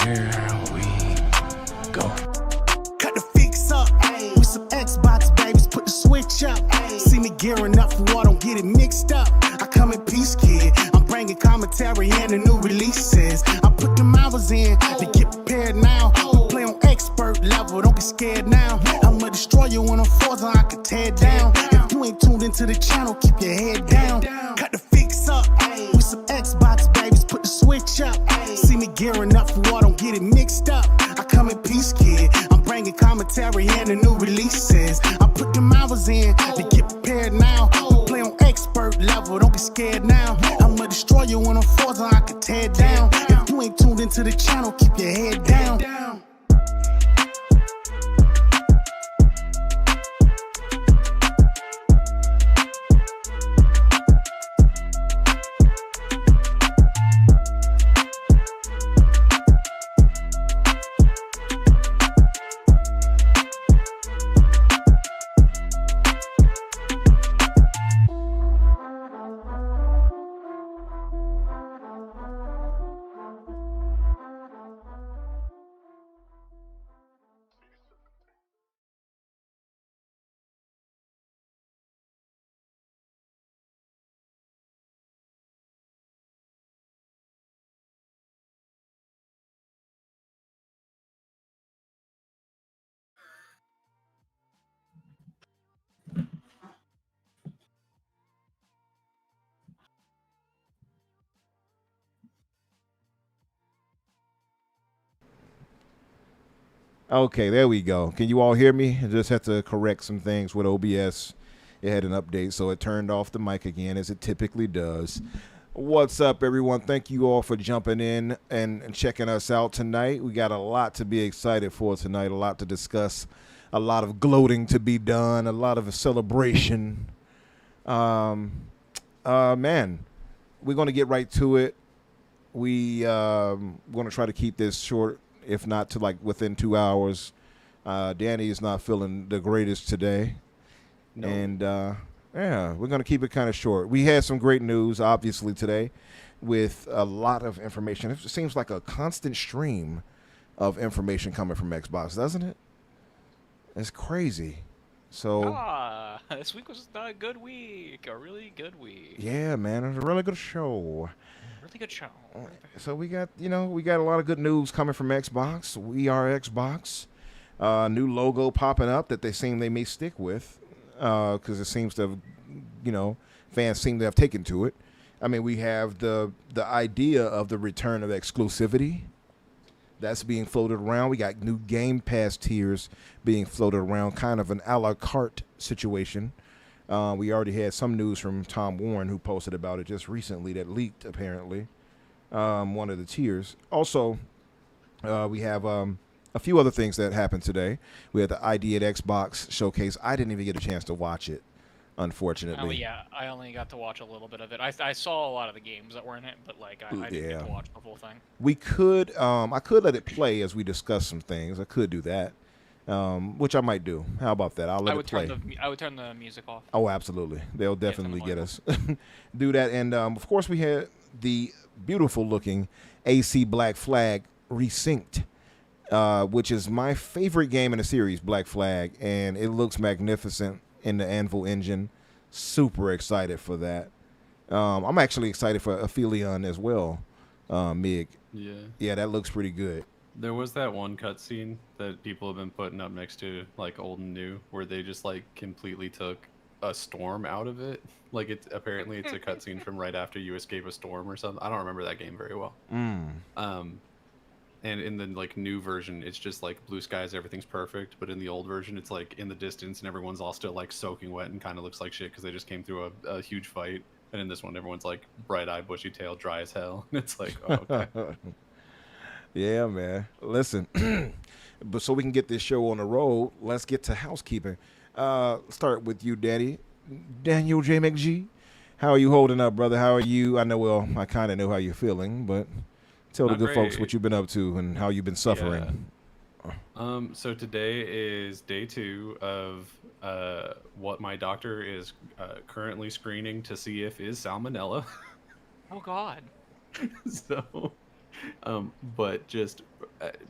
Here we go. Cut the fix up, ayy. With some Xbox babies, put the switch up, ayy. See me gearing up for war, don't get it mixed up. I come in peace, kid. I'm bringing commentary and the new releases. I put them hours in to get prepared now. We play on expert level, don't get scared now. I'ma destroy you when I'm forced, I can tear it down. If you ain't tuned into the channel, keep your head down. Cut the fix up, ayy. With some Xbox babies, put the switch up, ayy. See me gearing up for war, don't get it mixed up. I come in peace, kid. I'm bringing commentary and the new releases. I put them hours in to get prepared now. We play on expert level, don't get scared now. I'ma destroy you when I'm forced, I can tear it down. If you ain't tuned into the channel, keep your head down. Okay, there we go. Can you all hear me? I just had to correct some things with OBS. It had an update, so it turned off the mic again, as it typically does. What's up, everyone? Thank you all for jumping in and checking us out tonight. We got a lot to be excited for tonight, a lot to discuss, a lot of gloating to be done, a lot of a celebration. Man, we're going to get right to it. We're going to try to keep this short, if not to like within 2 hours. Danny is not feeling the greatest today. No. And yeah, we're going to keep it kind of short. We had some great news, obviously, today with a lot of information. It seems like a constant stream of information coming from Xbox, doesn't it? It's crazy. So this week was a good week, a really good week. Yeah, man, it was a really good show. Really good show. So we got a lot of good news coming from Xbox. We are Xbox. New logo popping up that they may stick with, because it seems to have, fans seem to have taken to it. I mean, we have the idea of the return of exclusivity. That's being floated around. We got new Game Pass tiers being floated around, kind of an a la carte situation. We already had some news from Tom Warren, who posted about it just recently, that leaked, apparently, one of the tiers. Also, we have a few other things that happened today. We had the ID at Xbox showcase. I didn't even get a chance to watch it, unfortunately. Oh, yeah. I only got to watch a little bit of it. I saw a lot of the games that were in it, but I didn't get to watch the whole thing. We could, I could let it play as we discuss some things. I could do that. Which I might do. How about that? I'll let it play. I would turn the music off. Oh, absolutely. They'll definitely get us. Do that. And, of course, we had the beautiful-looking AC Black Flag Resynced, which is my favorite game in the series, Black Flag, and it looks magnificent in the Anvil engine. Super excited for that. I'm actually excited for Aphelion as well, Mig. Yeah. Yeah, that looks pretty good. There was that one cutscene that people have been putting up next to like old and new, where they just like completely took a storm out of it. Like apparently it's a cutscene from right after you escape a storm or something. I don't remember that game very well. And in the like new version, it's just like blue skies, everything's perfect. But in the old version, it's like in the distance and everyone's all still like soaking wet and kind of looks like shit because they just came through a huge fight. And in this one, everyone's like bright eyed, bushy tail, dry as hell. And it's like, oh, okay. Yeah, man. Listen, but so we can get this show on the road, let's get to housekeeping. Start with you, Daddy. Daniel J. McG. How are you holding up, brother? How are you? I know, well, I kind of know how you're feeling, but tell the good folks what you've been up to and how you've been suffering. Yeah. So today is day 2 of what my doctor is currently screening to see if is salmonella. Oh, God. So But just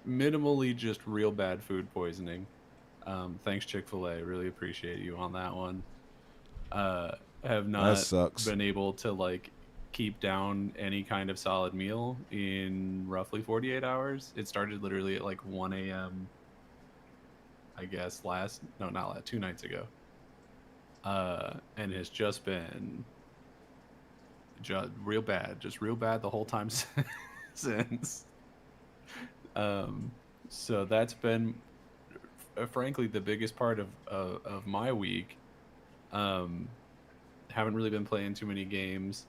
minimally, just real bad food poisoning. Thanks, Chick-fil-A. Really appreciate you on that one. Have That not sucks. been able to like keep down any kind of solid meal in roughly 48 hours. It started literally at like 1 a.m. I guess not last, 2 nights ago. And has just been real bad, just real bad the whole time since. So that's been, frankly, the biggest part of my week. Haven't really been playing too many games.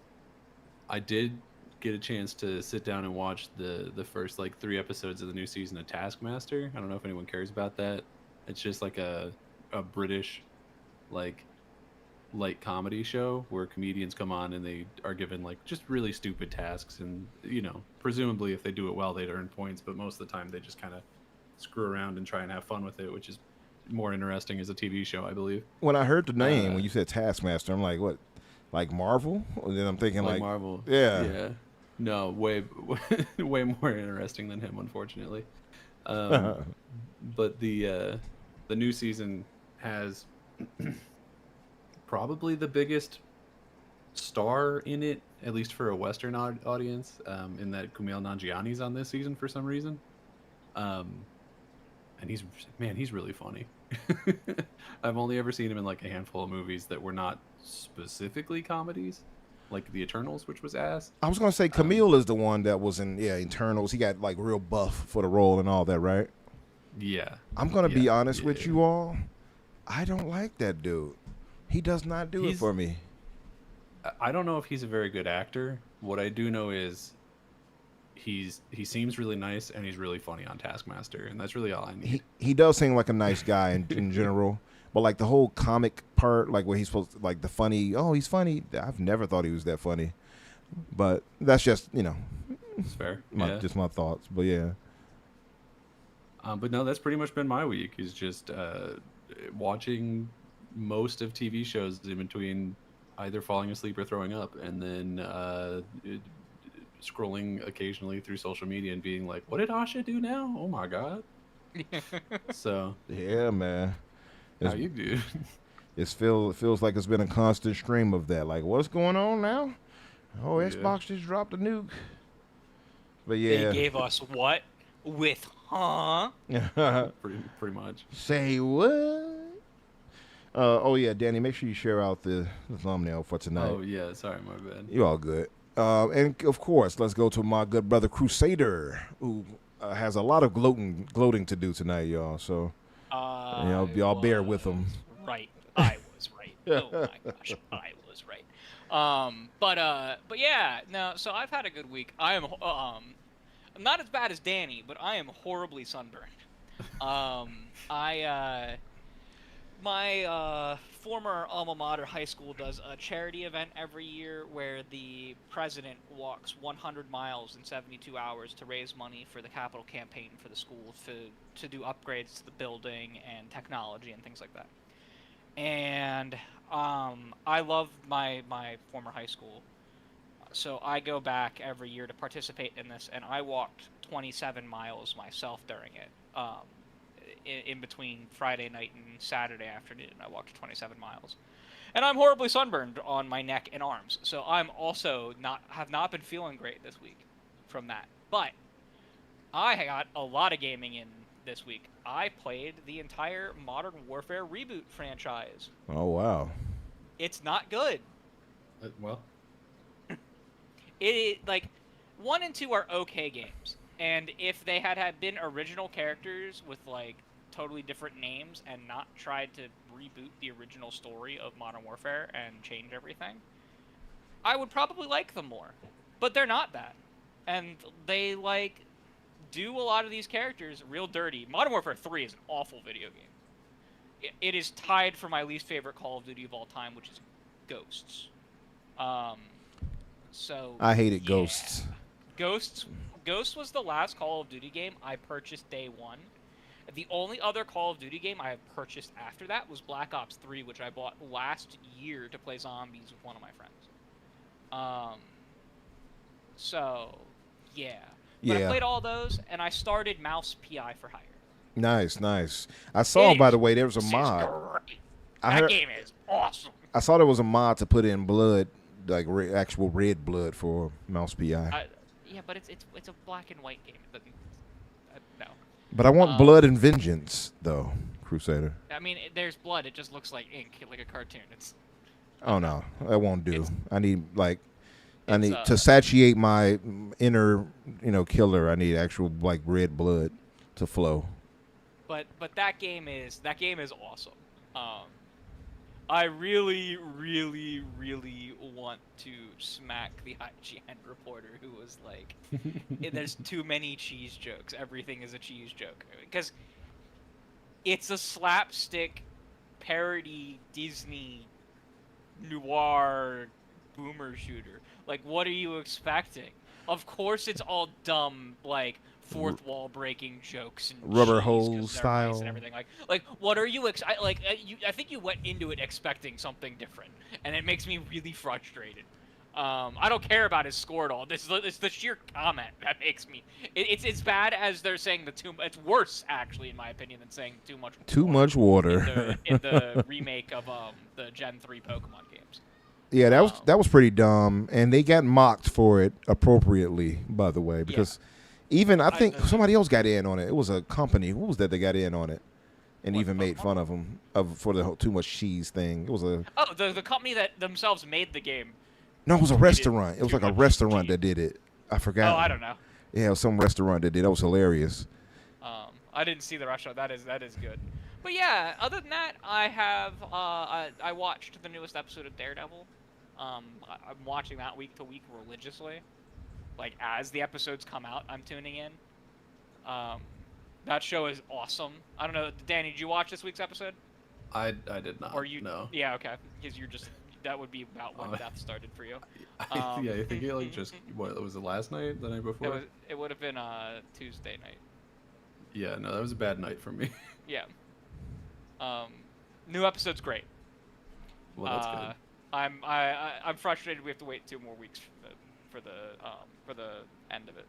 I did get a chance to sit down and watch the first like 3 episodes of the new season of Taskmaster. I don't know if anyone cares about that. It's just like a British like light comedy show where comedians come on and they are given like just really stupid tasks, and presumably if they do it well they'd earn points, but most of the time they just kind of screw around and try and have fun with it, which is more interesting as a TV show, I believe. When I heard the name, when you said Taskmaster, I'm like, what? Like Marvel? And then I'm thinking like Marvel. Yeah. No, way way more interesting than him, unfortunately. But the new season has probably the biggest star in it, at least for a Western audience, in that Kumail Nanjiani's on this season for some reason. And he's really funny. I've only ever seen him in like a handful of movies that were not specifically comedies, like The Eternals, which was ass. I was gonna say Camille is the one that was in Eternals. He got like real buff for the role and all that, right? Yeah. I'm gonna be honest with you all. I don't like that dude. He does not do it for me. I don't know if he's a very good actor. What I do know is he seems really nice and he's really funny on Taskmaster, and that's really all I need. He does seem like a nice guy in general, but like the whole comic part, like where he's supposed to, like the funny, he's funny. I've never thought he was that funny, but that's just It's fair. just my thoughts. But yeah. But no, that's pretty much been my week. Is just watching most of TV shows in between either falling asleep or throwing up, and then scrolling occasionally through social media and being like, what did Asha do now? Oh my god. So yeah, man. How you do? It feels like it's been a constant stream of that. Like, what's going on now? Oh, Xbox just dropped a nuke. But yeah, They gave us what? With pretty much. Say what? Oh yeah, Danny, make sure you share out the thumbnail for tonight. Oh yeah, sorry, my bad. You all good. And of course, let's go to my good brother Crusader, who has a lot of gloating to do tonight, y'all. So y'all bear with him. Right, I was right. Oh my gosh, I was right. But yeah, no. So I've had a good week. I am I'm not as bad as Danny, but I am horribly sunburned. My former alma mater high school does a charity event every year where the president walks 100 miles in 72 hours to raise money for the capital campaign for the school to do upgrades to the building and technology and things like that. And I love my former high school, so I go back every year to participate in this, and I walked 27 miles myself during it. In between Friday night and Saturday afternoon, I walked 27 miles, and I'm horribly sunburned on my neck and arms. So I'm also have not been feeling great this week from that. But I got a lot of gaming in this week. I played the entire Modern Warfare reboot franchise. Oh wow! It's not good. Well, like 1 and 2 are okay games, and if they had been original characters with like totally different names and not tried to reboot the original story of Modern Warfare and change everything, I would probably like them more. But they're not that, and they like do a lot of these characters real dirty. Modern Warfare 3 is an awful video game. It is tied for my least favorite Call of Duty of all time, which is Ghosts. So I hated Ghosts. Ghosts was the last Call of Duty game I purchased day one. The only other Call of Duty game I have purchased after that was Black Ops 3, which I bought last year to play zombies with one of my friends. So, yeah. But I Yeah. played all those, and I started Mouse PI for Hire. Nice, nice. I saw, by the way, there was a This is mod. great. I That heard- game is awesome. I saw there was a mod to put in blood, like actual red blood for Mouse PI. Yeah, but it's a black and white game. It doesn't, no. But I want blood and vengeance, though, Crusader. I mean, there's blood. It just looks like ink, like a cartoon. It's Oh no, that won't do. I need it's, to satiate my inner, killer. I need actual like red blood to flow. but that game is awesome. I really, really, really want to smack the IGN reporter who was like, "There's too many cheese jokes. Everything is a cheese joke," because it's a slapstick parody Disney noir boomer shooter. Like, what are you expecting? Of course, it's all dumb, like fourth wall breaking jokes and Rubber cheese 'cause hose they're nice style. and everything. Like what are you I think you went into it expecting something different, and it makes me really frustrated. I don't care about his score at all. It's the sheer comment that makes me. It's bad as they're saying it's worse actually in my opinion than saying too much. Too much water. in the remake of the Gen 3 Pokemon games. Yeah, that was pretty dumb, and they got mocked for it appropriately, by the way, because even I think somebody else got in on it. It was a company. Who was that got in on it, and even made fun of them for the whole too much cheese thing? It was the company that themselves made the game. No, it was a restaurant. It was like a restaurant that did it. I forgot. Oh, I don't know. Yeah, it was some restaurant that did. That was hilarious. I didn't see the restaurant. That is good. But yeah, other than that, I have I watched the newest episode of Daredevil. I'm watching that week to week religiously. Like as the episodes come out, I'm tuning in. That show is awesome. I don't know, Danny, did you watch this week's episode? I did not. Or you? No. Yeah, okay. Because you're just that would be about when death started for you. Yeah, I think it like just what was it last night, the night before? It would have been Tuesday night. Yeah, no, that was a bad night for me. Yeah. New episode's great. Well, that's good. I'm frustrated. We have to wait 2 more weeks for the end of it.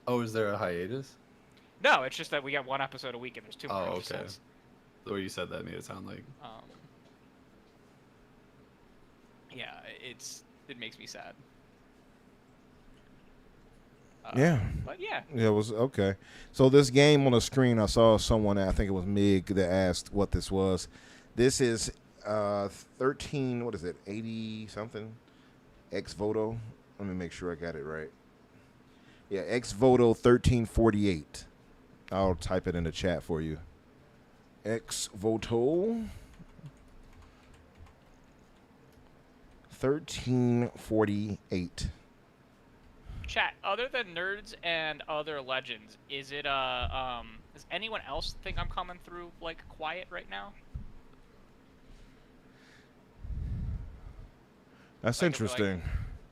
Oh, is there a hiatus? No, it's just that we got 1 episode a week and there's 2 more Oh, okay. episodes. The way you said that made it sound like. Yeah, it makes me sad. Yeah. But yeah. Yeah, it was okay. So this game on the screen, I saw someone, I think it was Mig, that asked what this was. This is 13, what is it, 80 something? X-Voto. Let me make sure I got it right. Yeah, X-Voto 1348. I'll type it in the chat for you. X-Voto 1348. Chat, other than nerds and other legends, is it does anyone else think I'm coming through like quiet right now? That's Like, interesting.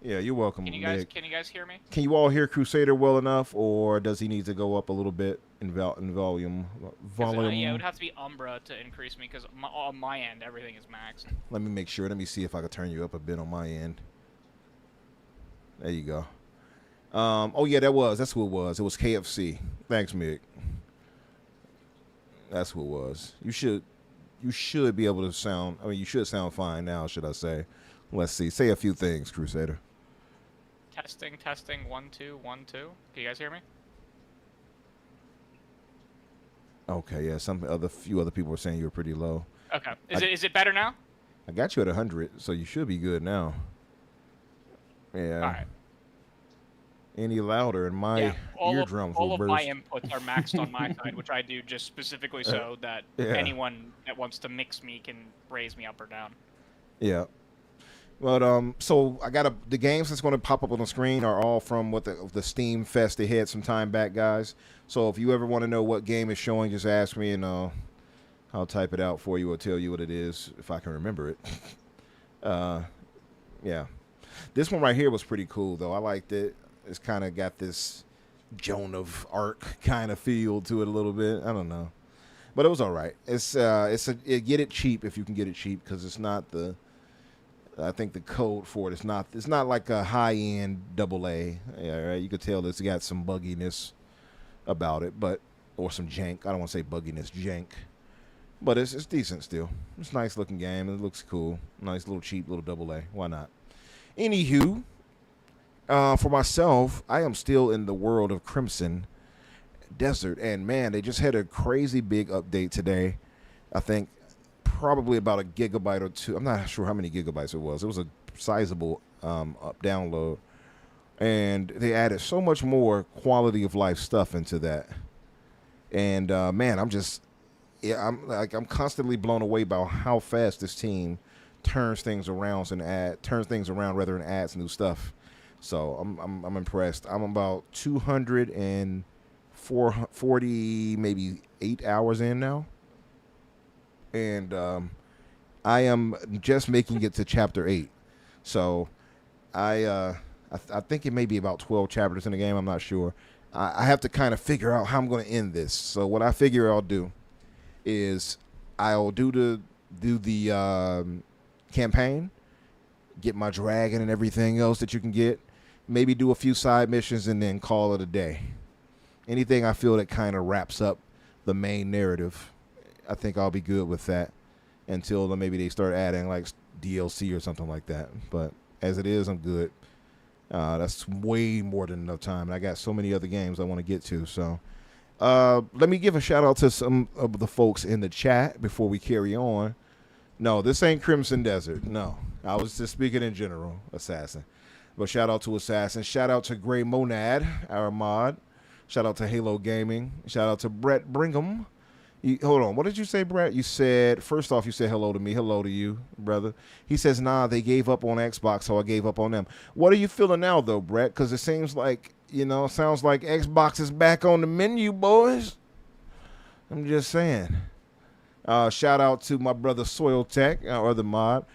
Yeah, you're welcome, Can you Mig. guys hear me? Can you all hear Crusader well enough, or does he need to go up a little bit in volume? 'Cause, yeah, it would have to be Umbra to increase me because on my end everything is maxed. Let me make sure. Let me see if I can turn you up a bit on my end. There you go. Oh yeah, that's who it was. It was KFC. Thanks, Mick. That's who it was. You should be able to sound. I mean, you should sound fine now, should I say? Let's see. Say a few things, Crusader. Testing 1 2 1 2. Can you guys hear me? Okay, yeah. Few other people were saying you were pretty low. Okay. Is it better now? I got you at 100, so you should be good now. Yeah. All right. Any louder, and my eardrums all will of burst. my inputs are maxed on my side, which I do just specifically so that anyone that wants to mix me can raise me up or down. Yeah. But so I got the games that's going to pop up on the screen are all from the Steam Fest they had some time back, guys. So if you ever want to know what game is showing, just ask me and I'll type it out for you or tell you what it is if I can remember it. Yeah. This one right here was pretty cool though. I liked it. It's kind of got this Joan of Arc kind of feel to it a little bit. I don't know, but it was all right. Get it cheap if you can get it cheap because it's not the I think the code for it is not. It's not like a high-end AA. Yeah, right? You could tell it's got some bugginess about it, or some jank. I don't want to say bugginess, jank. But it's decent still. It's a nice looking game. It looks cool. Nice little cheap little AA. Why not? Anywho, for myself, I am still in the world of Crimson Desert, and man, they just had a crazy big update today. I think probably about a gigabyte or two. I'm not sure how many gigabytes it was. It was a sizable download, and they added so much more quality of life stuff into that. And man, I'm constantly blown away by how fast this team turns things around and adds new stuff. So I'm impressed. I'm about 240 maybe 8 hours in now. And I am just making it to chapter 8. So I think it may be about 12 chapters in the game. I'm not sure. I have to kind of figure out how I'm going to end this. So what I figure I'll do is I'll do the campaign, get my dragon and everything else that you can get, maybe do a few side missions, and then call it a day. Anything I feel that kind of wraps up the main narrative, I think I'll be good with that until maybe they start adding like DLC or something like that. But as it is, I'm good. That's way more than enough time. And I got so many other games I want to get to. So let me give a shout out to some of the folks in the chat before we carry on. No, this ain't Crimson Desert. No, I was just speaking in general, Assassin. But shout out to Assassin. Shout out to Grey Monad, our mod. Shout out to Halo Gaming. Shout out to Brett Brigham. Hold on. What did you say, Brett? You said, first off, you said hello to me. Hello to you, brother. He says, nah, they gave up on Xbox, so I gave up on them. What are you feeling now, though, Brett? Because it seems like, sounds like Xbox is back on the menu, boys. I'm just saying. Shout out to my brother Soil Tech, our other mod.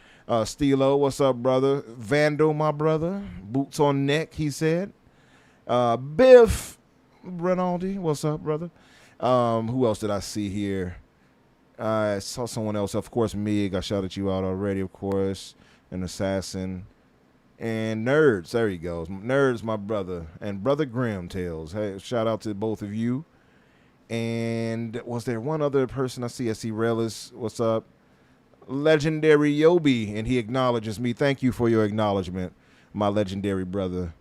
Stilo, what's up, brother? Vandal, my brother. Boots on neck, he said. Biff Rinaldi, what's up, brother? Who else did I see here? I saw someone else. Of course, Mig. I shouted you out already, of course. An Assassin. And Nerds. There he goes. Nerds, my brother. And Brother Grim Tales. Hey, shout out to both of you. And was there one other person I see? I see Relis. What's up? Legendary Yobi. And he acknowledges me. Thank you for your acknowledgement, my legendary brother.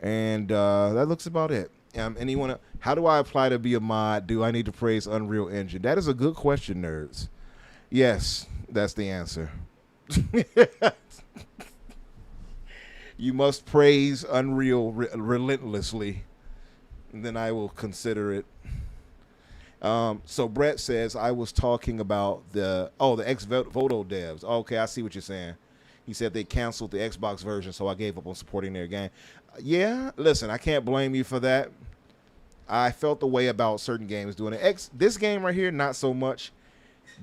And that looks about it. And how do I apply to be a mod? Do I need to praise Unreal Engine? That is a good question, nerds. Yes, that's the answer. You must praise Unreal relentlessly. And then I will consider it. So Brett says, I was talking about the ex-Voto devs. Okay, I see what you're saying. He said they canceled the Xbox version, so I gave up on supporting their game. Yeah, listen, I can't blame you for that. I felt the way about certain games doing it. This game right here, not so much,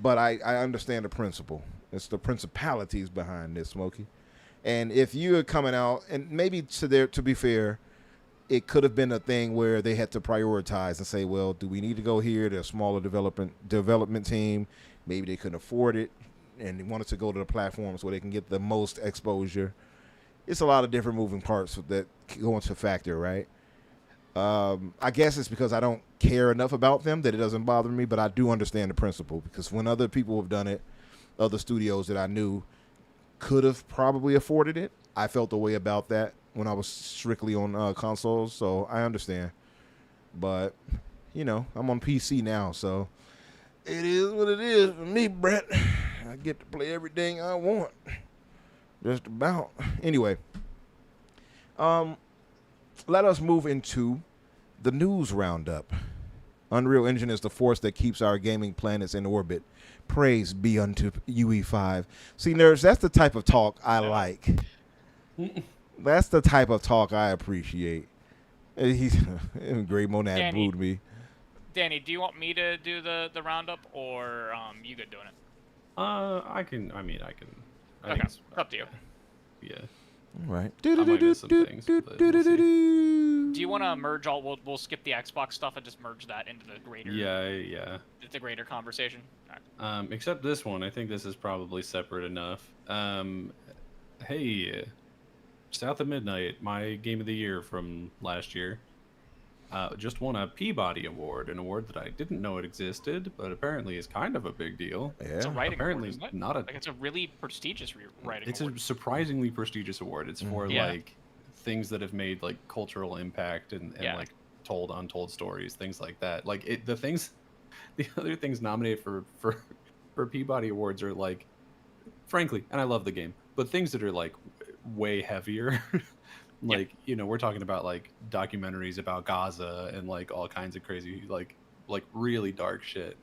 but I understand the principle. It's the principalities behind this, Smokey. And if you're coming out, and maybe to be fair, it could have been a thing where they had to prioritize and say, well, do we need to go here? They're a smaller development team. Maybe they couldn't afford it, and they wanted to go to the platforms where they can get the most exposure. It's a lot of different moving parts that go into factor, right? I guess it's because I don't care enough about them that it doesn't bother me, but I do understand the principle, because when other people have done it, other studios that I knew could have probably afforded it, I felt the way about that when I was strictly on consoles, so I understand. But, I'm on PC now, so it is what it is for me, Brett. I get to play everything I want. Just about. Anyway, let us move into the news roundup. Unreal Engine is the force that keeps our gaming planets in orbit. Praise be unto UE5. See, nerds, that's the type of talk I like. That's the type of talk I appreciate. Great Monad booed me. Danny, do you want me to do the roundup, or you good doing it? I can. Okay, up to you. Yeah. All right. I might miss some things, but we'll see. Do you want to merge all? We'll skip the Xbox stuff and just merge that into the greater. Yeah. The greater conversation. All right. Except this one, I think this is probably separate enough. Hey, South of Midnight, my game of the year from last year, just won a Peabody Award, an award that I didn't know it existed, but apparently is kind of a big deal. It's a Yeah. writing award, Apparently isn't it? not a. Like it's a really prestigious writing It's award. a surprisingly prestigious award. It's for Yeah. like things that have made like cultural impact and Yeah. like told untold stories, things like that. Like the other things nominated for Peabody Awards are like, frankly, and I love the game, but things that are like way heavier. Like, you know, we're talking about like documentaries about Gaza and like all kinds of crazy like really dark shit.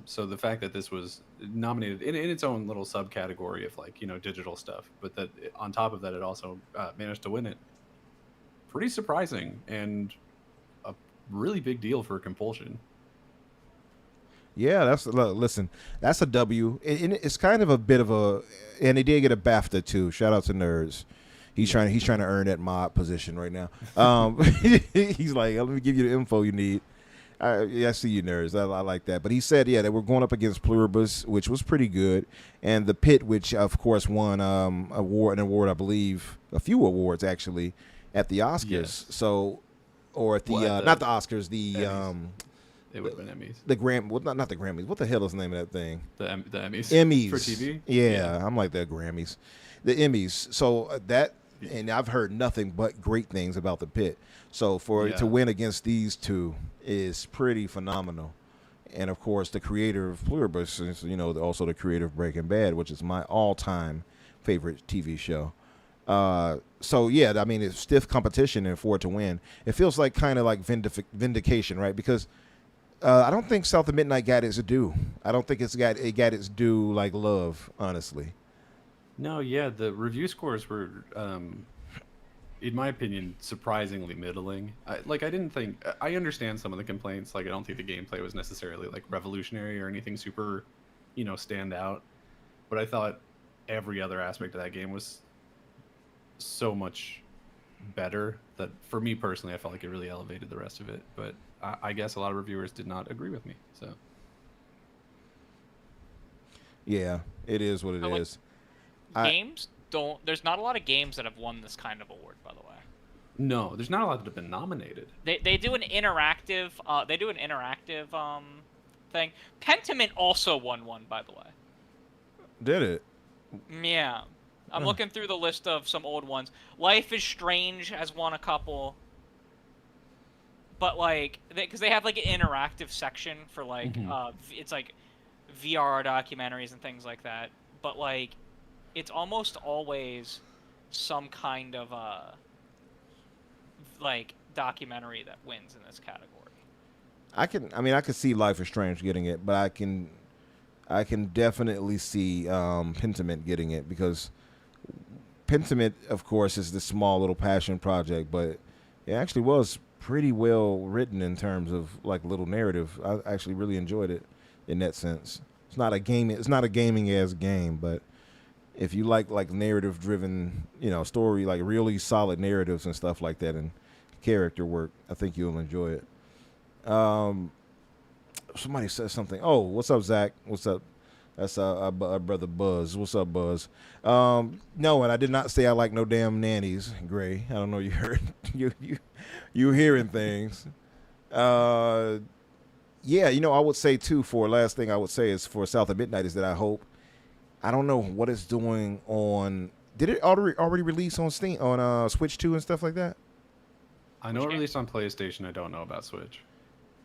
So the fact that this was nominated in its own little subcategory of like, you know, digital stuff, but that on top of that it also managed to win it, pretty surprising and a really big deal for Compulsion. Yeah, listen. That's a W. It's kind of a bit of a, and he did get a BAFTA too. Shout out to Nerds. He's trying to earn that mod position right now. He's like, let me give you the info you need. I see you, Nerds. I like that. But he said, yeah, that we're going up against Pluribus, which was pretty good, and the Pit, which of course won an award, I believe, a few awards actually, at the Oscars. Yes. So, or at the not the Oscars, the It would have been Emmys. the well, not the Grammys. What the hell is the name of that thing? The Emmys. Emmys For TV? Yeah, I'm like the Grammys, the Emmys. So that, and I've heard nothing but great things about the Pit. So for it to win against these two is pretty phenomenal. And of course, the creator of Pluribus is, you know, also the creator of Breaking Bad, which is my all-time favorite TV show. So yeah, I mean, it's stiff competition, and for it to win, it feels like kind of like vindication, right? Because I don't think South of Midnight got its due. I don't think it got its due like love, honestly. No, yeah, the review scores were, in my opinion, surprisingly middling. I understand some of the complaints. Like, I don't think the gameplay was necessarily like revolutionary or anything super, you know, stand out. But I thought every other aspect of that game was so much better that, for me personally, I felt like it really elevated the rest of it. But I guess a lot of reviewers did not agree with me. So yeah, it is what it is. Games don't. There's not a lot of games that have won this kind of award, by the way. no, there's not a lot that have been nominated. They do an interactive. Thing. Pentiment also won one, by the way. Did it? Yeah. I'm looking through the list of some old ones. Life is Strange has won a couple. But, like, because they have, like, an interactive section for, like, it's, like, VR documentaries and things like that. But, like, it's almost always some kind of, like, documentary that wins in this category. I could see Life is Strange getting it, but I can definitely see Pentiment getting it, because Pentiment, of course, is this small little passion project, but it actually was pretty well written in terms of like little narrative. I actually really enjoyed it in that sense. It's not a gaming as game, but if you like narrative driven, you know, story, like really solid narratives and stuff like that and character work, I think you'll enjoy it. Somebody says something. Oh, what's up, Zach? What's up? That's our brother Buzz. What's up, Buzz? No, and I did not say I like no damn nannies, Gray. I don't know. You heard you hearing things. Yeah, you know, I would say too. For last thing I would say is for South of Midnight is that I don't know what it's doing on. Did it already release on Steam, on Switch 2 and stuff like that? I know it released on PlayStation. I don't know about Switch.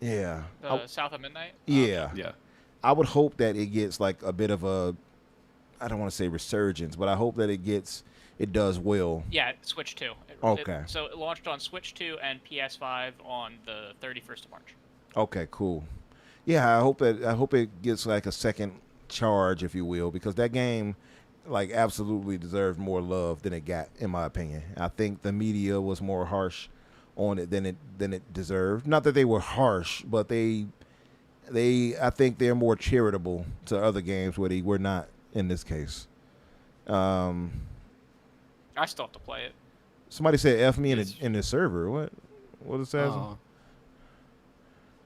Yeah. South of Midnight? Yeah. Yeah. I would hope that it gets like a bit of a, I don't want to say resurgence, but I hope that it does well. Yeah, Switch 2. Okay. So it launched on Switch 2 and PS5 on the 31st of March. Okay, cool. Yeah, I hope it gets like a second charge, if you will, because that game like absolutely deserved more love than it got, in my opinion. I think the media was more harsh on it than it deserved. Not that they were harsh, but I think they're more charitable to other games where they were not in this case. I still have to play it. Somebody said F me in the server. What is that?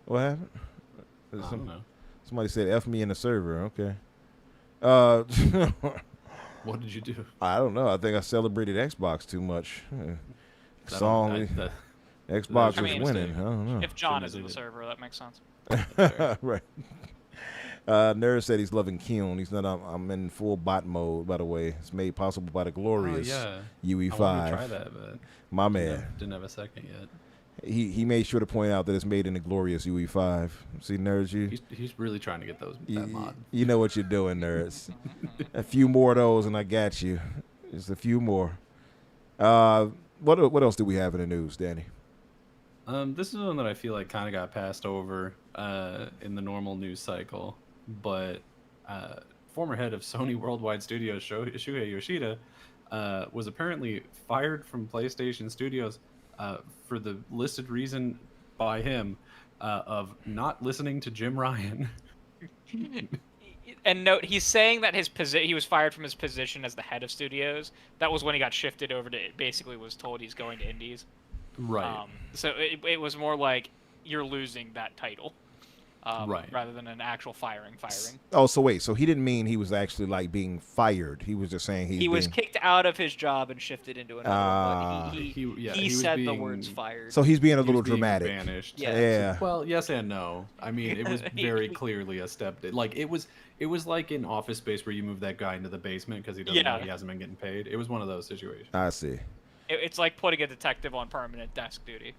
What happened? I don't know. Somebody said F me in the server. Okay. What did you do? I don't know. I think I celebrated Xbox too much. That Song don't- that- Xbox I was mean, winning. I don't know. If John Shouldn't is in the have did server, that makes sense. Right. Nerd said he's loving Keon. He's not. I'm in full bot mode. By the way, it's made possible by the glorious yeah. UE5. I wanted to try that, but My man. didn't have a second yet. He made sure to point out that it's made in the glorious UE5. See, nerds, He's really trying to get that mod. you know what you're doing, nerds. A few more of those, and I got you. Just a few more. What else do we have in the news, Danny? This is one that I feel like kind of got passed over in the normal news cycle, but former head of Sony Worldwide Studios, Shuhei Yoshida, was apparently fired from PlayStation Studios for the listed reason by him of not listening to Jim Ryan. And note, he's saying that he was fired from his position as the head of studios. That was when he got shifted over to, basically was told he's going to indies. Right. So it was more like you're losing that title, Right. rather than an actual firing. Oh, so wait. So he didn't mean he was actually like being fired. He was just saying He was kicked out of his job and shifted into another. But he was said the being- words fired. So he's being a He little was being dramatic. Banished. Yeah. Well, yes and no. I mean, it was very clearly a step. Like it was like in Office Space where you move that guy into the basement because he doesn't know he hasn't been getting paid. It was one of those situations. I see. It's like putting a detective on permanent desk duty.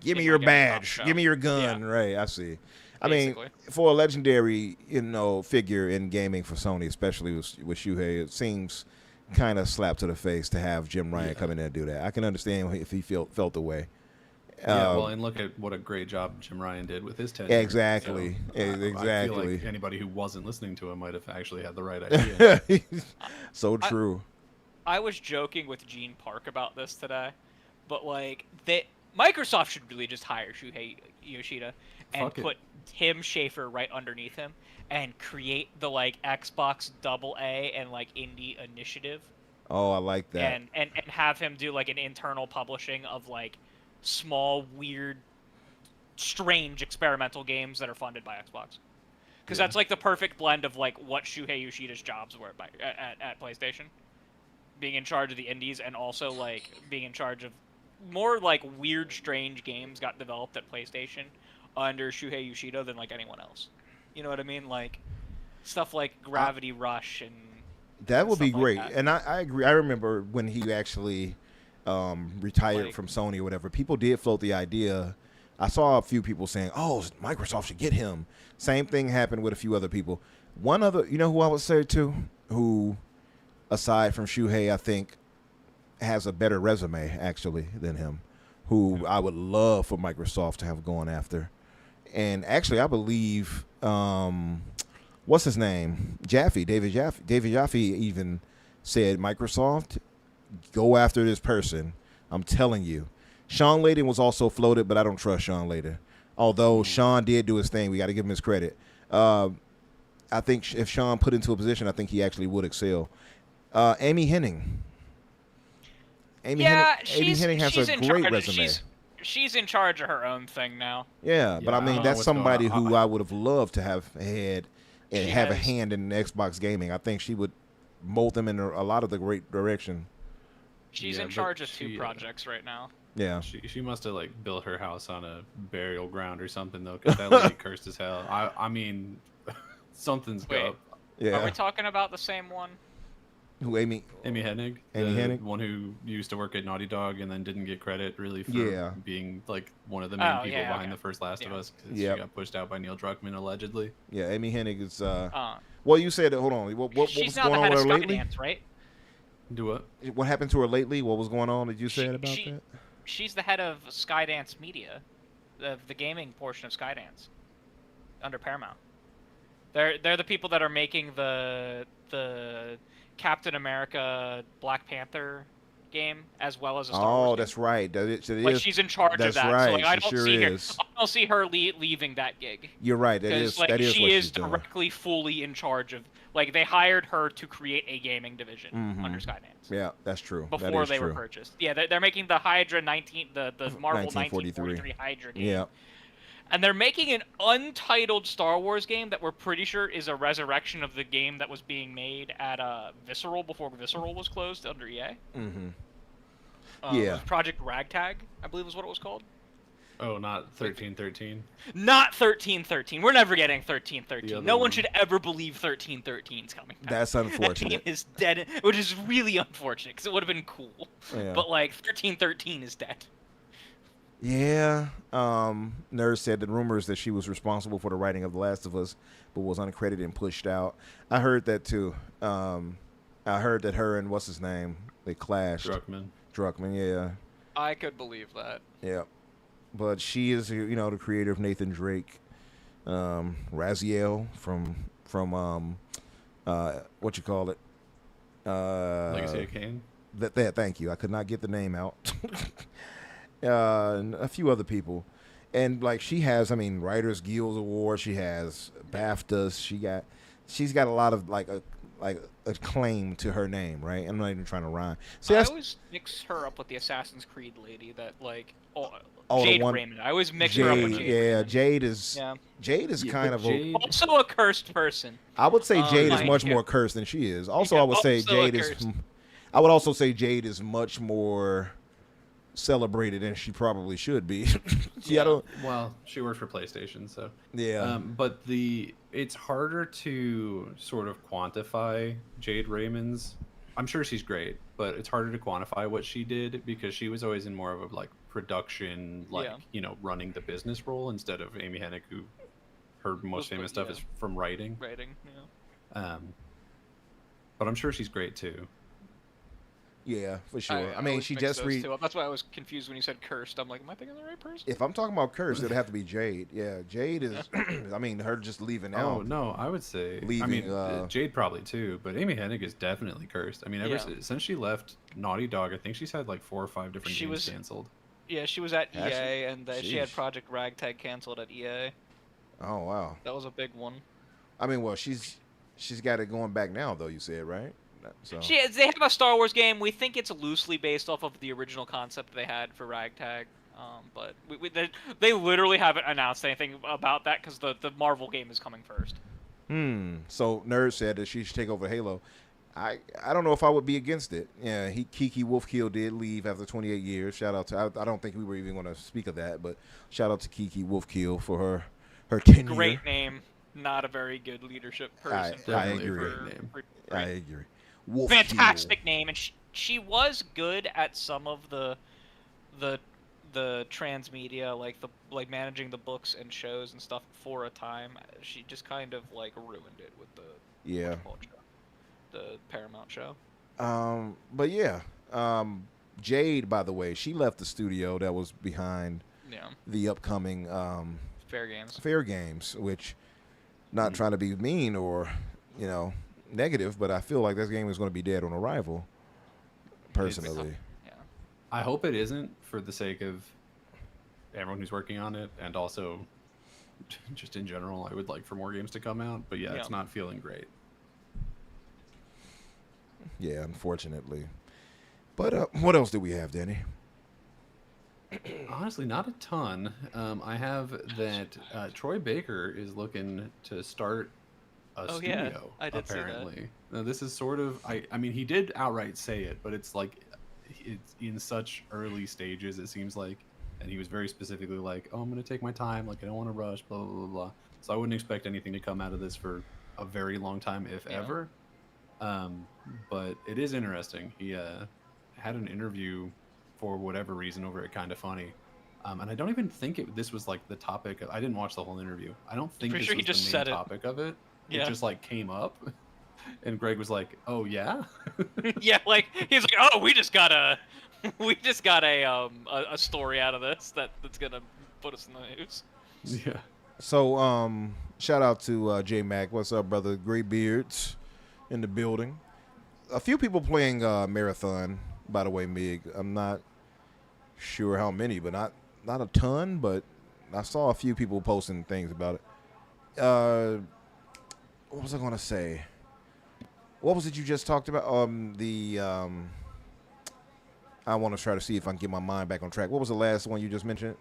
Give me in your like every cop badge. show. Give me your gun. Yeah. Right. I see. I Basically. mean, for a legendary, figure in gaming for Sony, especially with Shuhei, it seems kind of slap to the face to have Jim Ryan come in there and do that. I can understand if he felt the way. Yeah, well, and look at what a great job Jim Ryan did with his tenure. Exactly. So, I feel Exactly. like anybody who wasn't listening to him might have actually had the right idea. So true. I was joking with Gene Park about this today, but like Microsoft should really just hire Shuhei Yoshida and Fuck it. put Tim Schafer right underneath him and create the like Xbox AA and like indie initiative, Oh, I like that. and have him do like an internal publishing of like small, weird, strange experimental games that are funded by Xbox. Because that's like the perfect blend of like what Shuhei Yoshida's jobs were at PlayStation, being in charge of the indies and also like being in charge of more like weird, strange games got developed at PlayStation under Shuhei Yoshida than like anyone else. You know what I mean? Like stuff like Gravity Rush and That would be stuff like great. that. And I agree. I remember when he actually retired Like- from Sony or whatever, people did float the idea. I saw a few people saying, oh, Microsoft should get him. Same thing happened with a few other people. One other, who I would say too, who, aside from Shuhei, I think has a better resume actually than him, who I would love for Microsoft to have gone after. And actually, I believe, what's his name? David Jaffe. David Jaffe even said, Microsoft, go after this person. I'm telling you. Sean Layden was also floated, but I don't trust Sean Layden. Although Sean did do his thing. We got to give him his credit. I think if Sean put into a position, I think he actually would excel. Amy Hennig. Amy Hennig has a great resume. She's in charge of her own thing now. Yeah, but Yeah, I I mean, don't know that's what's going somebody on. who I would have loved to have had and She have a has- hand in Xbox gaming. I think she would mold them in a lot of the great direction. She's Yeah, in but charge of two she, projects right now. Yeah. She must have like built her house on a burial ground or something though, because that lady cursed as hell. I mean, something's Wait. up. Yeah. Are we talking about the same one? Who, Amy? Amy Hennig, Amy the Hennig? one who used to work at Naughty Dog and then didn't get credit really for Yeah. being like one of the main Oh, people yeah, behind okay. the first Last of Yeah. Us. 'Cause Yep. She got pushed out by Neil Druckmann allegedly. Yeah, Amy Hennig is. Well, you said that. Hold on. What was She's now going the on head with of her lately? Skydance, right? Do what? What happened to her lately? What was going on? Did you say She- about she- that? She's the head of Skydance Media, the gaming portion of Skydance, under Paramount. They're the people that are making the Captain America Black Panther game as well as a Star Wars Oh, game. that's right. That is, Like she's in charge that's of that. right, So like, I she don't sure see is. her. I don't see her leaving that gig. You're right. That is. Because like That is she what is she's doing. directly, fully in charge of. Like they hired her to create a gaming division Mhm. under Skydance Yeah, that's true. That before is they true. were purchased. Yeah, they're making the Hydra the Marvel 1943. 1943 Hydra game. Yeah. And they're making an untitled Star Wars game that we're pretty sure is a resurrection of the game that was being made at Visceral before Visceral was closed under EA. Mm-hmm. It Yeah. was Project Ragtag, I believe is what it was called. Oh, not 1313. Not 1313. We're never getting 1313. The No other one one. should ever believe 1313 is coming back. That's That game unfortunate. is dead, which is really unfortunate because it would have been cool. Yeah. But like 1313 is dead. Yeah. Nerd said the rumors that she was responsible for the writing of The Last of Us, but was uncredited and pushed out. I heard that too. I heard that her and what's his name, they clashed. Druckmann, yeah. I could believe that. Yeah. But she is, the creator of Nathan Drake, Raziel from what you call it? Legacy of Kain. That. Thank you. I could not get the name out. And a few other people, and like she has, Writers Guild Award. She has BAFTAs. She's got a lot of like a claim to her name, right? I'm not even trying to rhyme. See, I always mix her up with the Assassin's Creed lady that like Jade Raymond. I always mix her up with Jade. Yeah, Raymond. Jade is kind of also a cursed person. I would say Jade is like, much more cursed than she is. Also, Yeah, I would say also Jade is. accursed. I would also say Jade is much more celebrated than she probably should be. I don't. Well, she works for PlayStation, so Yeah. but it's harder to sort of quantify Jade Raymond's. I'm sure she's great, but it's harder to quantify what she did because she was always in more of a like production, running the business role instead of Amy Hennig, who her most famous stuff is from writing. Yeah. But I'm sure she's great too. Yeah, for sure. She mix just those two up. That's why I was confused when you said cursed. I'm like, am I thinking of the right person? If I'm talking about cursed, it'd have to be Jade. Yeah, Jade is. Her just leaving out. Oh no, I would say. Leaving, Jade probably too, but Amy Hennig is definitely cursed. Since she left Naughty Dog, I think she's had like 4 or 5 different games canceled. Yeah, she was at Has EA, and she had Sheesh. Project Ragtag canceled at EA. Oh wow. That was a big one. Well, she's got it going back now, though. You said, right? So. They have a Star Wars game. We think it's loosely based off of the original concept they had for Ragtag. But they literally haven't announced anything about that because the Marvel game is coming first. So Nerd said that she should take over Halo. I don't know if I would be against it. Yeah, Kiki Wolfkill did leave after 28 years. Shout out to I don't think we were even going to speak of that, but shout out to Kiki Wolfkill for her tenure. Great name, not a very good leadership person. I agree. I agree. Fantastic name, and she was good at some of the transmedia, like managing the books and shows and stuff for a time. She just kind of like ruined it with the Paramount show. But yeah, Jade, by the way, she left the studio that was behind the upcoming Fair Games, which not trying to be mean or negative, but I feel like this game is going to be dead on arrival. Personally, I hope it isn't, for the sake of everyone who's working on it, and also just in general. I would like for more games to come out, but it's not feeling great. Yeah, unfortunately. But what else do we have, Danny? Honestly, not a ton. I have that Troy Baker is looking to start a studio. I did apparently. see that. Now, this is sort of he did outright say it, but it's like it's in such early stages, it seems like, and he was very specifically like, "Oh, I'm going to take my time. Like, I don't want to rush." Blah blah blah blah. So I wouldn't expect anything to come out of this for a very long time, if ever. But it is interesting. He had an interview for whatever reason over at Kinda Funny. And I don't even think this was like the topic. I didn't watch the whole interview. I don't think this was the main topic of it. It just like came up. And Greg was like, "Oh yeah." Yeah, like he's like, "Oh, we just got a story out of this that's gonna put us in the news." Yeah. So shout out to J Mac. What's up, brother? Great beards in the building. A few people playing Marathon, by the way, Mig. I'm not sure how many, but not a ton, but I saw a few people posting things about it. What was I going to say? What was it you just talked about? I want to try to see if I can get my mind back on track. What was the last one you just mentioned?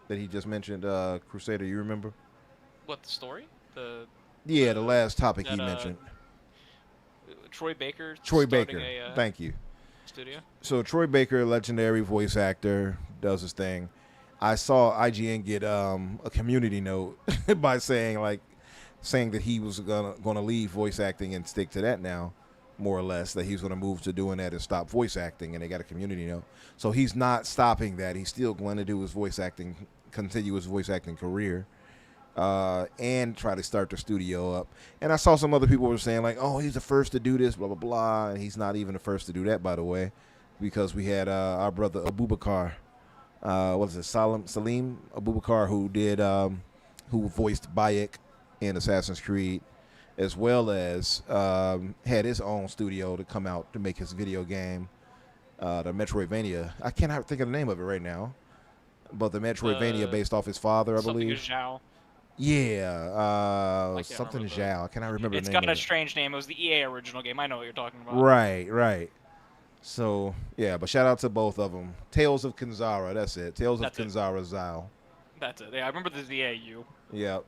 that he just mentioned, Crusader? You remember? What, the story? Yeah, the last topic he that, mentioned. Troy Baker Troy starting Baker. a Thank you. studio. So Troy Baker, legendary voice actor, does his thing. I saw IGN get a community note by saying that he was gonna leave voice acting and stick to that now, more or less. That he's gonna move to doing that and stop voice acting, and they got a community note. So he's not stopping that. He's still going to do his voice acting, continue his voice acting career, and try to start the studio up. And I saw some other people were saying like, oh, he's the first to do this, blah blah blah, and he's not even the first to do that, by the way, because we had our brother Abubakar. What is it, Salim Abubakar, who voiced Bayek in Assassin's Creed, as well as had his own studio to come out to make his video game, the Metroidvania. I cannot think of the name of it right now, but the Metroidvania based off his father, I believe. Zhao. Yeah, something remember Zhao. I cannot remember It's the name got of a it. strange name. It was the EA original game. I know what you're talking about. Right. So, yeah, but shout out to both of them. Tales of Kanzara, that's it. Tales of Kanzara Zhao. That's it. Yeah, I remember the ZAU. Yep.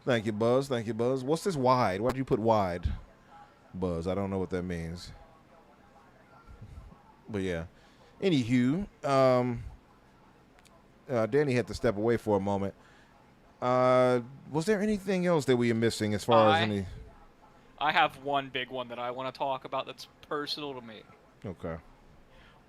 Thank you, Buzz. What's this wide? Why did you put wide, Buzz? I don't know what that means. But, yeah. Anywho, Danny had to step away for a moment. Was there anything else that we are missing as far as any... I have one big one that I want to talk about that's personal to me. Okay.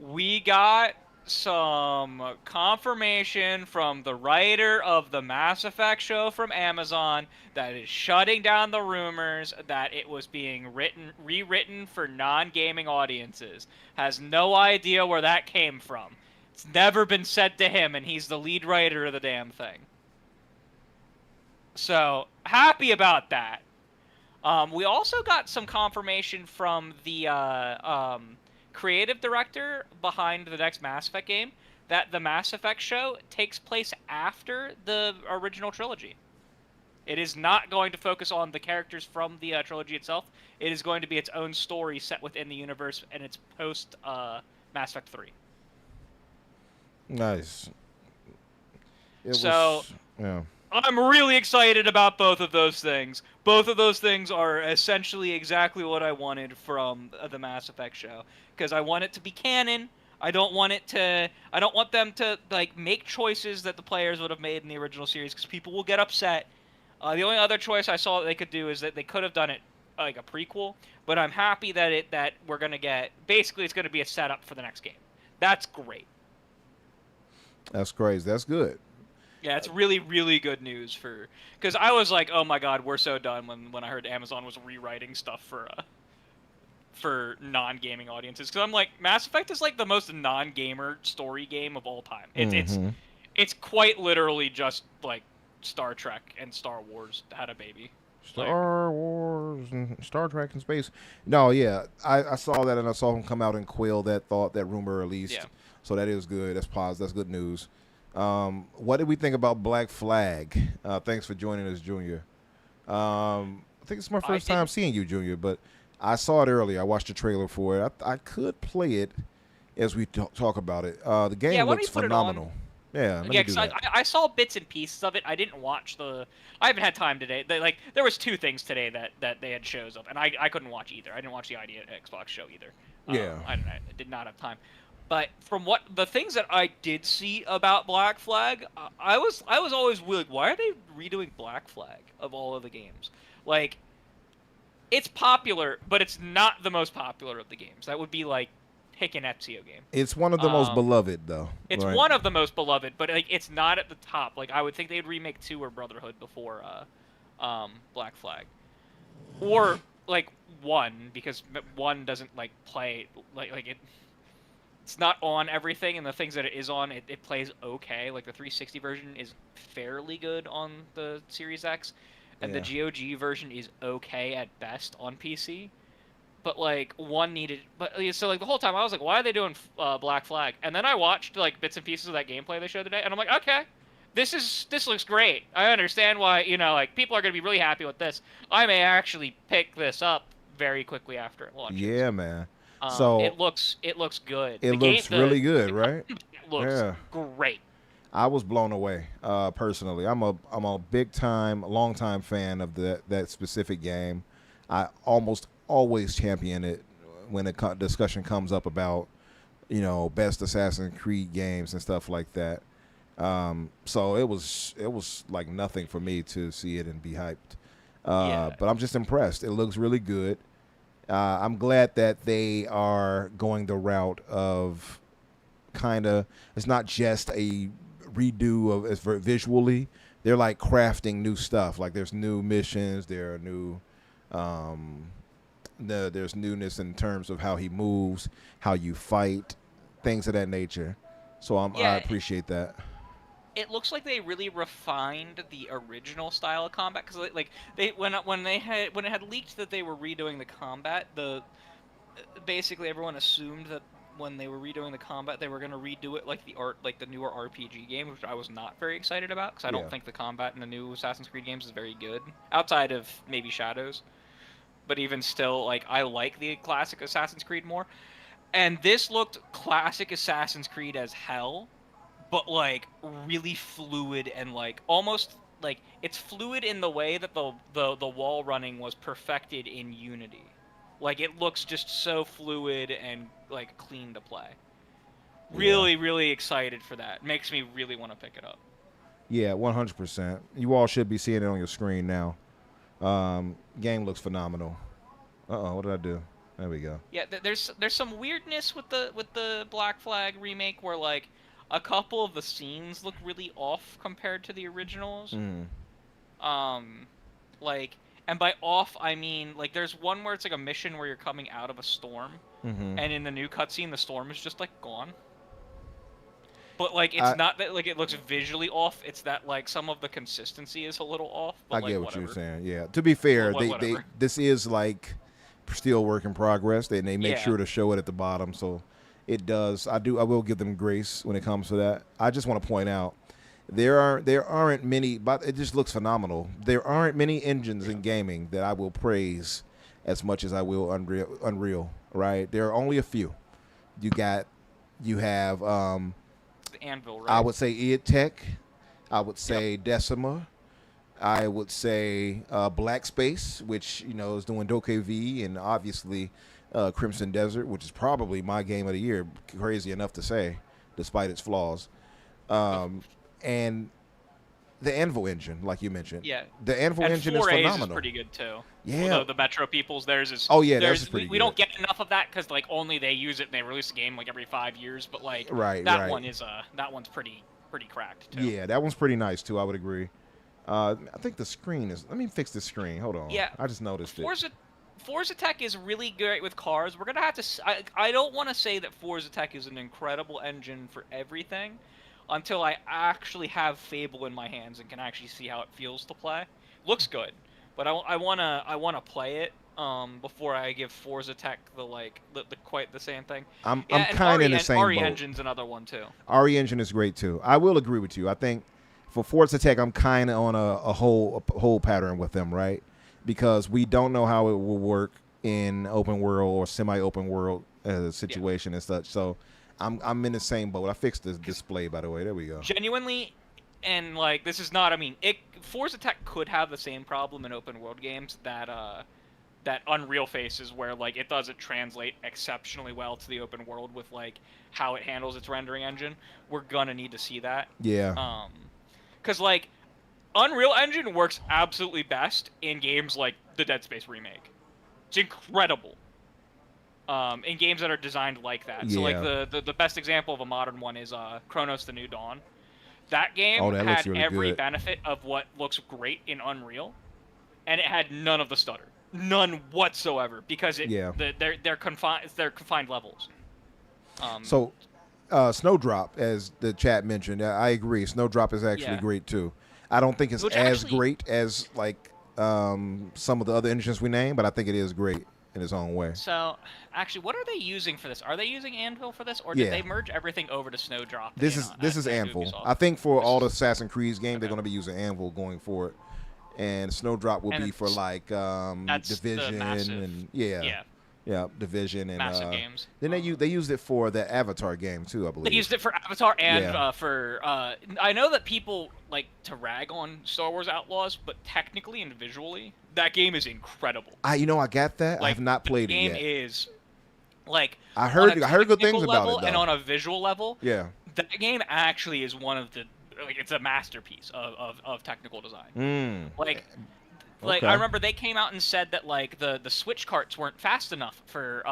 We got some confirmation from the writer of the Mass Effect show from Amazon that is shutting down the rumors that it was being rewritten for non-gaming audiences. Has no idea where that came from. It's never been said to him, and he's the lead writer of the damn thing. So, happy about that. We also got some confirmation from the creative director behind the next Mass Effect game that the Mass Effect show takes place after the original trilogy. It is not going to focus on the characters from the trilogy itself. It is going to be its own story set within the universe, and it's post Mass Effect 3. Nice. Yeah. I'm really excited about both of those things. Both of those things are essentially exactly what I wanted from the Mass Effect show, because I want it to be canon. I don't want them to like make choices that the players would have made in the original series, because people will get upset. The only other choice I saw that they could do is that they could have done it like a prequel, but I'm happy that we're gonna get, basically it's gonna be a setup for the next game. That's great. That's crazy. That's good. Yeah, it's really, really good news because I was like, oh my god, we're so done when I heard Amazon was rewriting stuff for non-gaming audiences. Because I'm like, Mass Effect is like the most non-gamer story game of all time. It's quite literally just like Star Trek and Star Wars had a baby. Star Wars and Star Trek in space. No, yeah, I saw that, and I saw him come out and quell that rumor released. Yeah. So that is good. That's positive. That's good news. What did we think about Black Flag? Thanks for joining us, Junior. I think it's my first time seeing you, Junior, but I saw it earlier. I watched the trailer for it. I could play it as we talk about it. The game looks phenomenal. Yeah, let me do that. I saw bits and pieces of it. I didn't watch I haven't had time today. There was 2 things today that they had shows of, and I couldn't watch either. I didn't watch the ID Xbox show either. Yeah. I did not have time. But from the things that I did see about Black Flag, I was always like, why are they redoing Black Flag of all of the games? Like, it's popular, but it's not the most popular of the games. That would be like pick an Ezio game. It's one of the most beloved, though. It's one of the most beloved, but like it's not at the top. Like I would think they'd remake 2 or Brotherhood before Black Flag, or like 1, because 1 doesn't like play like it. It's not on everything, and the things that it is on, it plays okay. Like the 360 version is fairly good on the Series X, and the GOG version is okay at best on PC. But like 1 needed, so like the whole time I was like, why are they doing Black Flag? And then I watched like bits and pieces of that gameplay they showed today, and I'm like, okay, this looks great. I understand why like people are gonna be really happy with this. I may actually pick this up very quickly after it launches. Yeah, man. So it looks good. It looks really good, right? It looks great. I was blown away. Personally, I'm a big time, long time fan of that specific game. I almost always champion it when a discussion comes up about best Assassin's Creed games and stuff like that. So it was like nothing for me to see it and be hyped. But I'm just impressed. It looks really good. I'm glad that they are going the route of it's not just a redo of as for visually. They're like crafting new stuff. Like there's new missions. There are new. There's newness in terms of how he moves, how you fight, things of that nature. So I appreciate that. It looks like they really refined the original style of combat because like when it had leaked that they were redoing the combat, basically everyone assumed that when they were redoing the combat they were going to redo it like the newer RPG game, which I was not very excited about because I don't think the combat in the new Assassin's Creed games is very good outside of maybe Shadows. But even still, like, I like the classic Assassin's Creed more. And this looked classic Assassin's Creed as hell, but, like, really fluid and, like, almost, like, it's fluid in the way that the wall running was perfected in Unity. Like, it looks just so fluid and, like, clean to play. Really, really excited for that. Makes me really want to pick it up. Yeah, 100%. You all should be seeing it on your screen now. Game looks phenomenal. What did I do? There we go. Yeah, there's some weirdness with the Black Flag remake where like a couple of the scenes look really off compared to the originals. Like, and by off I mean like there's one where it's like a mission where you're coming out of a storm, and in the new cutscene the storm is just like gone. But, like, it's not that, like, it looks visually off. It's that, like, some of the consistency is a little off. But, I get like, what you're saying, yeah. To be fair, this is, like, still work in progress. They make sure to show it at the bottom, so it does. I will give them grace when it comes to that. I just want to point out, there aren't many, but it just looks phenomenal. There aren't many engines in gaming that I will praise as much as I will Unreal, right? There are only a few. You have... Anvil, right? I would say id Tech. I would say Decima. I would say Black Space, which is doing DokeV, and obviously Crimson Desert, which is probably my game of the year. Crazy enough to say, despite its flaws. And the Anvil engine, like you mentioned. Yeah. The Anvil engine is 4A's phenomenal. Is pretty good too. Yeah. The Metro people's theirs is. Oh yeah, that's pretty good. We don't get enough of that because like only they use it and they release a game like every 5 years. But like that one's pretty cracked too. Yeah, that one's pretty nice too. I would agree. I think the screen is. Let me fix the screen. Hold on. Yeah. I just noticed it. Forza Tech is really great with cars. We're gonna have to. I don't want to say that Forza Tech is an incredible engine for everything, until I actually have Fable in my hands and can actually see how it feels to play. Looks good, but I wanna play it before I give Forza Tech the quite the same thing. I'm kind of in the same boat. RE Engine's another one too. RE Engine is great too. I will agree with you. I think for Forza Tech, I'm kind of on a whole pattern with them, right? Because we don't know how it will work in open world or semi-open world situation and such. So I'm in the same boat. I fixed the display, by the way. There we go. Genuinely, and like this is not. I mean, Forza Tech could have the same problem in open world games that Unreal faces, where like it doesn't translate exceptionally well to the open world with like how it handles its rendering engine. We're gonna need to see that. Yeah. Because like Unreal Engine works absolutely best in games like the Dead Space remake. It's incredible. In games that are designed like that. So like the best example of a modern one is Chronos: The New Dawn. That game had really every benefit of what looks great in Unreal, and it had none of the stutter, none whatsoever, because they're confined levels. So, Snowdrop, as the chat mentioned, I agree. Snowdrop is actually great too. I don't think it's great as like some of the other engines we named, but I think it is great in its own way. So, actually, what are they using for this? Are they using Anvil for this, or did they merge everything over to Snowdrop? This is Anvil. I think for all the Assassin's Creed games, they're going to be using Anvil going forward, and Snowdrop will be for like Division and Yeah, Division and massive games. Then they used it for the Avatar game too, I believe. They used it for Avatar and Yeah. for. I know that people like to rag on Star Wars Outlaws, but technically and visually, that game is incredible. I got that. I have not played it yet. The game is like I heard good things about level it though. and on a visual level. Yeah. That game actually is one of the it's a masterpiece of technical design. Like Okay. I remember they came out and said that like the Switch carts weren't fast enough for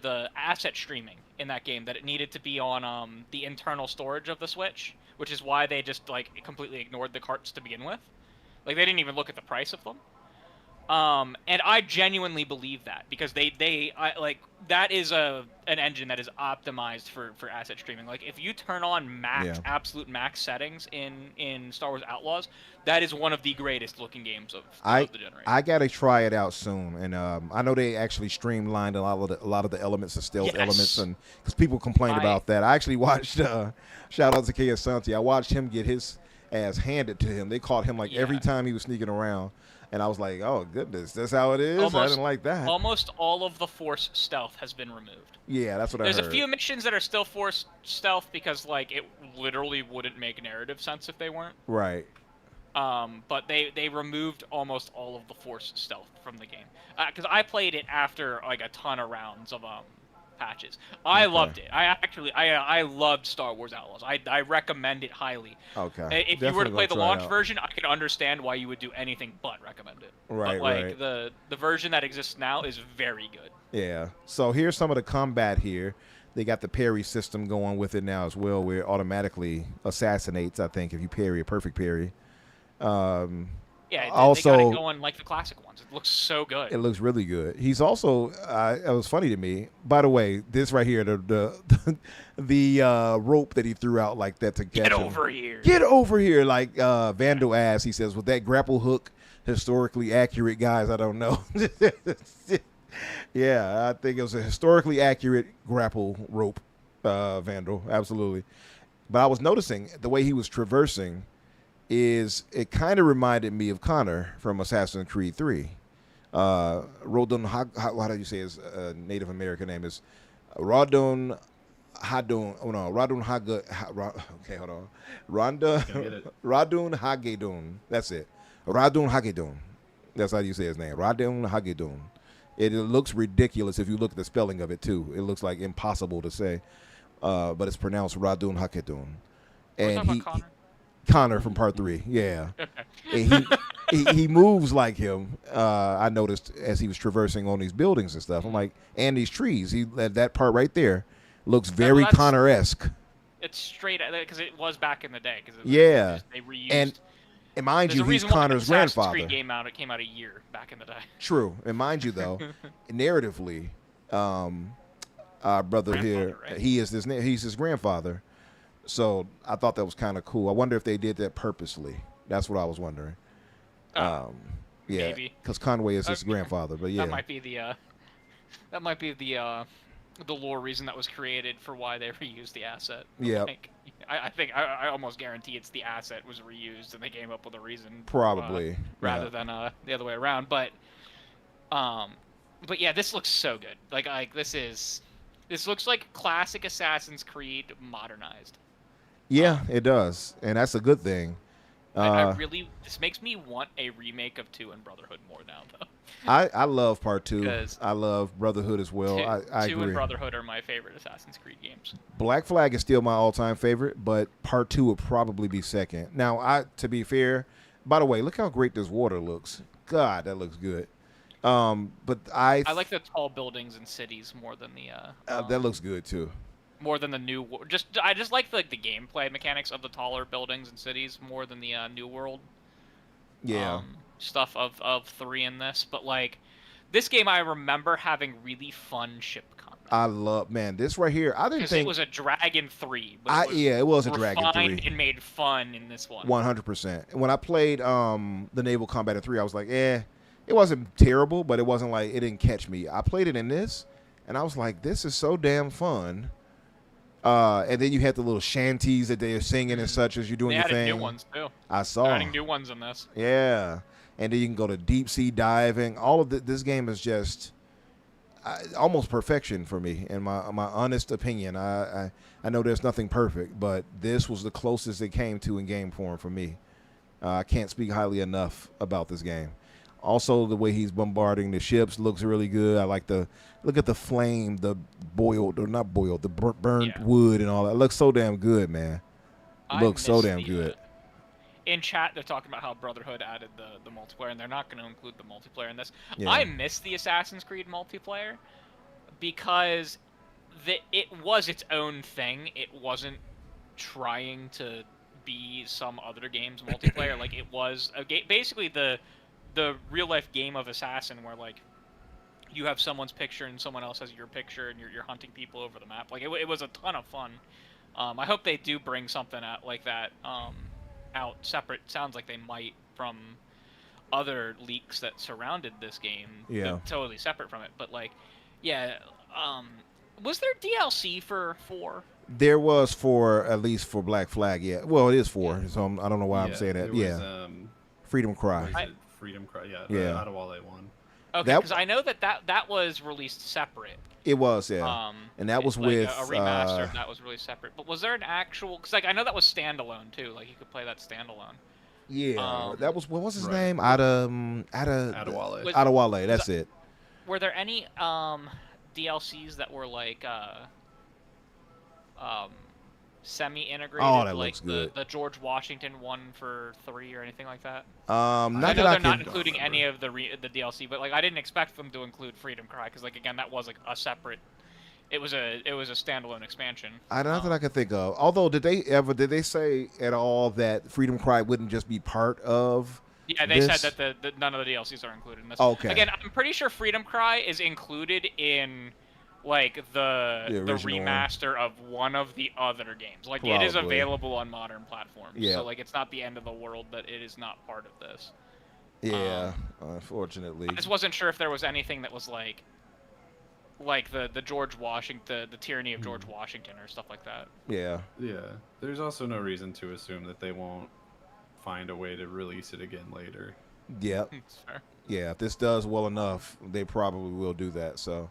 the asset streaming in that game, that it needed to be on the internal storage of the Switch, which is why they just like completely ignored the carts to begin with. Like they didn't even look at the price of them. And I genuinely believe that, because that is an engine that is optimized for asset streaming. Like if you turn on absolute max settings in Star Wars Outlaws, that is one of the greatest looking games of the generation. I gotta try it out soon, and I know they actually streamlined a lot of the elements, the stealth elements, and because people complained about that. I actually watched shout out to K. Santi. I watched him get his ass handed to him. They caught him like every time he was sneaking around. And I was like, oh, goodness, that's how it is? I didn't like that. Almost all of the Force stealth has been removed. Yeah, that's what I heard. There's a few missions that are still Force stealth because, like, it literally wouldn't make narrative sense if they weren't. Right. But they removed almost all of the Force stealth from the game. Because I played it after, like, a ton of rounds of patches. I loved it. I loved Star Wars Outlaws. I recommend it highly. Okay. If you were to play the launch version, I could understand why you would do anything but recommend it. Right, but like the version that exists now is very good. Yeah. So here's some of the combat here. They got the parry system going with it now as well, where it automatically assassinates, I think, if you parry a perfect parry. Yeah, also, they got it going like the classic ones. It looks so good. It looks really good. He's also, it was funny to me. By the way, this right here, the rope that he threw out like that to catch him. Get over here. Get over here, like Vandal asked. He says, with that grapple hook historically accurate, guys? I don't know. Yeah, I think it was a historically accurate grapple rope, Vandal. Absolutely. But I was noticing the way he was traversing. It kind of reminded me of Connor from Assassin's Creed 3. Rodon, how do you say his Native American name is? Rodon Hadun. Oh no, Rodun Haga. Okay, hold on. Radun Hagedun. That's it. Radun Hagedun. That's how you say his name. Radun Hagedun. It looks ridiculous if you look at the spelling of it too. It looks like impossible to say, but it's pronounced Radun Hagedun. And Connor from Part 3, yeah. And he moves like him. I noticed as he was traversing on these buildings and stuff. I'm like, and these trees. That part right there looks very Connor-esque. It's straight because it was back in the day. They reused. And mind you, he's Connor's grandfather. Creed came out a year back in the day. True, and mind you though, narratively, our brother here, right? He's his grandfather. So I thought that was kind of cool. I wonder if they did that purposely. That's what I was wondering. Yeah, maybe because Conway is his grandfather. But yeah, that might be the lore reason that was created for why they reused the asset. Yeah, I think I almost guarantee it's the asset was reused and they came up with a reason. Probably rather than the other way around. But yeah, this looks so good. Like this looks like classic Assassin's Creed modernized. Yeah, it does, and that's a good thing. This makes me want a remake of 2 and Brotherhood more now, though. I love Part 2. I love Brotherhood as well. I agree. 2 and Brotherhood are my favorite Assassin's Creed games. Black Flag is still my all-time favorite, but Part 2 would probably be second. Now, to be fair, by the way, look how great this water looks. God, that looks good. But I like the tall buildings and cities more than the. That looks good too. More than the new, I just like the gameplay mechanics of the taller buildings and cities more than the New World. Yeah. Stuff of 3 in this, but like this game, I remember having really fun ship combat. I love, man, this right here. I didn't think it was a Dragon 3. But it was a Dragon 3 and made fun in this one. 100%. When I played the Naval Combat in 3, I was like, it wasn't terrible, but it wasn't like it didn't catch me. I played it in this, and I was like, this is so damn fun. And then you had the little shanties that they're singing and such as you're doing your thing. They added new ones too. I saw. They're adding new ones in this. Yeah, and then you can go to deep sea diving. All of this game is just. almost perfection for me, in my honest opinion. I know there's nothing perfect, but this was the closest it came to in game form for me. I can't speak highly enough about this game. Also, the way he's bombarding the ships looks really good. I like look at the flame, the boiled, or not boiled, the burned wood and all that. It looks so damn good, man. It looks so damn good. In chat, they're talking about how Brotherhood added the multiplayer, and they're not going to include the multiplayer in this. Yeah. I miss the Assassin's Creed multiplayer because it was its own thing. It wasn't trying to be some other game's multiplayer. Like, it was basically the real life game of Assassin, where like you have someone's picture and someone else has your picture, and you're hunting people over the map. Like, it was a ton of fun. I hope they do bring something out like that out separate. Sounds like they might, from other leaks that surrounded this game. Yeah. Totally separate from it. But like, yeah. Was there DLC for 4? There was at least for Black Flag. Yeah. Well, it is 4. So I don't know why I'm saying that. Was, Freedom Cry. Freedom Cry. Yeah. Yeah. Out of all that one. Okay, because I know that was released separate. It was, yeah. And that was like with a remaster. That was really separate. But was there an actual? Because like I know that was standalone too. Like you could play that standalone. Yeah, that was what was his right. name? Adewale. Adewale. That's it. Were there any DLCs that were like semi-integrated? Oh, that like looks good. The George Washington one for 3 or anything like that? Not I that know I they're not can. including any of the DLC, but like I didn't expect them to include Freedom Cry because like again that was like a separate. It was a standalone expansion. Not that I can think of. Although, did they say at all that Freedom Cry wouldn't just be part of? Yeah, they this? said that none of the DLCs are included in this. Okay. Again, I'm pretty sure Freedom Cry is included in like the remaster of one of the other games. Like it is Probably. available on modern platforms. Yeah. So like it's not the end of the world that it is not part of this. Yeah, unfortunately. I just wasn't sure if there was anything that was like the George Washington, the tyranny of George Washington or stuff like that. Yeah. Yeah. There's also no reason to assume that they won't find a way to release it again later. Yeah. It's fair. Yeah, if this does well enough, they probably will do that. So,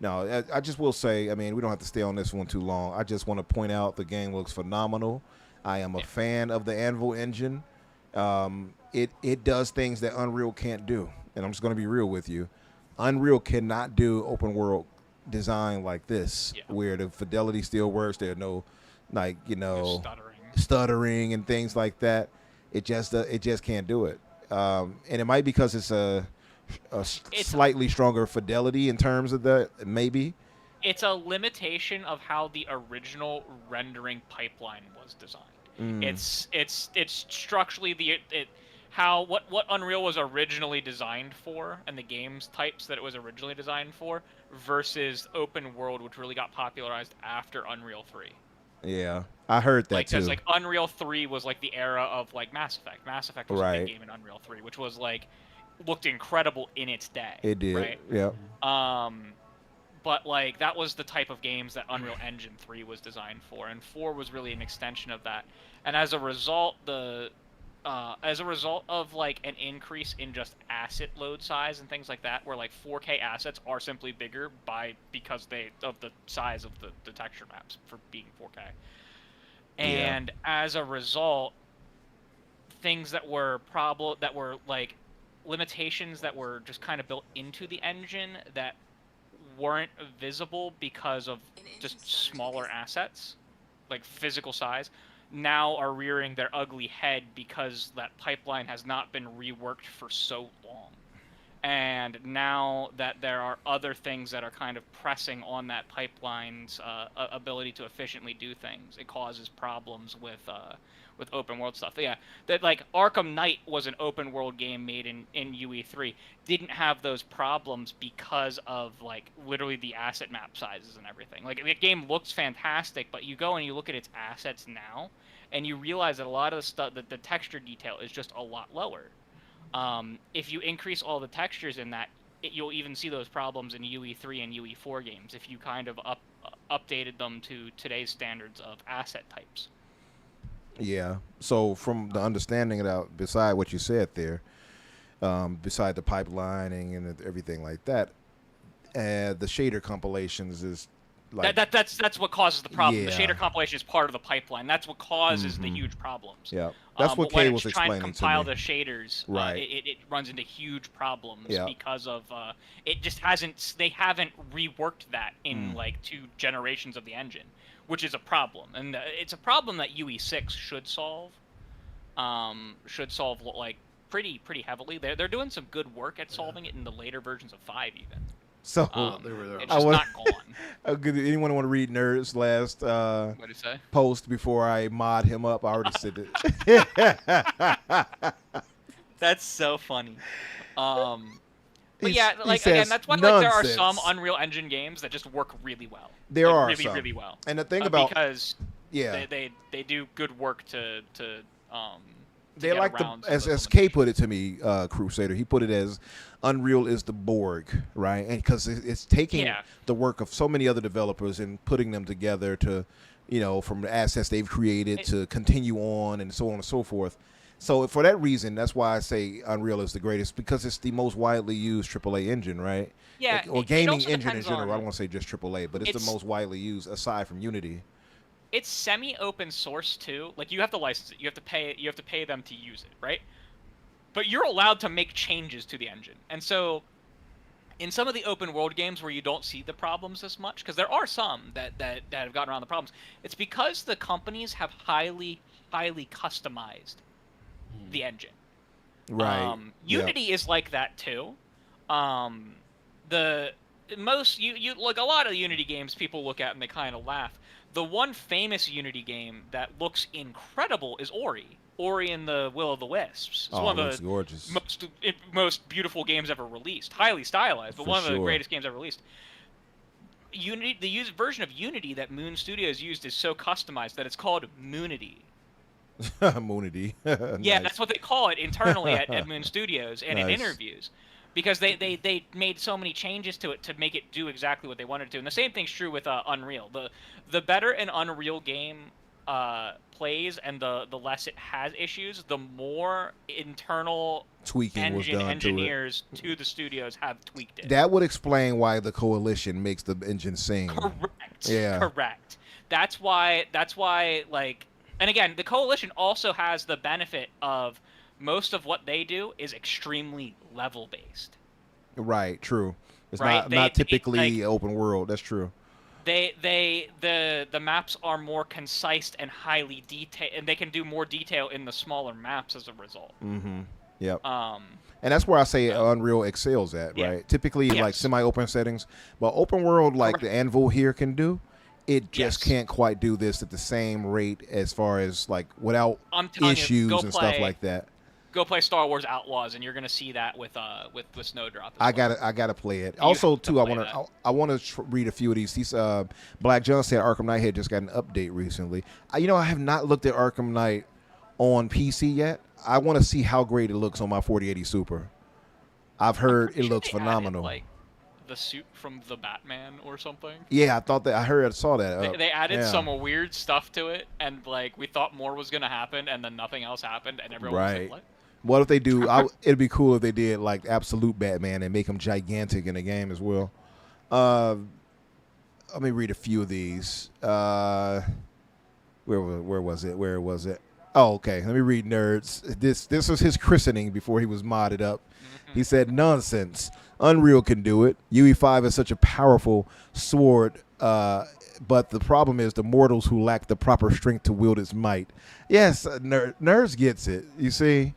no, I just will say, I mean, we don't have to stay on this one too long. I just want to point out the game looks phenomenal. I am a fan of the Anvil engine. It does things that Unreal can't do. And I'm just going to be real with you. Unreal cannot do open world design like this, where the fidelity still works. There are no, like, stuttering and things like that. It just can't do it. And it might be because it's a slightly stronger fidelity in terms of that, maybe. It's a limitation of how the original rendering pipeline was designed. It's structurally what Unreal was originally designed for, and the games types that it was originally designed for, versus open world, which really got popularized after Unreal 3. Yeah, I heard that too. Because like Unreal 3 was like the era of like Mass Effect. Mass Effect was a big game in Unreal 3, which was like looked incredible in its day. It did. Right? Yeah. But like that was the type of games that Unreal Engine 3 was designed for, and 4 was really an extension of that. And as a result, as a result of like an increase in just asset load size and things like that, where like 4K assets are simply bigger because of the size of the texture maps for being 4K. And as a result, things that were like limitations that were just kind of built into the engine that weren't visible because of just smaller assets, like physical size, now are rearing their ugly head because that pipeline has not been reworked for so long. And now that there are other things that are kind of pressing on that pipeline's ability to efficiently do things, it causes problems with open world stuff. Yeah, that like Arkham Knight was an open world game made in UE3, didn't have those problems because of like literally the asset map sizes and everything. Like the game looks fantastic, but you go and you look at its assets now, and you realize that a lot of the stuff, that the texture detail is just a lot lower. If you increase all the textures in that, you'll even see those problems in UE3 and UE4 games if you kind of updated them to today's standards of asset types. Yeah. So from the understanding of beside what you said there, beside the pipelining and everything like that, the shader compilations is like that's what causes the problem. The Yeah. shader compilation is part of the pipeline. That's what causes the huge problems. Yeah, that's what but when Kay it's was trying to explaining to compile me. the shaders, Right. it runs into huge problems Yeah. because of it just hasn't. They haven't reworked that in like 2 generations of the engine, which is a problem, and it's a problem that UE6 should solve. Like pretty heavily. They're doing some good work at solving it in the later versions of 5 even. So they were there. It's just not gone. anyone want to read Nerd's last What do you say? post before I mod him up? I already said it. That's so funny. But He again, says that's why there are nonsense. some Unreal Engine games that just work really well. There are really, some. really well. And the thing about because yeah, they do good work to they get like around as those Kay put it to me, Crusader. He put it as Unreal is the Borg, right? And because it's taking the work of so many other developers and putting them together to, from the assets they've created to continue on and so on and so forth. So for that reason, that's why I say Unreal is the greatest, because it's the most widely used AAA engine, right? Yeah, Or it gaming also engine in depends general. I on- don't want to say just AAA, but it's the most widely used aside from Unity. It's semi-open source too. Like you have to license it. You have to pay them to use it, right? But you're allowed to make changes to the engine. And so in some of the open world games where you don't see the problems as much, because there are some that have gotten around the problems, it's because the companies have highly customized the engine. Right. Unity is like that too. The most you like a lot of Unity games people look at and they kind of laugh. The one famous Unity game that looks incredible is Ori. Ori and the Will of the Wisps. It's one it of looks the gorgeous. most beautiful games ever released. Highly stylized, but For one of the sure. greatest games ever released. Unity, the version of Unity that Moon Studios used is so customized that it's called Moonity. Moonity. Yeah, Nice. that's what they call it internally at Moon Studios and in Nice. interviews, because they made so many changes to it to make it do exactly what they wanted to. And the same thing's true with Unreal. The better an Unreal game plays and the less it has issues, the more internal Tweaking was done engineers to the studios have tweaked it. That would explain why the Coalition makes the engine sing. Correct. Yeah. Correct. That's why like, and again, the Coalition also has the benefit of most of what they do is extremely level based. Right. True. It's Right, not typically like- open world. That's true. The maps are more concise and highly detailed, and they can do more detail in the smaller maps as a result. Mm-hmm. Yep. Um, And that's where I say Unreal excels at, Yeah. right? Typically, like Yes. semi-open settings, but open world, like Correct. the Anvil here can do, it just Yes. can't quite do this at the same rate as far as like without I'm telling you, issues go and stuff play- like that. Go play Star Wars Outlaws, and you're gonna see that with Snowdrop. I gotta play it. You Also, have to too, I play want to that. I want to read a few of these. These Black John said Arkham Knight had just got an update recently. I have not looked at Arkham Knight on PC yet. I want to see how great it looks on my 4080 Super. I've heard it looks They added, phenomenal. like the suit from the Batman or something. Yeah, I thought that. I saw that. They added yeah. some weird stuff to it, and like we thought more was gonna happen, and then nothing else happened, and everyone was Right. like, "What?" What if they do? It'd be cool if they did like absolute Batman and make him gigantic in the game as well. Let me read a few of these. Where was it? Oh, okay. Let me read Nerds. This was his christening before he was modded up. He said, "Nonsense. Unreal can do it. UE5 is such a powerful sword, but the problem is the mortals who lack the proper strength to wield its might." Yes, Nerds gets it. You see,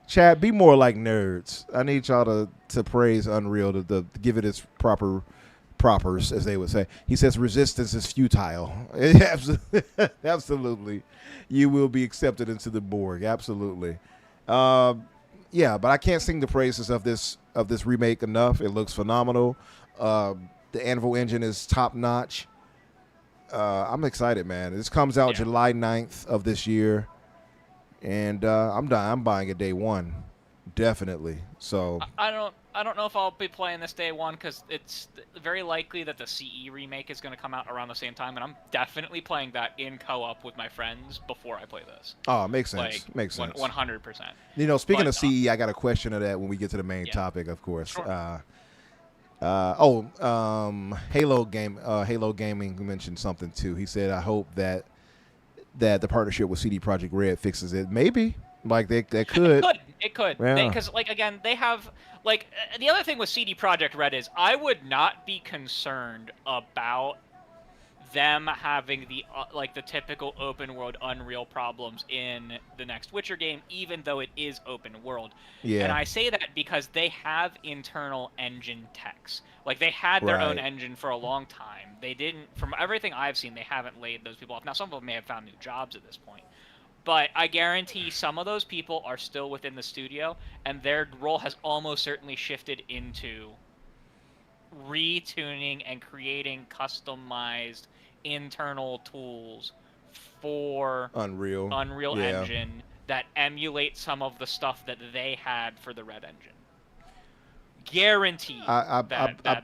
Chad, be more like Nerds. I need y'all to praise Unreal to give it its propers, as they would say. He says resistance is futile. Absolutely. You will be accepted into the Borg. Absolutely. Yeah, but I can't sing the praises of this remake enough. It looks phenomenal. The Anvil engine is top notch. I'm excited, man. This comes out July 9th of this year, and I'm buying it day one, definitely. So I don't know if I'll be playing this day one, because it's very likely that the CE remake is going to come out around the same time, and I'm definitely playing that in co-op with my friends before I play this. oh, makes sense. Like, Makes sense. 100%. Speaking But, of CE, I got a question of that when we get to the main topic, of course. Sure. Halo Gaming mentioned something too. He said, "I hope that the partnership with CD Projekt Red fixes it." Maybe, like they could. It could. Yeah. Because, like, again, they have, like, the other thing with CD Projekt Red is I would not be concerned about them having the the typical open world Unreal problems in the next Witcher game, even though it is open world. Yeah. And I say that because they have internal engine techs. Like, they had their own Right. engine for a long time. They didn't, from everything I've seen, they haven't laid those people off. Now, some of them may have found new jobs at this point. But I guarantee some of those people are still within the studio, and their role has almost certainly shifted into retuning and creating customized internal tools for Unreal yeah. Engine that emulate some of the stuff that they had for the Red Engine. Guaranteed. I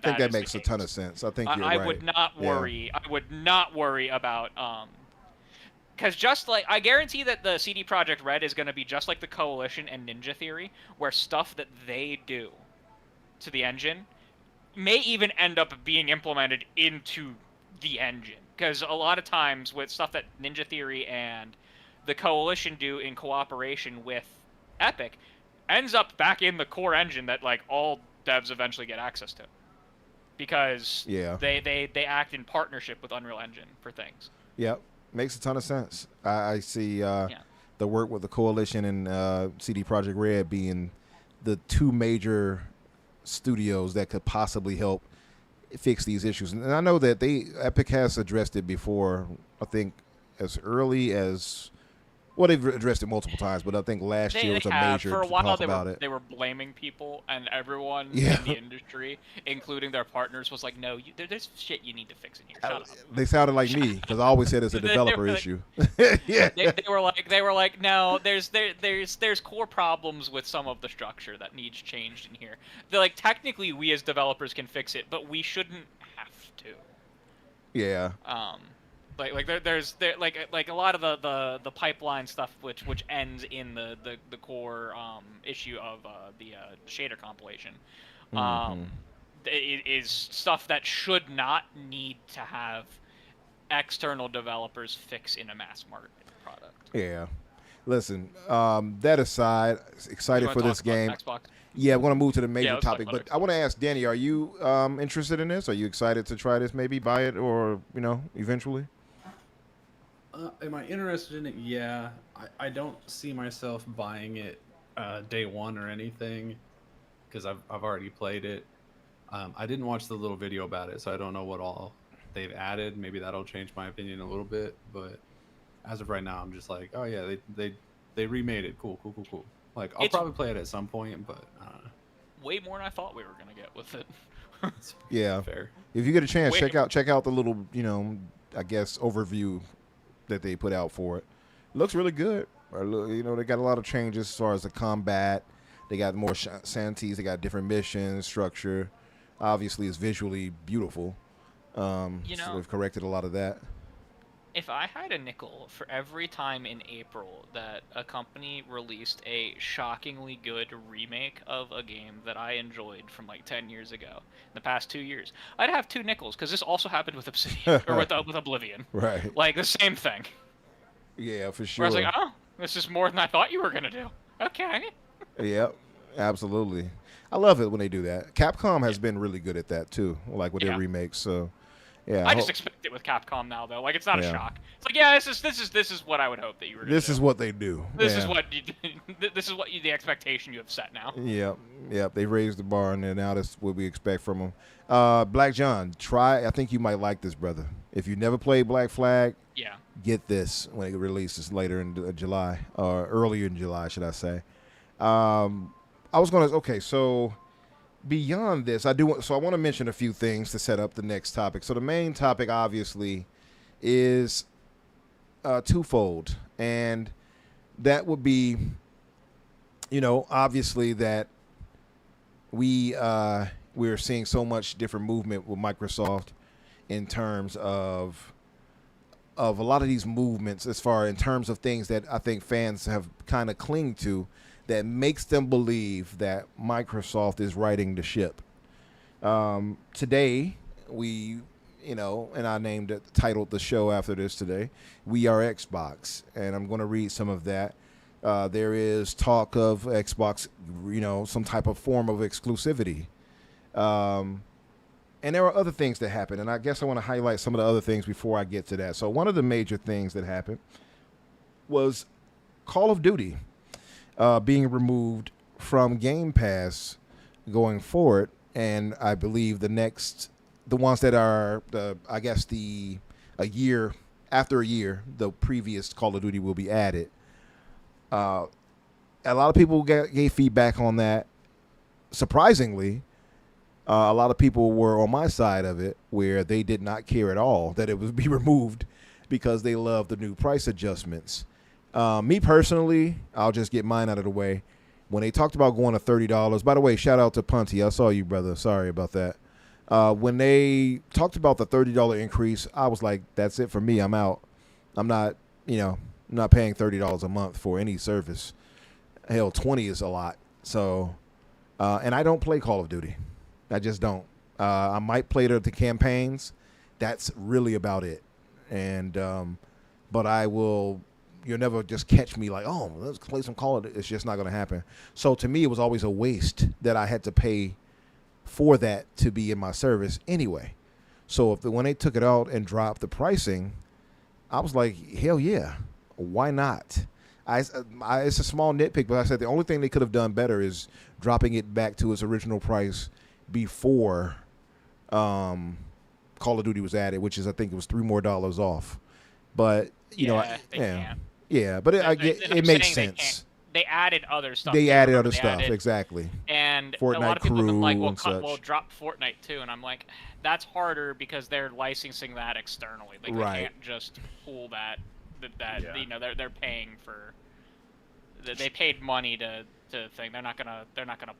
think that makes a ton of case. sense. I think you're I right. would not worry. Yeah. I would not worry about because just like I guarantee that the CD Projekt Red is going to be just like the Coalition and Ninja Theory, where stuff that they do to the engine may even end up being implemented into the engine. Because a lot of times with stuff that Ninja Theory and the Coalition do in cooperation with Epic, ends up back in the core engine that like all devs eventually get access to. Because they act in partnership with Unreal Engine for things. Yep. Makes a ton of sense. I see the work with the Coalition and CD Projekt Red being the two major studios that could possibly help fix these issues. And I know that Epic has addressed it before, I think as early as, well, they've addressed it multiple times, but I think last year was a major for a while talk about it. They were blaming people, and everyone in the industry, including their partners, was like, no, there's shit you need to fix in here. Shut up. They sounded like me, because I always said it's a developer issue. Yeah. They were like, no, there's core problems with some of the structure that needs changed in here. They're like, technically we as developers can fix it, but we shouldn't have to. Yeah. There's a lot of the pipeline stuff which ends in the core issue of the shader compilation. It is stuff that should not need to have external developers fix in a mass market product. Yeah. Listen, that aside, excited for this game. Xbox? Yeah, we're going to move to the major topic, but Xbox. I want to ask Danny, are you interested in this? Are you excited to try this, maybe buy it or, eventually? Am I interested in it? Yeah. I don't see myself buying it day one or anything because I've already played it. I didn't watch the little video about it, so I don't know what all they've added. Maybe that'll change my opinion a little bit, but as of right now, I'm just like, oh yeah, they remade it. Cool. Like, I'll probably play it at some point, but I don't know. Way more than I thought we were gonna get with it. Yeah. Fair. If you get a chance, check out the little, I guess, overview that they put out for it. Looks really good. They got a lot of changes as far as the combat. They got more shanties. They got different mission structure. Obviously, it's visually beautiful. So they've corrected a lot of that. If I had a nickel for every time in April that a company released a shockingly good remake of a game that I enjoyed from like 10 years ago, in the past 2 years, I'd have 2 nickels, because this also happened with Obsidian, or with Oblivion. Right. Like, the same thing. Yeah, for sure. Where I was like, oh, this is more than I thought you were going to do. Okay. Yep, absolutely. I love it when they do that. Capcom has been really good at that, too, like with their remakes, so... Yeah, I just expect it with Capcom now, though. Like, it's not a shock. It's like, yeah, this is what I would hope that you were. This is what they do. This is what the expectation you have set now. Yep. They raised the bar, and now that's what we expect from them. Black John, I think you might like this, brother. If you never played Black Flag, get this when it releases later in July, or earlier in July, should I say? So. Beyond this, I want to mention a few things to set up the next topic. So the main topic, obviously, is twofold, and that would be, obviously that we're seeing so much different movement with Microsoft in terms of a lot of these movements, in terms of things that I think fans have kind of clinged to, that makes them believe that Microsoft is righting the ship. Today, we, and I named it, titled the show after this today, We Are Xbox. And I'm going to read some of that. There is talk of Xbox, some type of form of exclusivity. And there are other things that happen. And I guess I want to highlight some of the other things before I get to that. So one of the major things that happened was Call of Duty being removed from Game Pass going forward. And I believe the ones that are, a year, after a year, the previous Call of Duty will be added. A lot of people gave feedback on that. Surprisingly, a lot of people were on my side of it, where they did not care at all that it would be removed because they love the new price adjustments. Me personally, I'll just get mine out of the way. When they talked about going to $30, by the way, shout out to Punty. I saw you, brother. Sorry about that. When they talked about the $30 increase, I was like, that's it for me. I'm out. I'm not paying $30 a month for any service. Hell, 20 is a lot. So, and I don't play Call of Duty. I just don't. I might play the campaigns. That's really about it. And, but I will. You'll never just catch me like, oh, let's play some Call of Duty. It's just not going to happen. So to me, it was always a waste that I had to pay for that to be in my service anyway. So when they took it out and dropped the pricing, I was like, hell yeah, why not? It's a small nitpick, but I said the only thing they could have done better is dropping it back to its original price before Call of Duty was added, which is, I think it was $3 more off. But but it makes sense. They added other stuff. They added other stuff, exactly. And Fortnite a lot of people have been like, we'll drop Fortnite too. And I'm like, that's harder because they're licensing that externally. Like, right. They can't just pull that. They're paying for. They paid money to thing. They're not gonna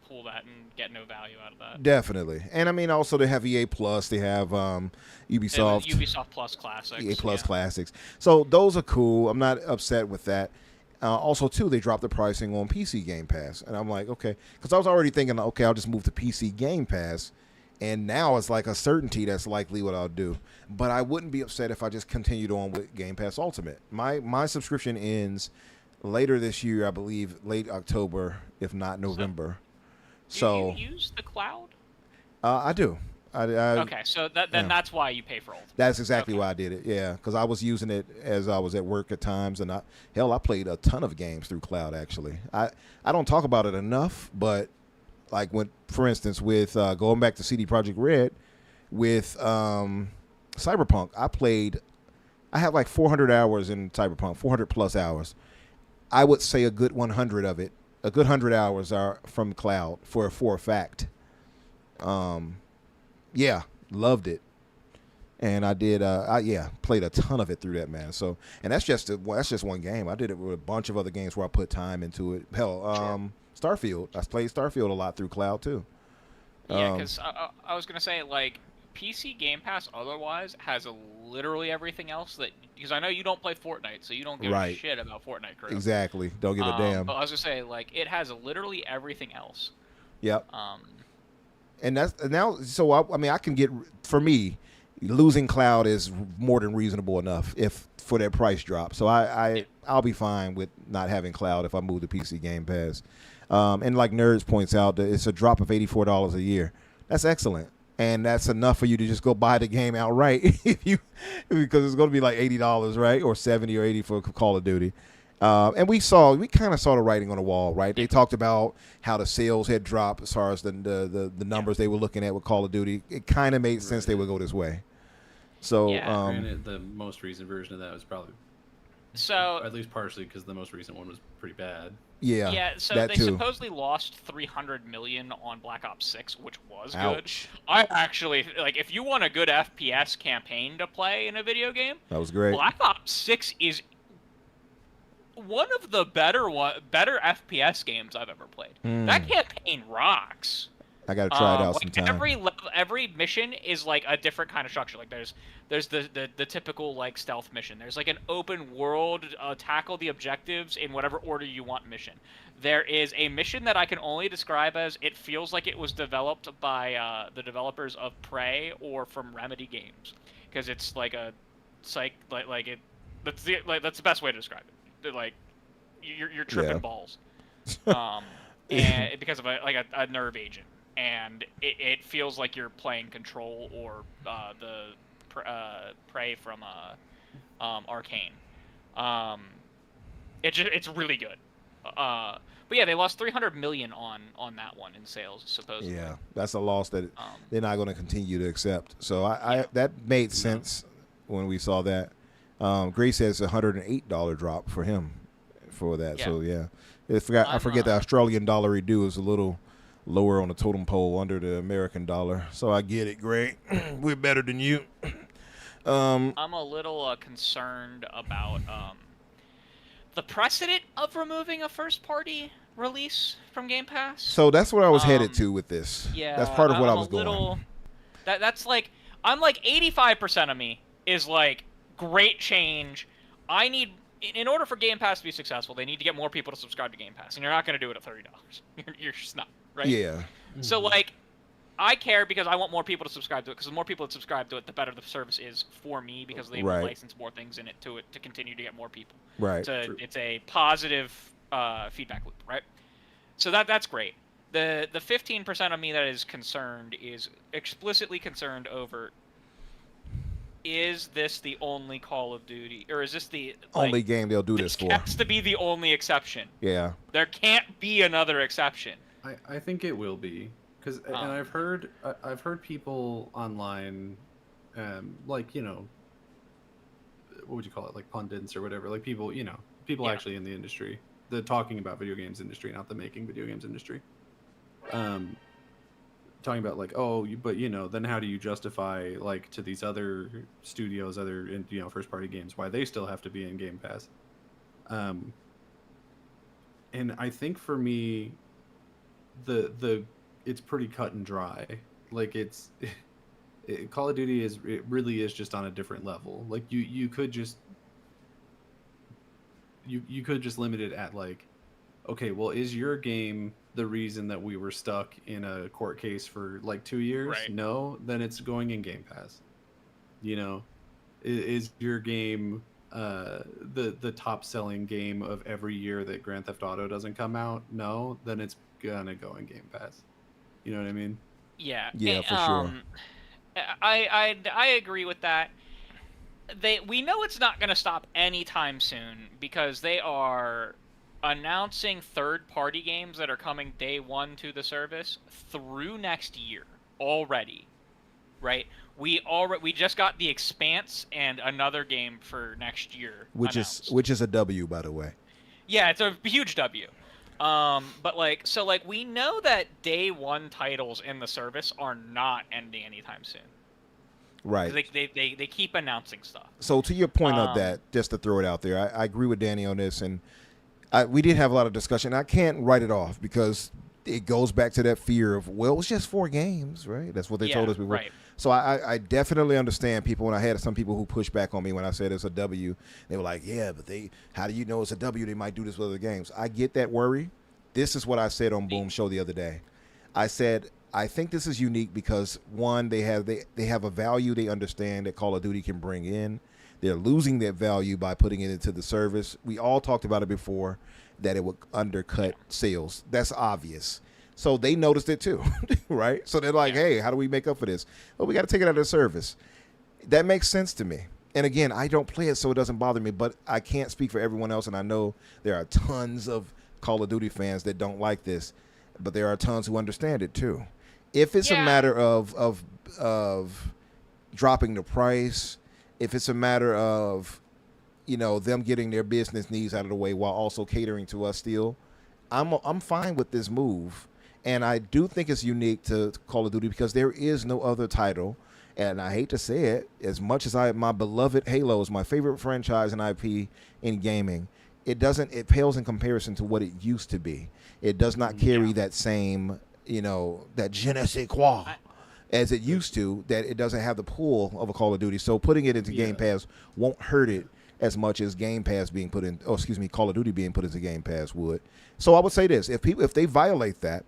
pull that and get no value out of that. Definitely. And I mean, also they have EA Plus. They have Ubisoft Plus Classics. EA Plus Classics. So those are cool. I'm not upset with that. Also, too, they dropped the pricing on PC Game Pass. And I'm like, okay. Because I was already thinking, okay, I'll just move to PC Game Pass. And now it's like a certainty that's likely what I'll do. But I wouldn't be upset if I just continued on with Game Pass Ultimate. My subscription ends later this year, I believe, late October, if not November. Do you use the cloud? I do. Okay, so that's why you pay for Ultimate. That's exactly why I did it, yeah. Because I was using it as I was at work at times, and I played a ton of games through cloud, actually. I don't talk about it enough, but like for instance, with going back to CD Projekt Red, with Cyberpunk, I have like 400 hours in Cyberpunk, 400 plus hours. I would say a good 100 of it, a good 100 hours are from cloud for a fact. Yeah, loved it, and I did. Played a ton of it through that, man. So, and that's just one game. I did it with a bunch of other games where I put time into it. Hell, Starfield. I played Starfield a lot through cloud too. Yeah, because I was gonna say, like, PC Game Pass otherwise has literally everything else because I know you don't play Fortnite, so you don't give a shit about Fortnite crew. Exactly, don't give a damn. But I was gonna say, like, it has literally everything else. Yep. And that's now. So I can get, for me, losing cloud is more than reasonable enough for that price drop. So I'll be fine with not having cloud if I move to PC Game Pass. And like Nerds points out, it's a drop of $84 a year. That's excellent, and that's enough for you to just go buy the game outright because it's going to be like $80, right, or $70 or $80 for Call of Duty. And we kind of saw the writing on the wall, right? They talked about how the sales had dropped as far as the numbers they were looking at with Call of Duty. It kind of made sense they would go this way. So, granted, the most recent version of that was probably at least partially because the most recent one was pretty bad. Yeah. Yeah. So they supposedly lost $300 million on Black Ops 6, which was good. I actually if you want a good FPS campaign to play in a video game, that was great. Black Ops 6 is one of the better FPS games I've ever played. That campaign rocks. I gotta try it out sometime. Every mission is like a different kind of structure. Like there's the typical like stealth mission. There's like an open world tackle the objectives in whatever order you want mission. There is a mission that I can only describe as it feels like it was developed by the developers of Prey or from Remedy Games, because it's like a that's the best way to describe it. Like you're tripping balls, and because of a nerve agent, and it feels like you're playing Control or the Prey from Arcane. It's really good. But yeah, they lost 300 million on that one in sales, supposedly. Yeah, that's a loss that they're not going to continue to accept. So I that made sense when we saw that. Gray says $108 drop for him for that. Yeah. So yeah, I forget the Australian dollar redo is a little lower on the totem pole under the American dollar. So I get it, Gray. We're better than you. I'm a little concerned about the precedent of removing a first-party release from Game Pass. So that's what I was headed to with this. Yeah, that's part of what I was going. That's like, I'm like 85% of me is like, great change. I need, in order for Game Pass to be successful, they need to get more people to subscribe to Game Pass, and you're not going to do it at $30. You're just not, right? Yeah. So like, I care because I want more people to subscribe to it, because the more people that subscribe to it, the better the service is for me, because they will license more things in it to continue to get more people. Right. It's a positive feedback loop, right? So that's great. The 15% of me that is concerned is explicitly concerned over, is this the only Call of Duty, or is this the only game they'll do this for? This has to be the only exception. Yeah. There can't be another exception. I think it will be. And I've heard people online, like, you know, what would you call it, like pundits or whatever, like people actually in the industry, the talking about video games industry, not the making video games industry, talking about like, but you know, then how do you justify like to these other studios, first party games, why they still have to be in Game Pass? And I think for me, it's pretty cut and dry. Like Call of Duty it really is just on a different level. Like you could just limit it at like, okay, well, is your game the reason that we were stuck in a court case for like 2 years? Right. No, then it's going in Game Pass. You know, is your game the top selling game of every year that Grand Theft Auto doesn't come out? No, then it's gonna go in Game Pass. You know what I mean? Yeah. Yeah, for sure. I agree with that. We know it's not going to stop anytime soon, because they are announcing third-party games that are coming day one to the service through next year already, right? We just got The Expanse and another game for next year, which is a W, by the way. Yeah, it's a huge W. But we know that day one titles in the service are not ending anytime soon. Right. They keep announcing stuff. So to your point of that, just to throw it out there, I agree with Danny on this, and we did have a lot of discussion. I can't write it off because it goes back to that fear of, well, it's just 4 games, right? That's what they told us before. Right. So I definitely understand people, and I had some people who pushed back on me when I said it's a W. They were like, yeah, but how do you know it's a W? They might do this with other games. I get that worry. This is what I said on Boom Show the other day. I said, I think this is unique because, one, they have a value they understand that Call of Duty can bring in. They're losing that value by putting it into the service. We all talked about it before, that it would undercut sales. That's obvious. So they noticed it too, right? So they're like, hey, how do we make up for this? Well, we got to take it out of the service. That makes sense to me. And again, I don't play it, so it doesn't bother me, but I can't speak for everyone else, and I know there are tons of Call of Duty fans that don't like this, but there are tons who understand it too. If it's a matter of dropping the price, if it's a matter of, them getting their business needs out of the way while also catering to us still, I'm fine with this move. And I do think it's unique to Call of Duty because there is no other title, and I hate to say it, as much as my beloved Halo is my favorite franchise and IP in gaming, it pales in comparison to what it used to be. It does not carry that same, that je ne sais quoi as it used to, that it doesn't have the pull of a Call of Duty. So putting it into Game Pass won't hurt it as much as Game Pass being put in, Call of Duty being put into Game Pass would. So I would say this: if they violate that,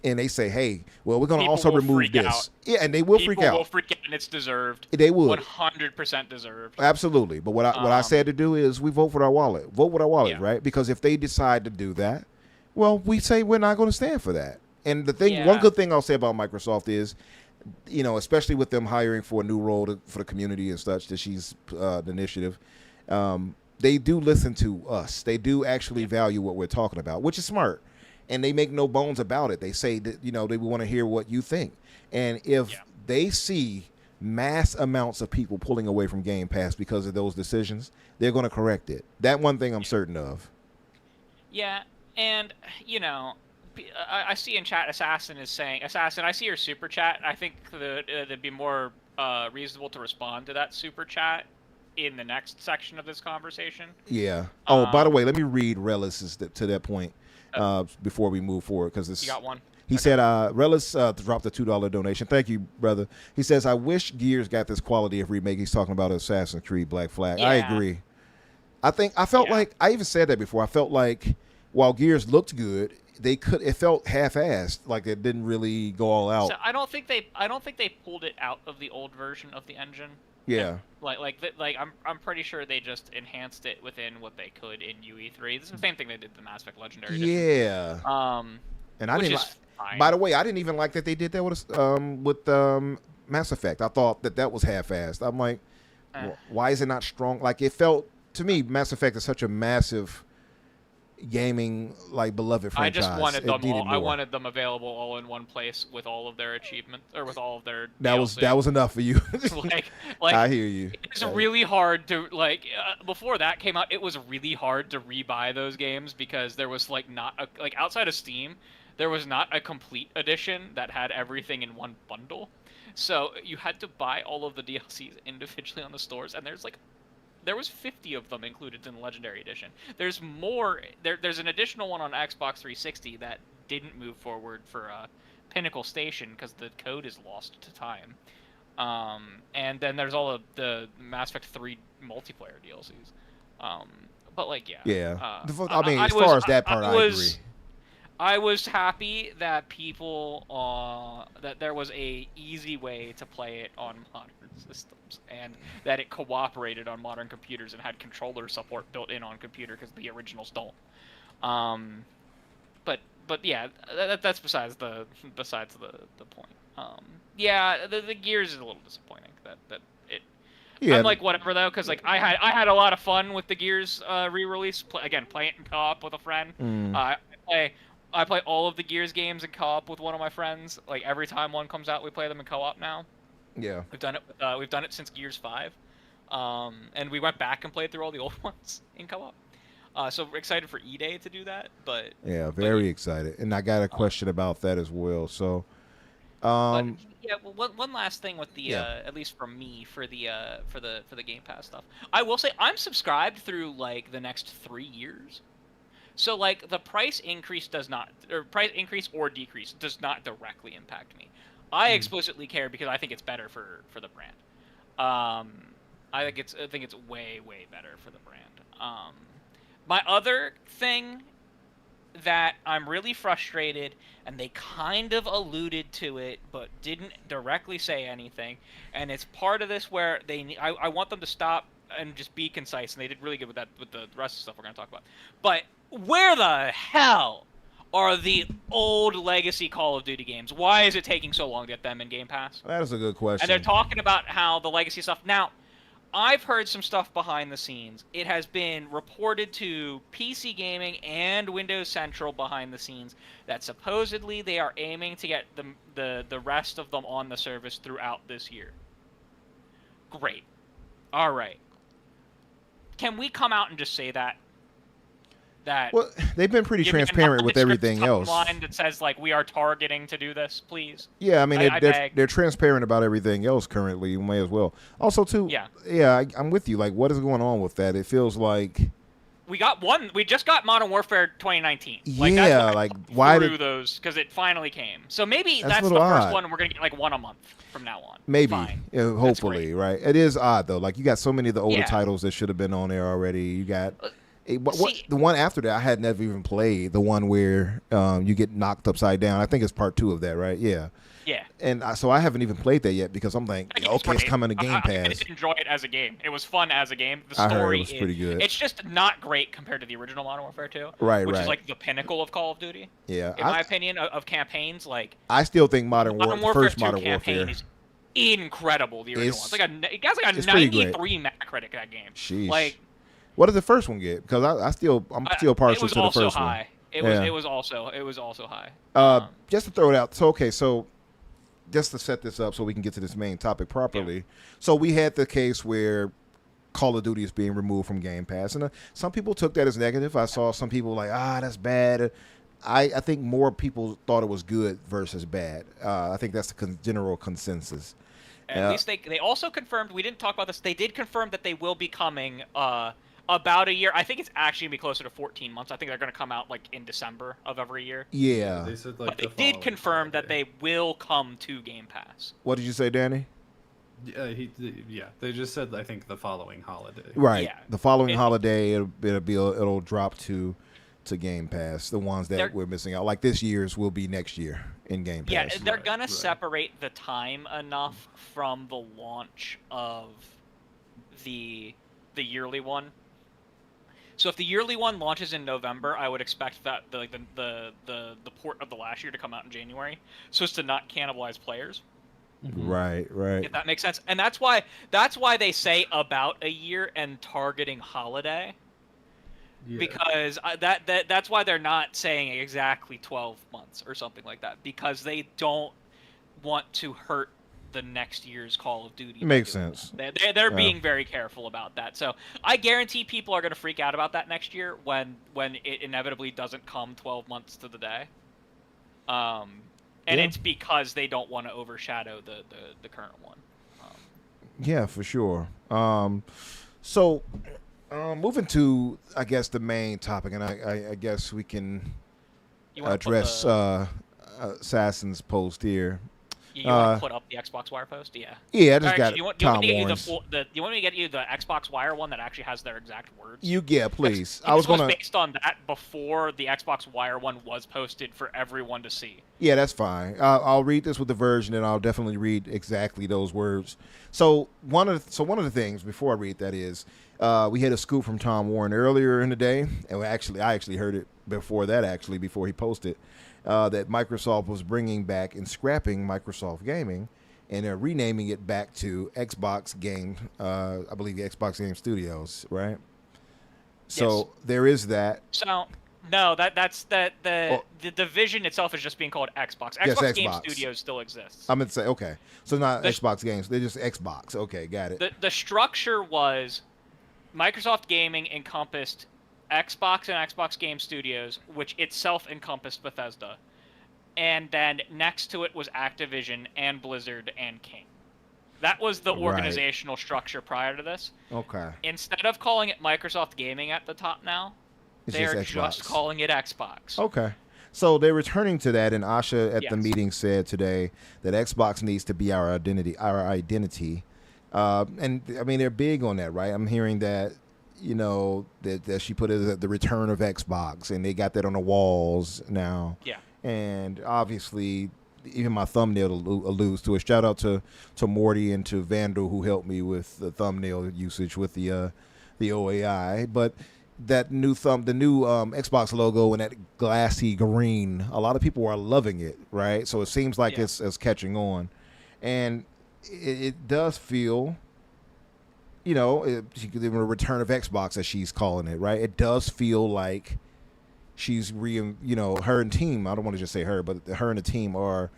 and they say, hey, well, we're going to also remove this. Out. Yeah, and they will freak out. People will freak out, and it's deserved. They would. 100% deserved. Absolutely. But what I said to do is we vote with our wallet. Vote with our wallet, right? Because if they decide to do that, well, we say we're not going to stand for that. And the thing, one good thing I'll say about Microsoft is, especially with them hiring for a new role for the community and such, that she's the initiative, they do listen to us. They do actually value what we're talking about, which is smart. And they make no bones about it. They say that, they want to hear what you think. And if they see mass amounts of people pulling away from Game Pass because of those decisions, they're going to correct it. That one thing I'm certain of. Yeah, and, I see in chat Assassin is saying, Assassin, I see your super chat. I think it'd be more reasonable to respond to that super chat in the next section of this conversation. Yeah. Oh, by the way, let me read Relis's to that point. Before we move forward, because this. You got one. He said, Relis dropped a $2 donation. Thank you, brother. He says, I wish Gears got this quality of remake. He's talking about Assassin's Creed Black Flag. Yeah. I agree. I felt like, I even said that before, I felt like while Gears looked good, it felt half-assed, like it didn't really go all out. So I don't think they pulled it out of the old version of the engine. Yeah. I'm pretty sure they just enhanced it within what they could in UE3. This is the same thing they did the Mass Effect Legendary Edition. Yeah. And I didn't. By the way, I didn't even like that they did that with Mass Effect. I thought that was half-assed. I'm like, why is it not strong? Like, it felt to me, Mass Effect is such a massive gaming beloved franchise. I just wanted them all. I wanted them available all in one place with all of their achievements or with all of their. That was enough for you. I hear you. It's really hard to before that came out. It was really hard to rebuy those games because there was not outside of Steam, there was not a complete edition that had everything in one bundle. So you had to buy all of the DLCs individually on the stores, and there was 50 of them included in the Legendary Edition. There's more. There's an additional one on Xbox 360 that didn't move forward for Pinnacle Station because the code is lost to time. And then there's all of the Mass Effect 3 multiplayer DLCs. Yeah. As far as that part, I agree. I was happy that that there was a easy way to play it on modern systems, and that it cooperated on modern computers and had controller support built in on computer because the originals don't. But yeah, that's besides the point. The Gears is a little disappointing that it. Yeah. I'm whatever though, because I had a lot of fun with the Gears re-release. Play it in co-op with a friend. I play all of the Gears games in co-op with one of my friends. Every time one comes out, we play them in co-op now. Yeah. We've done it since Gears 5. And we went back and played through all the old ones in co-op. So we're excited for E-Day to do that, but yeah, very excited. And I got a question about that as well. So one last thing with the at least for me for the Game Pass stuff. I will say I'm subscribed through the next 3 years. So the price increase or decrease does not directly impact me. I explicitly care because I think it's better for the brand. I think it's way better for the brand. My other thing that I'm really frustrated, and they kind of alluded to it but didn't directly say anything, and it's part of this where I want them to stop and just be concise, and they did really good with that with the rest of the stuff we're going to talk about. But where the hell are the old legacy Call of Duty games? Why is it taking so long to get them in Game Pass? That is a good question. And they're talking about how the legacy stuff. Now, I've heard some stuff behind the scenes. It has been reported to PC Gaming and Windows Central behind the scenes that supposedly they are aiming to get the rest of them on the service throughout this year. Great. All right. Can we come out and just say that? Well, they've been pretty transparent with everything else. Line that says we are targeting to do this, please. Yeah, I mean they're transparent about everything else currently. You may as well. Also, too. Yeah. I'm with you. What is going on with that? It feels like we got one. We just got Modern Warfare 2019. Yeah, that's like why through did those because it finally came. So maybe That's a that's the little first odd. one. We're gonna get like one a month from now on. maybe Fine. hopefully, right? It is odd though. Like you got so many of the older Yeah. titles that should have been on there already. You got what see- the one after that I had never even played. The one where you get knocked upside down. I think it's part 2 of that, right? Yeah. Yeah. And so I haven't even played that yet because I'm like, That okay, game's it's great. coming to Game I Pass. did enjoy it as a game. It was fun as a game. The I heard it story was pretty good. It's just not great compared to the original Modern Warfare 2. Right, which right. is like the pinnacle of Call of Duty. Yeah, In my opinion, of campaigns, like I still think Modern Warfare first 2 Modern campaign Warfare. is incredible. The original It's- one. It has like a it's pretty great. 93 Metacritic that game. Sheesh. Like What did the first one get? Because I'm still it partial was to the also first high. It Yeah. was also high. one. Just to throw it out. So okay, so just to set this up so we can get to this main topic properly. So we had the case where Call of Duty is being removed from Game Pass, and some people took that as negative. I saw some people like, that's bad. I think more people thought it was good versus bad. I think that's the general consensus. At least they also confirmed. We didn't talk about this. They did confirm that they will be coming about a year. I think it's actually gonna be closer to 14 months. I think they're gonna come out like in December of every year. Yeah. They said like But they the did following confirm that holiday. they will come to Game Pass. What did you say, Danny? Yeah, they just said I think the following holiday. Right. Yeah. The following holiday, it'll drop to Game Pass. The ones that They're- we're missing out, like this year's, will be next year in Game Yeah, Pass. they're Right, gonna right. separate the time enough from the launch of the yearly one. So if the yearly one launches in November, I would expect that the port of the last year to come out in January, so as to not cannibalize players. Right. If that makes sense. And that's why they say about a year and targeting holiday. Yeah. Because that's why they're not saying exactly 12 months or something like that, because they don't want to hurt the next year's Call of Duty. Makes by doing sense. that. They're being very careful about that. So I guarantee people are going to freak out about that next year when it inevitably doesn't come 12 months to the day. And Yeah. it's because they don't want to overshadow the current one. Yeah, for sure. So moving to, I guess, the main topic, and I guess we can You wanna put address Assassin's post here. You want to put up the Xbox Wire post? Yeah. Yeah, I just Alright, got so do you want Tom me to get Warren's. you want me to get you the Xbox Wire one that actually has their exact words? Yeah, please. This I was gonna. based on that before the Xbox Wire one was posted for everyone to see. Yeah, that's fine. I'll read this with the version, and I'll definitely read exactly those words. So one of the things before I read that is, we had a scoop from Tom Warren earlier in the day, and I actually heard it before he posted that Microsoft was bringing back and scrapping Microsoft Gaming, and they're renaming it back to Xbox Game. I believe the Xbox Game Studios, right? So Yes. there is that. So no, the division itself is just being called Xbox. Yes, Xbox Game Xbox. Studios still exists. I'm gonna say okay. So not The- Xbox Games. They're just Xbox. Okay, got it. The structure was Microsoft Gaming encompassed Xbox and Xbox Game Studios, which itself encompassed Bethesda. And then next to it was Activision and Blizzard and King. That was the Right. organizational structure prior to this. Okay. Instead of calling it Microsoft Gaming at the top now, It's they're just just Xbox. calling it Xbox. Okay. So they're returning to that, and Asha at the Yes. meeting said today that Xbox needs to be our identity. And I mean, they're big on that, right? I'm hearing that, that she put it as the return of Xbox, and they got that on the walls now. Yeah. And obviously, even my thumbnail alludes to it. Shout out to Morty and to Vandal, who helped me with the thumbnail usage with the OAI. But that the new Xbox logo and that glassy green, a lot of people are loving it, right? So it seems like it's catching on, and it does feel, the return of Xbox, as she's calling it, right? It does feel like she's her and team. I don't want to just say her, but her and the team are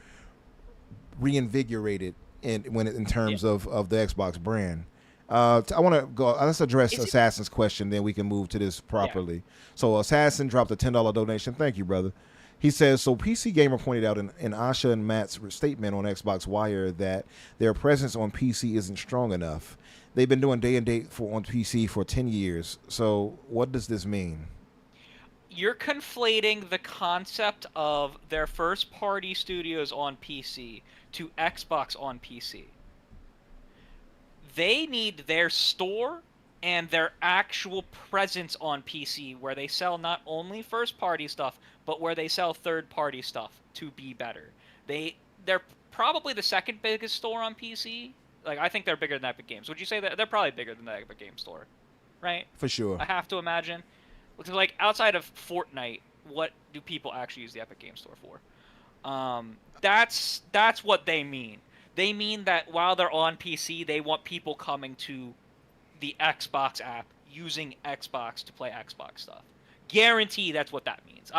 reinvigorated in terms of the Xbox brand. I want to go. Let's address Assassin's question, then we can move to this properly. Yeah. So Assassin dropped a $10 donation. Thank you, brother. He says, so PC Gamer pointed out in Asha and Matt's statement on Xbox Wire that their presence on PC isn't strong enough. they've been doing day and date on PC for 10 years. So what does this mean? You're conflating the concept of their first-party studios on PC to Xbox on PC. They need their store and their actual presence on PC where they sell not only first-party stuff, but where they sell third-party stuff to be better. They're probably the second biggest store on PC. Like, I think they're bigger than Epic Games. Would you say that they're probably bigger than the Epic Games Store? Right? For sure. I have to imagine. Because, like, outside of Fortnite, what do people actually use the Epic Games Store for? That's what they mean. They mean that while they're on PC, they want people coming to the Xbox app using Xbox to play Xbox stuff. Guarantee that's what that means.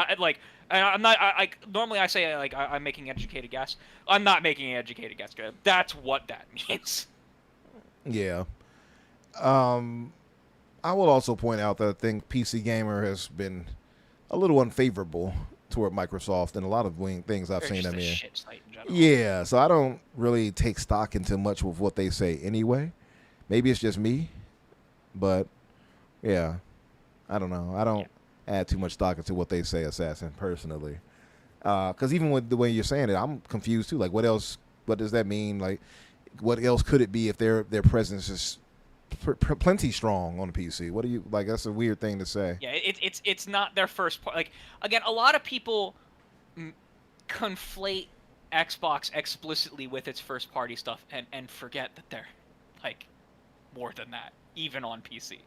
Normally I say I'm making an educated guess. I'm not making an educated guess. That's what that means. Yeah. I will also point out that I think PC Gamer has been a little unfavorable toward Microsoft and a lot of things I've seen them in. Shit site in general. Yeah, so I don't really take stock into much of what they say anyway. Maybe it's just me, but yeah, I don't know. I don't add too much stock into what they say, Assassin, personally. Because even with the way you're saying it, I'm confused too. Like, what else? What does that mean? Like, what else could it be if their presence is plenty strong on the PC? What do you like? That's a weird thing to say. Yeah, it's not their first part. Like, again, a lot of people conflate Xbox explicitly with its first party stuff and forget that they're like more than that, even on PC.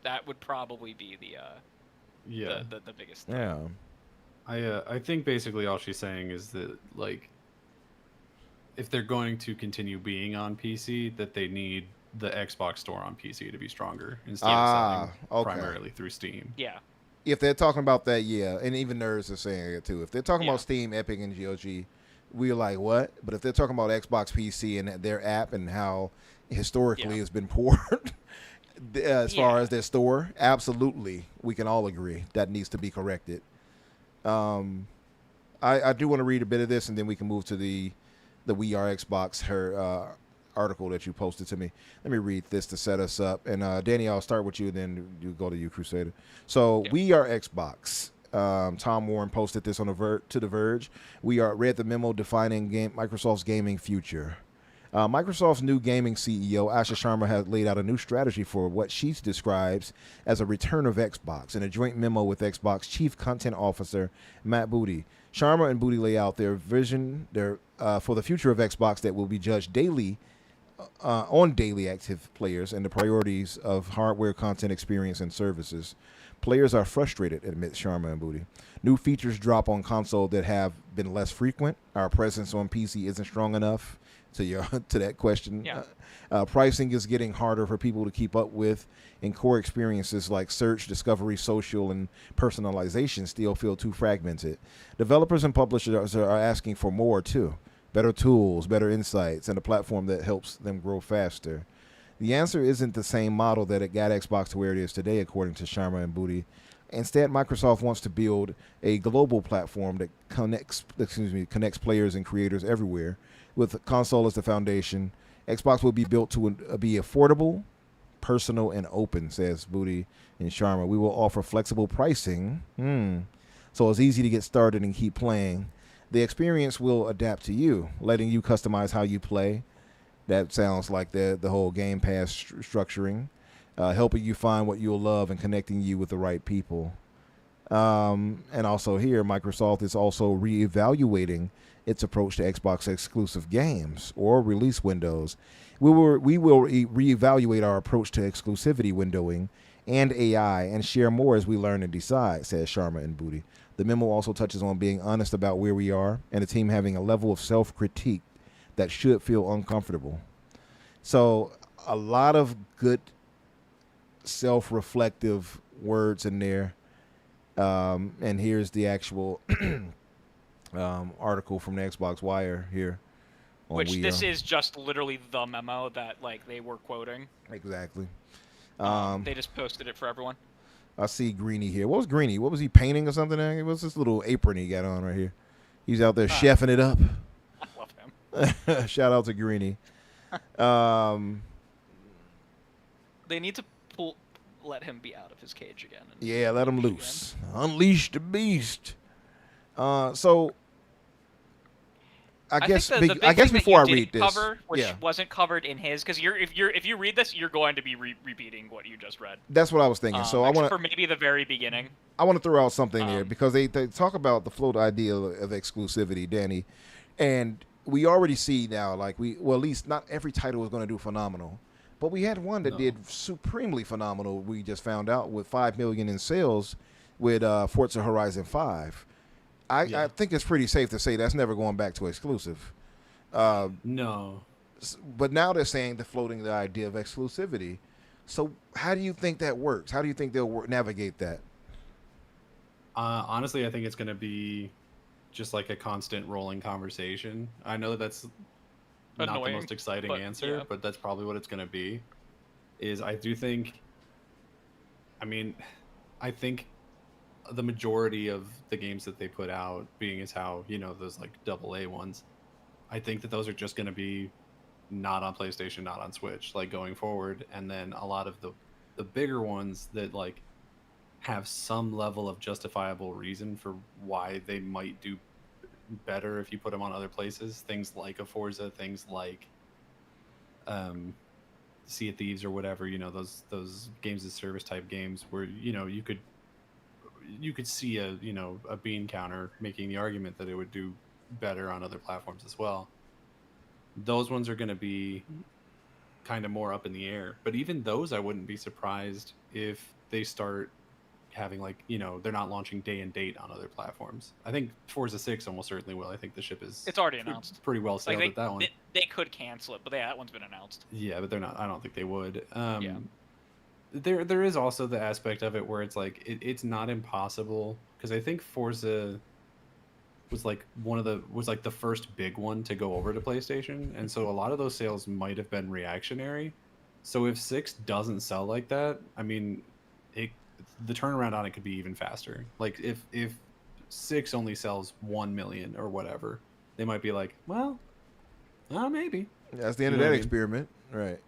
That would probably be the biggest thing. Yeah. I think basically all she's saying is that, like, if they're going to continue being on PC, that they need the Xbox store on PC to be stronger instead of selling primarily through Steam. Yeah. If they're talking about that, yeah, and even nerds are saying it too. If they're talking about Steam, Epic, and GOG, we're like, what? But if they're talking about Xbox PC and their app and how historically it's been poured as far as their store, absolutely, we can all agree that needs to be corrected. I do want to read a bit of this, and then we can move to the We Are Xbox, her article that you posted to me. Let me read this to set us up. And Danny, I'll start with you, then you go to you, Crusader. So We Are Xbox. Tom Warren posted this on to The Verge. We read the memo defining Microsoft's gaming future. Microsoft's new gaming CEO, Asha Sharma, has laid out a new strategy for what she describes as a return of Xbox in a joint memo with Xbox Chief Content Officer Matt Booty. Sharma and Booty lay out their vision for the future of Xbox that will be judged daily on daily active players and the priorities of hardware, content, experience, and services. Players are frustrated, admits Sharma and Booty. New features drop on console that have been less frequent. Our presence on PC isn't strong enough. To that question, pricing is getting harder for people to keep up with, and core experiences like search, discovery, social, and personalization still feel too fragmented. Developers and publishers are asking for more too. Better tools, better insights, and a platform that helps them grow faster. The answer isn't the same model that it got Xbox to where it is today, according to Sharma and Booty. Instead, Microsoft wants to build a global platform that connects players and creators everywhere. With console as the foundation, Xbox will be built to be affordable, personal, and open, says Booty and Sharma. We will offer flexible pricing, so it's easy to get started and keep playing. The experience will adapt to you, letting you customize how you play. That sounds like the whole Game Pass structuring, helping you find what you'll love and connecting you with the right people. And also here, Microsoft is also reevaluating its approach to Xbox exclusive games or release windows. We will reevaluate our approach to exclusivity windowing and AI and share more as we learn and decide, says Sharma and Booty. The memo also touches on being honest about where we are and the team having a level of self-critique that should feel uncomfortable. So a lot of good self-reflective words in there. And here's the actual article from the Xbox Wire here. Which this is just literally the memo that like they were quoting. Exactly. They just posted it for everyone. I see Greeny here. What was Greeny? What was he painting or something? It was this little apron he got on right here. He's out there chefing it up. I love him. Shout out to Greeny. They need to let him be out of his cage again. And Yeah, let him again. loose. Unleash the beast. So I guess think the big I guess thing that before I you read didn't this, cover, which wasn't covered in his, because if you read this, you're going to be repeating what you just read. that's what I was thinking. So I Except want for maybe the very beginning. I want to throw out something there because they talk about the float idea of exclusivity, Danny, and we already see now, like at least not every title is going to do phenomenal, but we had one that did supremely phenomenal. We just found out with 5 million in sales with Forza Horizon 5. I think it's pretty safe to say that's never going back to exclusive. No. But now they're saying they're floating the idea of exclusivity. So how do you think that works? How do you think they'll navigate that? Honestly, I think it's going to be just like a constant rolling conversation. I know that's not the most exciting answer, but that's probably what it's going to be. I think the majority of the games that they put out, being as how, those like AA ones, I think that those are just going to be not on PlayStation, not on Switch, like going forward. And then a lot of the bigger ones that like have some level of justifiable reason for why they might do better if you put them on other places. Things like a Forza, things like Sea of Thieves or whatever, those games as service type games where, you could see a bean counter making the argument that it would do better on other platforms as well. Those ones are going to be kind of more up in the air. But even those, I wouldn't be surprised if they start having they're not launching day and date on other platforms. I think Forza 6 almost certainly will. I think the ship it's already announced. Pretty well sailed with that one. They could cancel it, but that one's been announced. Yeah, but they're not. I don't think they would. There is also the aspect of it where it's like it's not impossible, because I think Forza was like the first big one to go over to PlayStation, and so a lot of those sales might have been reactionary. So if 6 doesn't sell like that, I mean, the turnaround on it could be even faster. Like if 6 only sells 1 million or whatever, they might be like, well, maybe. That's the end of that experiment, right?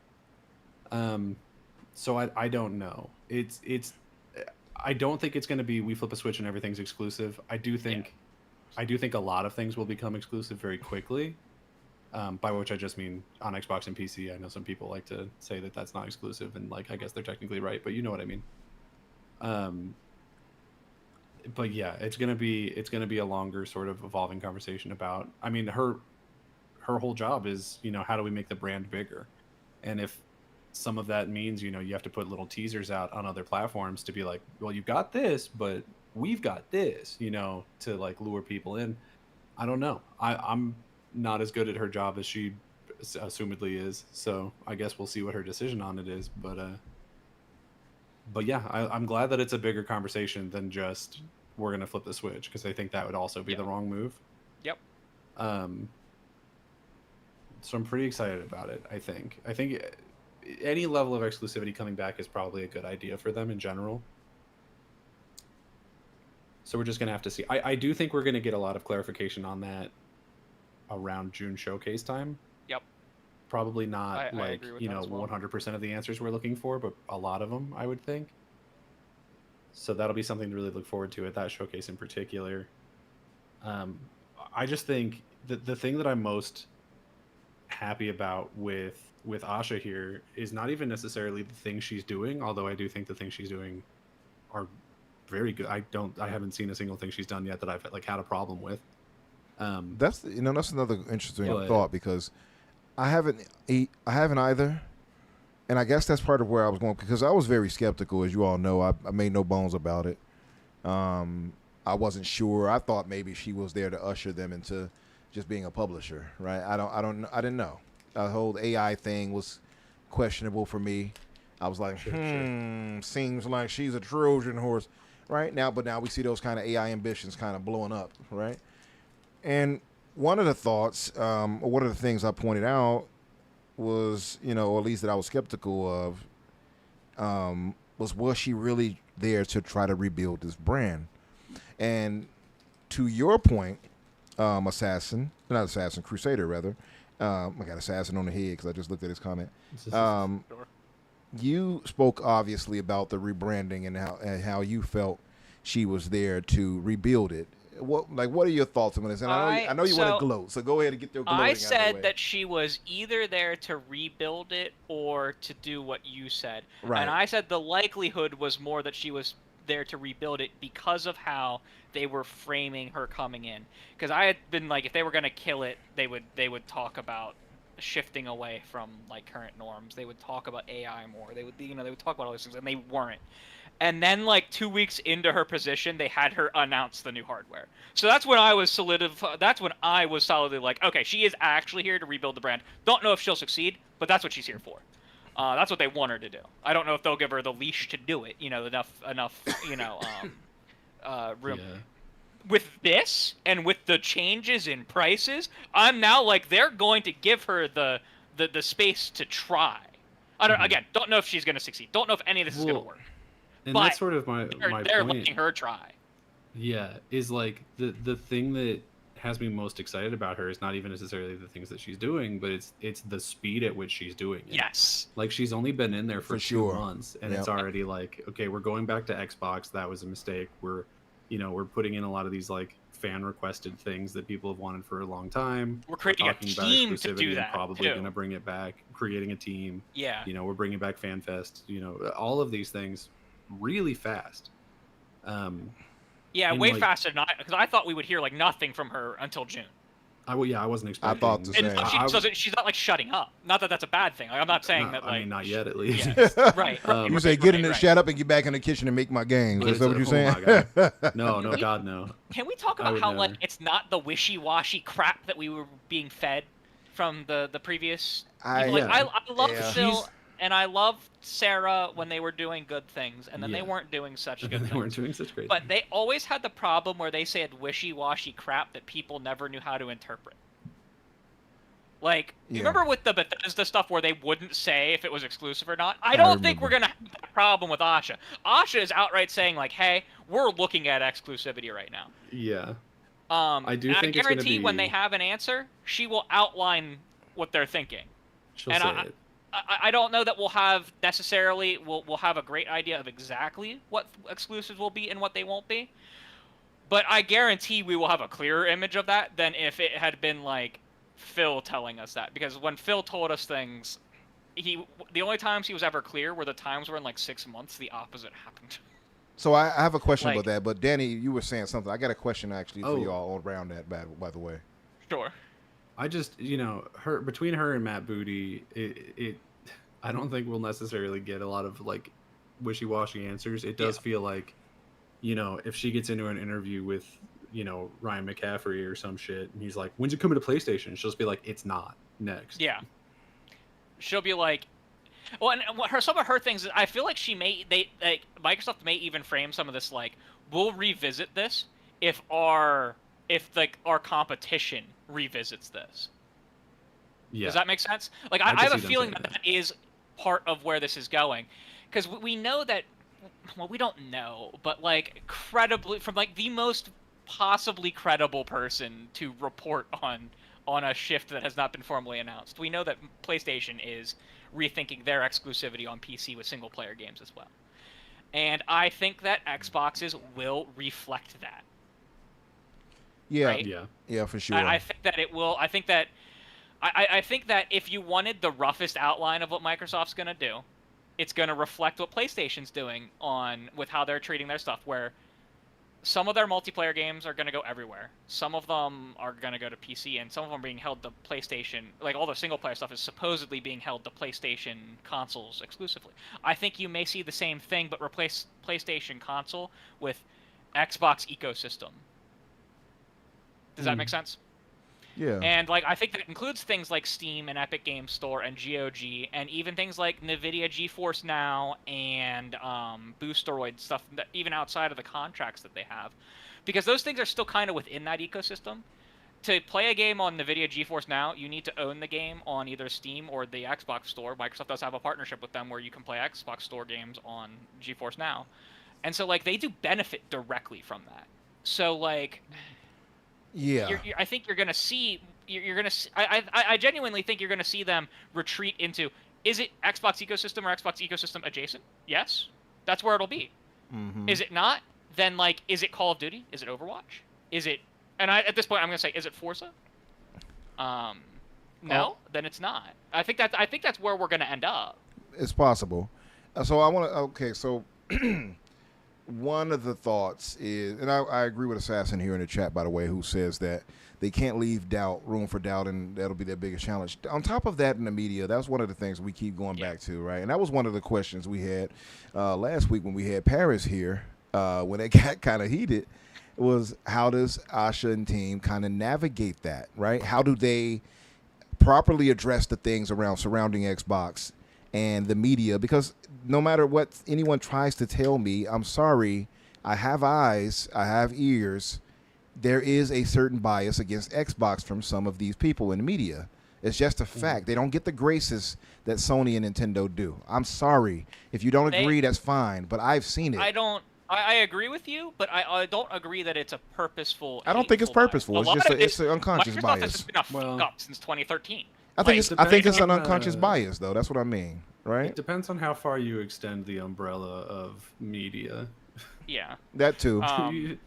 So I don't know. I don't think it's going to be we flip a switch and everything's exclusive. I do think a lot of things will become exclusive very quickly. By which I just mean on Xbox and PC. I know some people like to say that that's not exclusive, and I guess they're technically right, but you know what I mean. But yeah, it's gonna be a longer sort of evolving conversation about. I mean, her whole job is how do we make the brand bigger, and if some of that means you have to put little teasers out on other platforms to be like, well, you've got this, but we've got this, to lure people in. I don't know. I'm not as good at her job as she assumedly is, so I guess we'll see what her decision on it is. But yeah, I'm glad that it's a bigger conversation than just we're gonna flip the switch, because I think that would also be the wrong move. Yep. So I'm pretty excited about it. I think any level of exclusivity coming back is probably a good idea for them in general. So we're just gonna have to see. I do think we're gonna get a lot of clarification on that around June showcase time. Yep. Probably not I agree with that as well. 100% of the answers we're looking for, but a lot of them, I would think. So that'll be something to really look forward to at that showcase in particular. I just think the thing that I'm most happy about with Asha here is not even necessarily the things she's doing, although I do think the things she's doing are very good. I haven't seen a single thing she's done yet that I've had a problem with. That's another interesting thought, because I haven't either, and I guess that's part of where I was going, because I was very skeptical, as you all know. I made no bones about it. I wasn't sure. I thought maybe she was there to usher them into just being a publisher, right? I didn't know. The whole AI thing was questionable for me. I was like, seems like she's a Trojan horse, right? Now we see those kind of AI ambitions kind of blowing up, right? And one of the thoughts, or one of the things I pointed out was, or at least that I was skeptical of, was she really there to try to rebuild this brand? And to your point, Crusader rather, I got assassin on the head because I just looked at his comment. Sure. You spoke obviously about the rebranding and how you felt she was there to rebuild it. What are your thoughts on this? And I know you want to gloat, so go ahead and get your gloating I out of the way. said that she was either there to rebuild it or to do what you said. Right. And I said the likelihood was more that she was there to rebuild it because of how they were framing her coming in. Because I had been like, if they were going to kill it, they would talk about shifting away from like current norms. They would talk about AI more. They would talk about all these things, and they weren't. And then, like 2 weeks into her position, they had her announce the new hardware. So that's when I was solidly like, okay, she is actually here to rebuild the brand. Don't know if she'll succeed, but that's what she's here for. That's what they want her to do. I don't know if they'll give her the leash to do it. Enough. Room. Yeah. With this and with the changes in prices, I'm now like they're going to give her the space to try. I don't don't know if she's going to succeed. Don't know if any of this is going to work. And but that's sort of my they're point. letting her try. Yeah, is like the thing that has me most excited about her is not even necessarily the things that she's doing, but it's the speed at which she's doing it. Yes. Like she's only been in there for 2 months, and it's already like, okay, we're going back to Xbox. That was a mistake. We're putting in a lot of these like fan requested things that people have wanted for a long time. We're creating a team to do that. Probably going to bring it back. Creating a team. Yeah. We're bringing back FanFest. All of these things really fast. Yeah, way faster than because I thought we would hear like nothing from her until June. I wasn't expecting. I thought the same. She's not like shutting up. Not that that's a bad thing. Like, I'm not saying that. Like, I mean, not yet, at least. Yeah, right. You say get in and shut up and get back in the kitchen and make my games. Is that what you're saying? No, God, no. Can we talk about how like it's not the wishy-washy crap that we were being fed from the previous? I love Phil. And I loved Sarah when they were doing good things, and then they weren't doing such good things. They weren't doing such great things. But they always had the problem where they said wishy-washy crap that people never knew how to interpret. Like, you remember with the Bethesda stuff where they wouldn't say if it was exclusive or not? I don't think we're going to have that problem with Asha. Asha is outright saying, like, hey, we're looking at exclusivity right now. Yeah. I guarantee when they have an answer, she will outline what they're thinking. She'll say it. I don't know that we'll have necessarily we'll have a great idea of exactly what exclusives will be and what they won't be, but I guarantee we will have a clearer image of that than if it had been like Phil telling us that. Because when Phil told us things, the only times he was ever clear were the times where in like 6 months the opposite happened. So I have a question about that, but Danny, you were saying something. I got a question actually for you all around that, by the way. Sure. I just, between her and Matt Booty, I don't think we'll necessarily get a lot of like wishy-washy answers. It does feel like, if she gets into an interview with, Ryan McCaffrey or some shit, and he's like, "When's it coming to PlayStation?" She'll just be like, "It's not next." Yeah. She'll be like, well, and some of her things, I feel like Microsoft may even frame some of this like, we'll revisit this if our competition revisits this. Yeah. Does that make sense? Like, I have a feeling that is part of where this is going, because we know that, well, we don't know, but like credibly from like the most possibly credible person to report on a shift that has not been formally announced, we know that PlayStation is rethinking their exclusivity on PC with single player games as well, and I think that Xboxes will reflect that. Yeah, right? Yeah, for sure. I think that it will. I think that if you wanted the roughest outline of what Microsoft's going to do, it's going to reflect what PlayStation's doing with how they're treating their stuff, where some of their multiplayer games are going to go everywhere. Some of them are going to go to PC, and some of them are being held to PlayStation. Like, all the single-player stuff is supposedly being held to PlayStation consoles exclusively. I think you may see the same thing, but replace PlayStation console with Xbox ecosystem. Does that make sense? Yeah. And like I think that includes things like Steam and Epic Games Store and GOG, and even things like NVIDIA GeForce Now and Boosteroid stuff, that even outside of the contracts that they have, because those things are still kind of within that ecosystem. To play a game on NVIDIA GeForce Now, you need to own the game on either Steam or the Xbox Store. Microsoft does have a partnership with them where you can play Xbox Store games on GeForce Now, and so like they do benefit directly from that. So like. Yeah, I think you're going to see you're gonna. I genuinely think you're gonna see them retreat into. Is it Xbox ecosystem or Xbox ecosystem adjacent? Yes, that's where it'll be. Mm-hmm. Is it not? Then like, is it Call of Duty? Is it Overwatch? Is it? And at this point, I'm gonna say, is it Forza? No, then it's not. I think that's where we're gonna end up. It's possible. So I want to. Okay, so one of the thoughts is, and I agree with Assassin here in the chat, by the way, who says that they can't leave room for doubt, and that'll be their biggest challenge. On top of that, in the media, that's one of the things we keep going back to, right? And that was one of the questions we had last week when we had Parris here, when it got kind of heated, was how does Asha and team kind of navigate that, right? How do they properly address the things surrounding Xbox and the media? Because no matter what anyone tries to tell me, I'm sorry, I have eyes, I have ears. There is a certain bias against Xbox from some of these people in the media. It's just a fact. They don't get the graces that Sony and Nintendo do. I'm sorry. If you don't agree, that's fine, but I've seen it. I agree with you, but I don't agree that it's a purposeful. I don't think it's purposeful. It's just it's an unconscious Microsoft bias. has just been a fuck up since 2013. I think it's an unconscious bias, though. That's what I mean, right? It depends on how far you extend the umbrella of media. Yeah. That too. You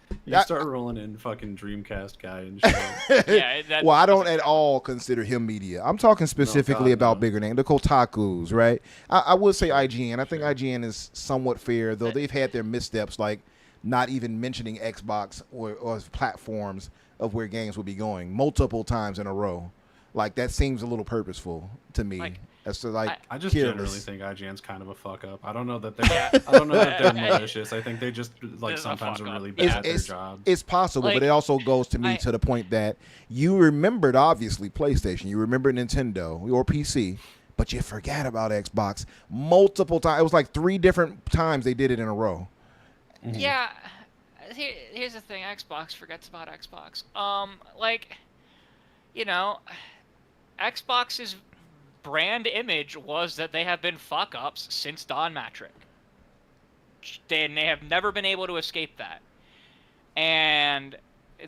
start rolling in fucking Dreamcast guy and shit. Yeah. Well, I don't at all consider him media. I'm talking specifically about bigger names, the Kotakus, right? I would say IGN. I think IGN is somewhat fair, though they've had their missteps, like not even mentioning Xbox or platforms of where games will be going multiple times in a row. Like, that seems a little purposeful to me. As to, like, I just careless. generally think IGN's kind of a fuck up. I don't know that they're malicious. I think they just sometimes are really bad at their jobs. It's possible, but it also goes to me to the point that you remembered obviously PlayStation, you remember Nintendo or PC, but you forgot about Xbox multiple times. It was like 3 different times they did it in a row. Mm-hmm. Yeah. Here's the thing: Xbox forgets about Xbox. Xbox's brand image was that they have been fuck ups since Don Matrick. They have never been able to escape that, and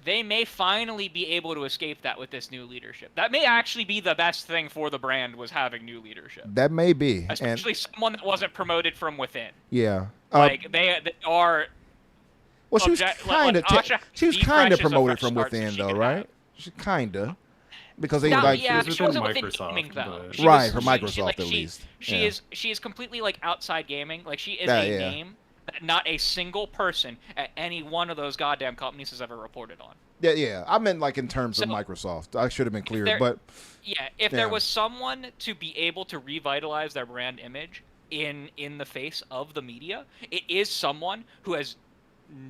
they may finally be able to escape that with this new leadership. That may actually be the best thing for the brand, was having new leadership. That may be, especially someone that wasn't promoted from within. Yeah, they are. Well, she was kind of promoted from within, though, right? She kind of. Because they she wasn't within gaming, though. Right, for Microsoft at least. She is completely like outside gaming. Like, she is a name that not a single person at any one of those goddamn companies has ever reported on. Yeah. I meant like in terms of Microsoft. I should have been clear, but if there was someone to be able to revitalize their brand image in the face of the media, it is someone who has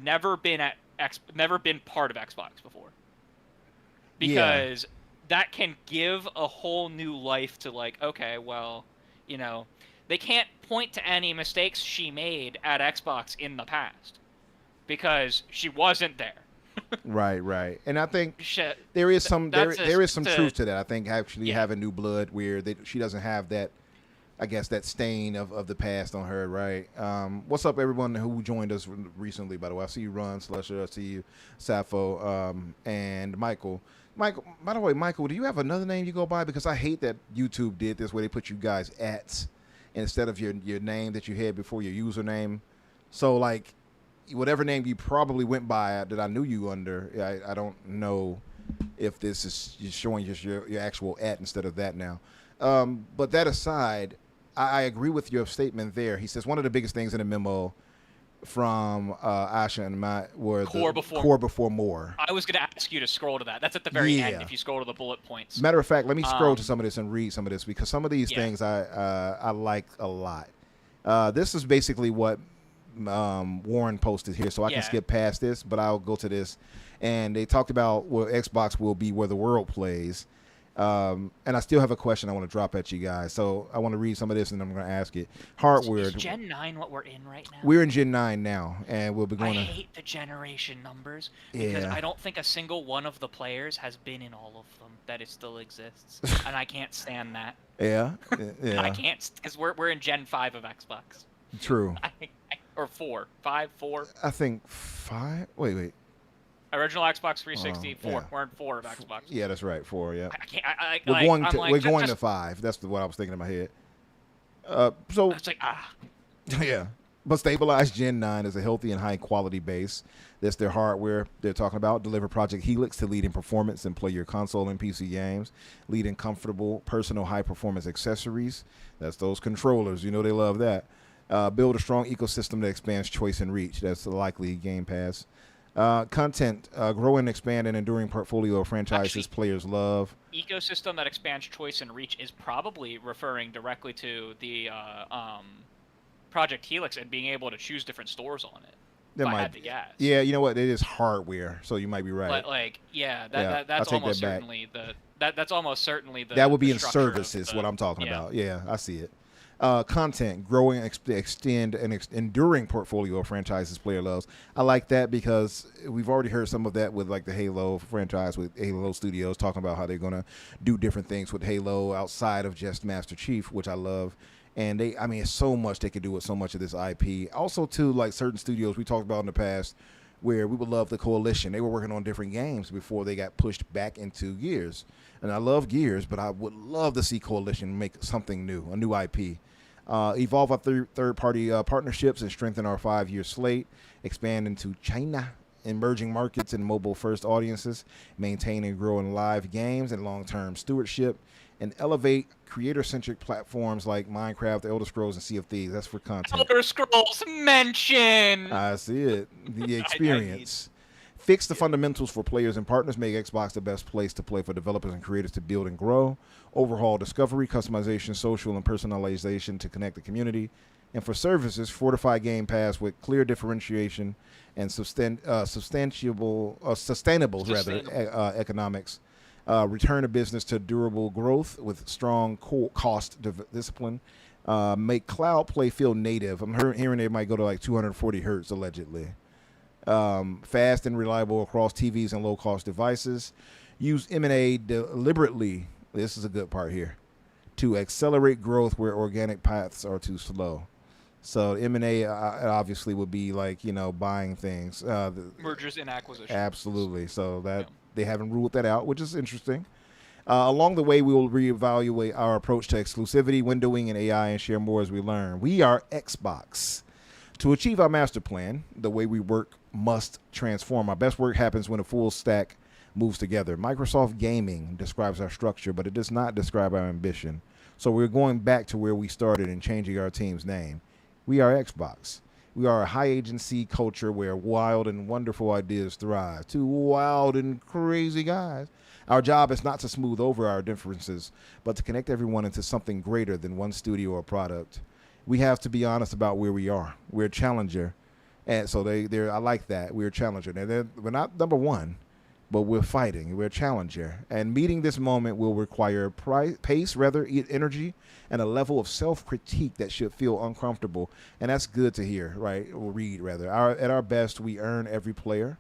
never been part of Xbox before. Because that can give a whole new life to, like, okay, well, they can't point to any mistakes she made at Xbox in the past because she wasn't there. Right. And I think there is some truth to that. I think actually having new blood where she doesn't have that, I guess, that stain of the past on her, right? What's up, everyone who joined us recently, by the way? I see you, Ron, Slusher. I see you, Sappho, and Michael. Michael, by the way, Michael, do you have another name you go by? Because I hate that YouTube did this where they put you guys at instead of your name that you had before your username. So, like, whatever name you probably went by that I knew you under, I don't know if this is showing just your actual at instead of that now. But that aside, I agree with your statement there. He says one of the biggest things in the memo from Asha and Matt were core before more. I was going to ask you to scroll to that. That's at the very end if you scroll to the bullet points. Matter of fact, let me scroll to some of this and read some of this because some of these things I like a lot. This is basically what Warren posted here, so I can skip past this, but I'll go to this. And they talked about where Xbox will be where the world plays. And I still have a question I want to drop at you guys. So I want to read some of this and I'm going to ask it. Hardware. Is Gen 9 what we're in right now? We're in Gen 9 now, and we'll be going I hate the generation numbers because I don't think a single one of the players has been in all of them that it still exists. And I can't stand that. Yeah. I can't, because we're in Gen 5 of Xbox. True. Or 4. 5, 4. I think 5. Wait. Original Xbox 360, 4. yeah. We're in 4 of Xbox. Yeah, that's right. 4. Yeah. I can't. We're going to 5. That's what I was thinking in my head. So It's like yeah. But stabilized Gen 9 is a healthy and high-quality base. That's their hardware they're talking about. Deliver Project Helix to lead in performance and play your console and PC games. Lead in comfortable, personal, high-performance accessories. That's those controllers. You know they love that. Build a strong ecosystem that expands choice and reach. That's likely Game Pass. Content. Grow and expand an enduring portfolio of franchises players love. Ecosystem that expands choice and reach is probably referring directly to the Project Helix and being able to choose different stores on it. That if I might had to guess. Yeah, you know what? It is hardware, so you might be right. But that's almost certainly that's almost certainly the. That would be the in services. What I'm talking about. Yeah, I see it. Content, growing, extend an enduring portfolio of franchises player loves. I like that because we've already heard some of that with like the Halo franchise with Halo Studios talking about how they're going to do different things with Halo outside of just Master Chief, which I love. And it's so much they could do with so much of this IP. Also, too, like certain studios we talked about in the past where we would love the Coalition. They were working on different games before they got pushed back into Gears. And I love Gears, but I would love to see Coalition make something new, a new IP. Evolve our third-party partnerships and strengthen our 5-year slate. Expand into China, emerging markets and mobile-first audiences. Maintain and grow in live games and long-term stewardship. And elevate creator-centric platforms like Minecraft, Elder Scrolls, and Sea of Thieves. That's for content. Elder Scrolls mention. I see it. The experience. Fix the fundamentals for players and partners. Make Xbox the best place to play for developers and creators to build and grow. Overhaul discovery, customization, social, and personalization to connect the community. And for services, fortify Game Pass with clear differentiation and sustainable economics. Return a business to durable growth with strong cost discipline. Make cloud play feel native. I'm hearing they might go to like 240 hertz allegedly. Fast and reliable across TVs and low-cost devices. Use M&A deliberately, this is a good part here, to accelerate growth where organic paths are too slow. So M&A obviously would be like, buying things. Mergers and acquisitions. Absolutely. So that they haven't ruled that out, which is interesting. Along the way, we will reevaluate our approach to exclusivity, windowing, and AI and share more as we learn. We are Xbox. To achieve our master plan, the way we work must transform. Our best work happens when a full stack moves together. Microsoft Gaming describes our structure, but it does not describe our ambition. So we're going back to where we started and changing our team's name. We are Xbox. We are a high-agency culture where wild and wonderful ideas thrive. 2 wild and crazy guys. Our job is not to smooth over our differences, but to connect everyone into something greater than one studio or product. We have to be honest about where we are. We're a challenger. And so I like that. We're a challenger. Now, we're not number one, but we're fighting. We're a challenger. And meeting this moment will require pace, energy, and a level of self-critique that should feel uncomfortable. And that's good to hear, right? Or read, rather. At our best, we earn every player.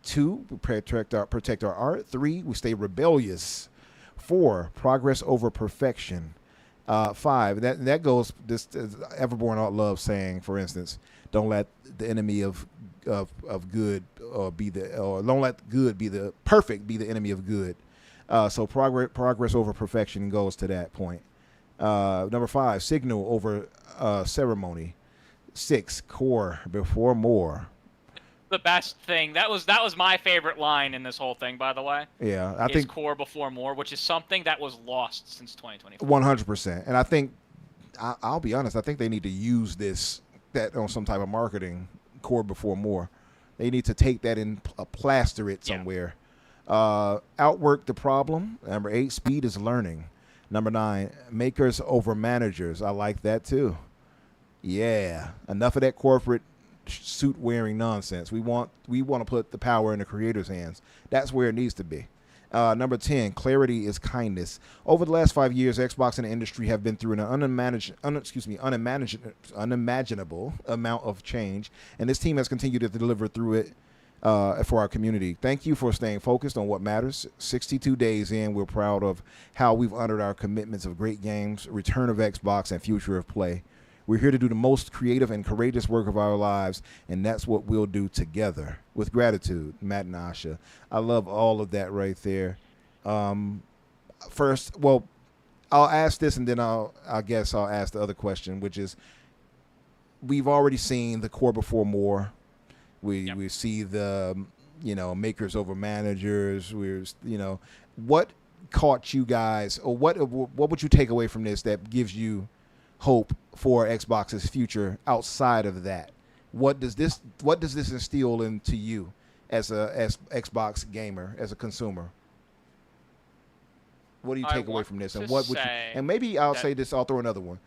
2, we protect our art. 3, we stay rebellious. 4, progress over perfection. 5, that goes, this Everborn Art Love saying, for instance, don't let the enemy of good don't let good be the perfect be the enemy of good. So progress over perfection goes to that point. Number 5, signal over ceremony. 6, core before more. The best thing that was my favorite line in this whole thing, by the way. Yeah, I think core before more, which is something that was lost since 2024. 100%. And I think I'll be honest, I think they need to use that on some type of marketing. Core before more. They need to take that and plaster it somewhere. Outwork the problem. Number 8, speed is learning. Number 9, makers over managers. I like that too. Yeah, enough of that corporate suit wearing nonsense. We want to put the power in the creator's hands. That's where it needs to be. Number 10, clarity is kindness. Over the last 5 years, Xbox and the industry have been through an unimaginable amount of change, and this team has continued to deliver through it for our community. Thank you for staying focused on what matters. 62 days in, we're proud of how we've honored our commitments of great games, return of Xbox, and future of play. We're here to do the most creative and courageous work of our lives, and that's what we'll do together. With gratitude, Matt and Asha. I love all of that right there. First, well, I'll ask this, and then I guess I'll ask the other question, which is, we've already seen the core before more. We see the makers over managers. What caught you guys, or what would you take away from this that gives you hope for Xbox's future outside of that? What does this instill into you as Xbox gamer, as a consumer? What do you take away from this, and what would you? And maybe I'll say this. I'll throw another one.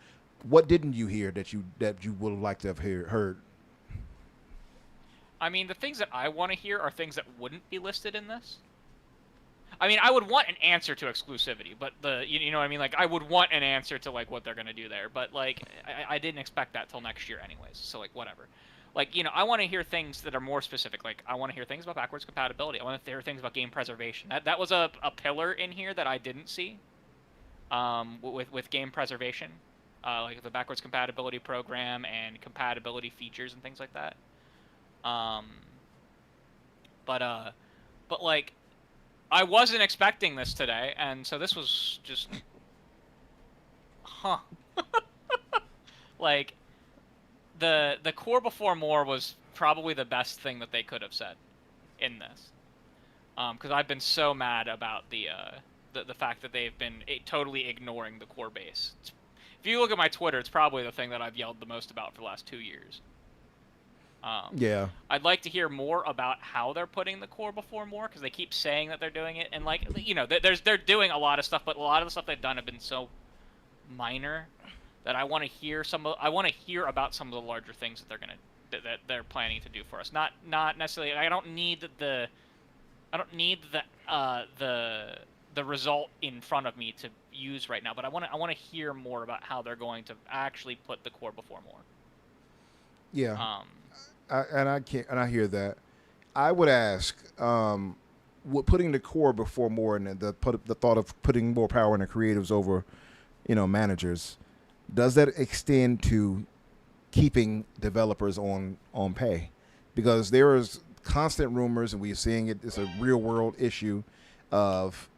What didn't you hear that you would have liked to have heard? I mean, the things that I want to hear are things that wouldn't be listed in this. I mean, I would want an answer to exclusivity, but you know what I mean? Like, I would want an answer to, like, what they're going to do there. But, like, I didn't expect that till next year anyways, so, like, whatever. Like, I want to hear things that are more specific. Like, I want to hear things about backwards compatibility. I want to hear things about game preservation. That was a pillar in here that I didn't see with game preservation. Like the backwards compatibility program and compatibility features and things like that. But like, I wasn't expecting this today, and so this was just, like, the core before more was probably the best thing that they could have said in this, because I've been so mad about the fact that they've been totally ignoring the core base. If you look at my Twitter, it's probably the thing that I've yelled the most about for the last 2 years. Yeah. I'd like to hear more about how they're putting the core before more, because they keep saying that they're doing it, and, like, they're doing a lot of stuff, but a lot of the stuff they've done have been so minor that I want to hear about some of the larger things that they're planning to do for us. Not necessarily. I don't need the result in front of me to use right now, but I want to hear more about how they're going to actually put the core before more. Yeah. I hear that. I would ask, putting the core before more, and the thought of putting more power in the creatives over, managers, does that extend to keeping developers on pay? Because there is constant rumors, and we're seeing it. It's a real world issue of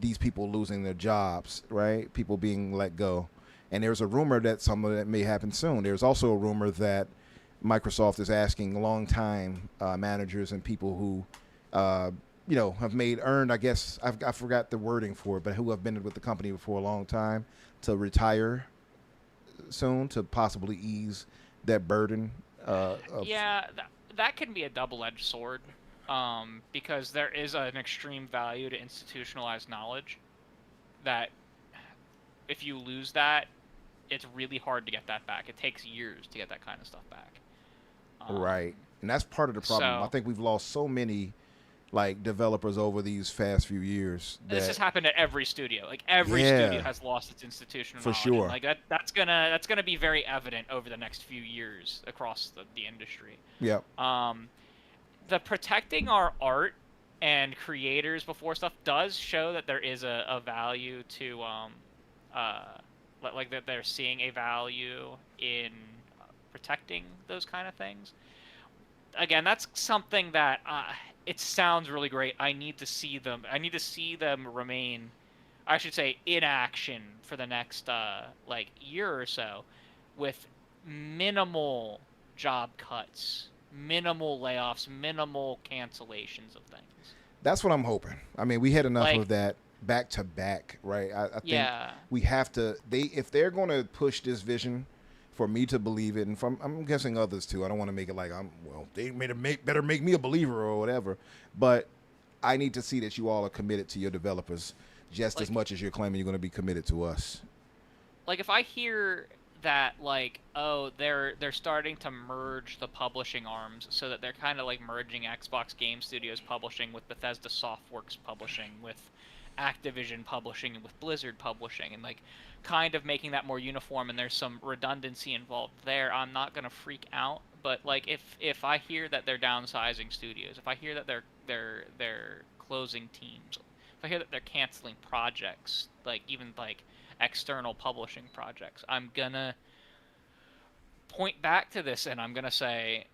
these people losing their jobs, right? People being let go. And there's a rumor that some of that may happen soon. There's also a rumor that Microsoft is asking long-time managers and people who, have earned, I guess, I forgot the wording for it, but who have been with the company for a long time, to retire soon, to possibly ease that burden. Yeah, that can be a double-edged sword, because there is an extreme value to institutionalized knowledge that if you lose that, it's really hard to get that back. It takes years to get that kind of stuff back. Right. And that's part of the problem. I think we've lost so many, like, developers over these fast few years. This has happened at every studio. Like, every studio has lost its institutional knowledge. For sure. And, like, that's gonna be very evident over the next few years across the industry. Yep. The protecting our art and creators before stuff does show that there is a value to like that they're seeing a value in protecting those kind of things. Again, that's something that it sounds really great. I need to see them remain, I should say, in action for the next like year or so, with minimal job cuts, minimal layoffs, minimal cancellations of things. That's what I'm hoping. I mean, we had enough of that back to back, right? I think we have to. If they're going to push this vision, for me to believe it, and I'm guessing others too. I don't want to make it like they better make me a believer or whatever. But I need to see that you all are committed to your developers just as much as you're claiming you're going to be committed to us. Like, if I hear that, like, oh, they're starting to merge the publishing arms, so that they're kind of like merging Xbox Game Studios publishing with Bethesda Softworks publishing, with Activision publishing, and with Blizzard publishing, and, like, kind of making that more uniform, and there's some redundancy involved there, I'm not gonna freak out. But, like, if I hear that they're downsizing studios, if I hear that they're closing teams, if I hear that they're canceling projects, like, even like external publishing projects, I'm gonna point back to this, and I'm gonna say,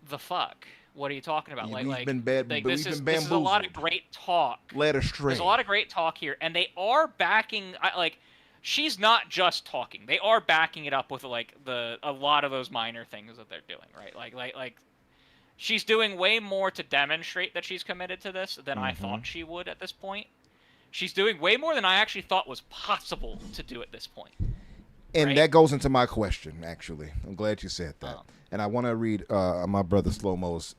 the fuck. What are you talking about? We've been bad. Like We've this been is a lot of bamboozled. great talk. Led astray. There's a lot of great talk here, and they are backing. Like, she's not just talking. They are backing it up with like a lot of those minor things that they're doing, right? Like she's doing way more to demonstrate that she's committed to this than I thought she would at this point. She's doing way more than I actually thought was possible to do at this point. And right? that goes into my question, actually. I'm glad you said that. And I want to read my brother Slow-Mo's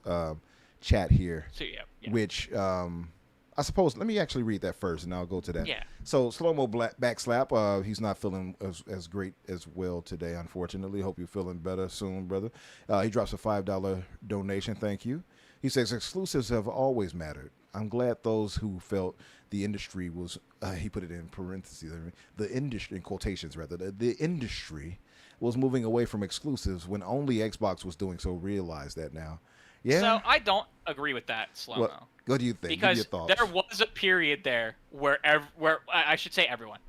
chat here, So yeah. which I suppose, let me actually read that first, and I'll go to that. Yeah. So Slow-Mo backslap, he's not feeling as great as well today, unfortunately. Hope you're feeling better soon, brother. He drops a $5 donation. Thank you. He says, exclusives have always mattered. I'm glad those who felt the industry was, he put it in parentheses, the industry, in quotations rather, the industry was moving away from exclusives when only Xbox was doing so, realize that now. Yeah. So I don't agree with that, Slow-Mo. What do you think? Because Give your thoughts. there was a period there where I should say everyone,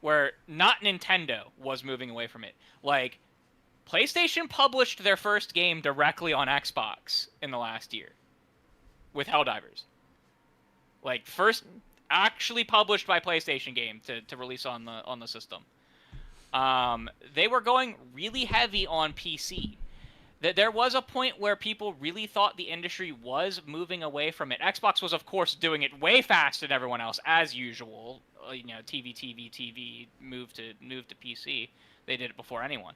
where not Nintendo was moving away from it. Like, PlayStation published their first game directly on Xbox in the last year with Helldivers. Like, first actually published by PlayStation game to release on the system. They were going really heavy on PC. There was a point where people really thought the industry was moving away from it. Xbox was, of course, doing it way faster than everyone else, as usual. You know, TV, moved to PC. They did it before anyone.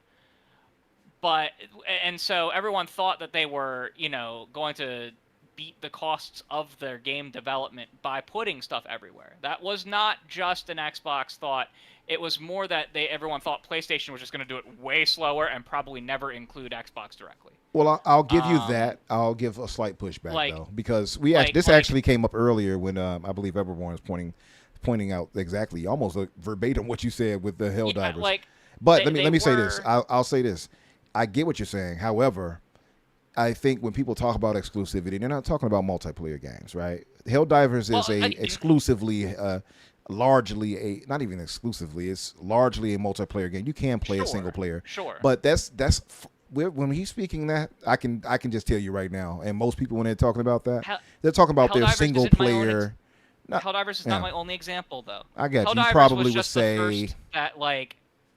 And so everyone thought that they were, you know, going to beat the costs of their game development by putting stuff everywhere. That was not just an Xbox thought. It was more that everyone thought PlayStation was just going to do it way slower and probably never include Xbox directly. Well, I'll give you that. I'll give a slight pushback though, because this actually came up earlier when I believe Everborn was pointing out exactly, almost verbatim what you said with the Helldivers. Yeah, but let me say this. I'll say this. I get what you're saying. However, I think when people talk about exclusivity, they're not talking about multiplayer games, right? Helldivers is exclusively. Largely not even exclusively, it's largely a multiplayer game. You can play a single player, but that's when he's speaking that, I can just tell you right now, and most people when they're talking about that, they're talking about their single player. Helldivers is not my only example, though. I get you. Helldivers Probably was just would say the first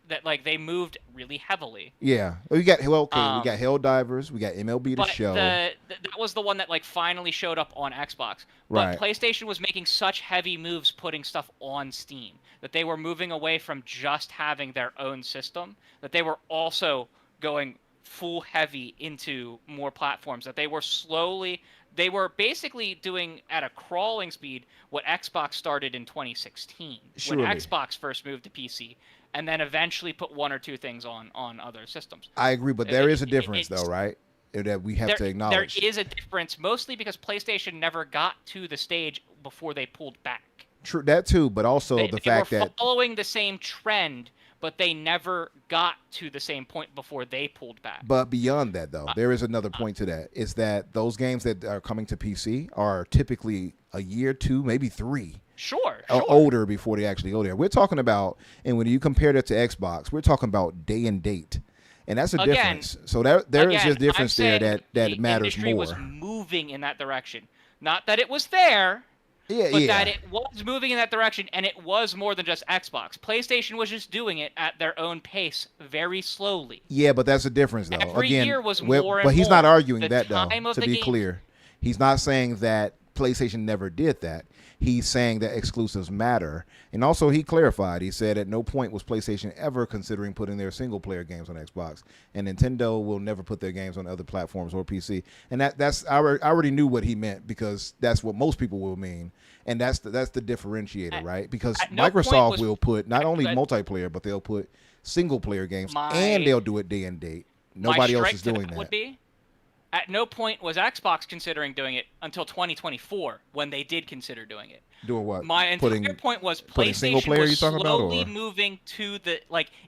that they moved really heavily. Yeah, we got Helldivers, we got MLB The Show. That was the one that finally showed up on Xbox. But PlayStation was making such heavy moves putting stuff on Steam that they were moving away from just having their own system, that they were also going full heavy into more platforms, that they were basically doing at a crawling speed what Xbox started in 2016 when Xbox first moved to PC. And then eventually put one or two things on other systems. I agree, but there is a difference, though, right? That we have to acknowledge. There is a difference, mostly because PlayStation never got to the stage before they pulled back. True, that too, but also the fact that they were following the same trend, but they never got to the same point before they pulled back. But beyond that, though, there is another point to that. Is that those games that are coming to PC are typically a year, 2, maybe 3. Sure. Older before they actually go there. We're talking about, and when you compare that to Xbox, we're talking about day and date, and that's a difference. So there is a difference there that matters more. The industry was moving in that direction, not that it was there, but that it was moving in that direction, and it was more than just Xbox. PlayStation was just doing it at their own pace, very slowly. Yeah, but that's a difference, though. Every year was more and more. But he's not arguing that, though. To be clear, he's not saying that PlayStation never did that. He's saying that exclusives matter. And also he clarified, he said at no point was PlayStation ever considering putting their single-player games on Xbox. And Nintendo will never put their games on other platforms or PC. And I already knew what he meant, because that's what most people will mean. And that's the differentiator, right? Because Microsoft will put not only multiplayer, but they'll put single-player games, and they'll do it day and date. Nobody else is doing that. At no point was Xbox considering doing it until 2024, when they did consider doing it. Doing what? My entire point was PlayStation was slowly moving to the,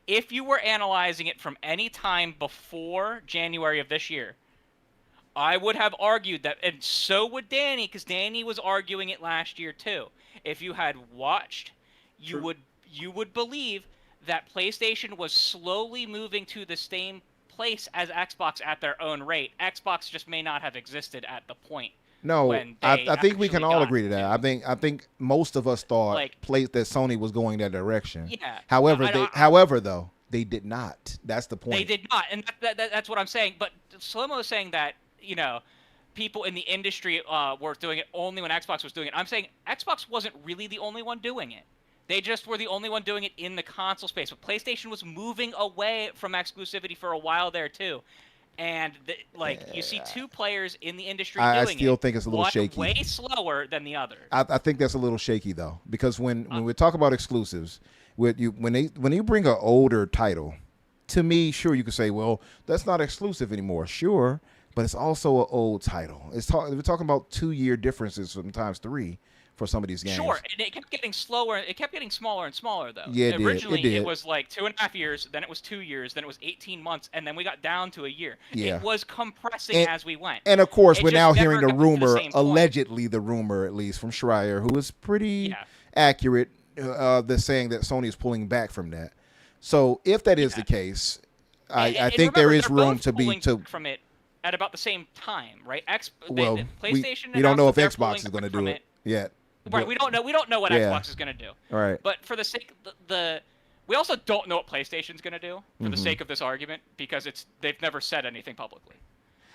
if you were analyzing it from any time before January of this year, I would have argued that, and so would Danny, because Danny was arguing it last year too. If you had watched, you would believe that PlayStation was slowly moving to the same place as Xbox at their own rate. Xbox just may not have existed at the point. No, when I think we can all got agree to that. I think most of us thought Like- that Sony was going that direction. Yeah. However, though, they did not. That's the point. They did not, and that's what I'm saying. But Slow-Mo is saying that, you know, people in the industry were doing it only when Xbox was doing it. I'm saying Xbox wasn't really the only one doing it. They just were the only one doing it in the console space. But PlayStation was moving away from exclusivity for a while there, too. And, you see two players in the industry doing it. I still think it's a little shaky. Way slower than the other. I think that's a little shaky, though, because when we talk about exclusives, when you bring an older title, to me, sure, you could say, well, that's not exclusive anymore. Sure, but it's also an old title. We're talking about 2-year differences, sometimes 3. For some of these games. Sure, and it kept getting slower. It kept getting smaller and smaller, though. Yeah, Originally, it was like 2.5 years, then it was 2 years, then it was 18 months, and then we got down to a year. Yeah. It was compressing as we went. And, of course, It we're just now never hearing the got to the rumor, same point. allegedly the rumor, at least, from Schreier, who is pretty accurate, that's saying that Sony is pulling back from that. So, if that is the case, I think there is room to be... from it at about the same time, right? we PlayStation don't know if announced that they're Xbox is pulling going to back from do it yet. Right, we don't know what Xbox is going to do. All right. But for the sake we also don't know what PlayStation's going to do for the sake of this argument because they've never said anything publicly.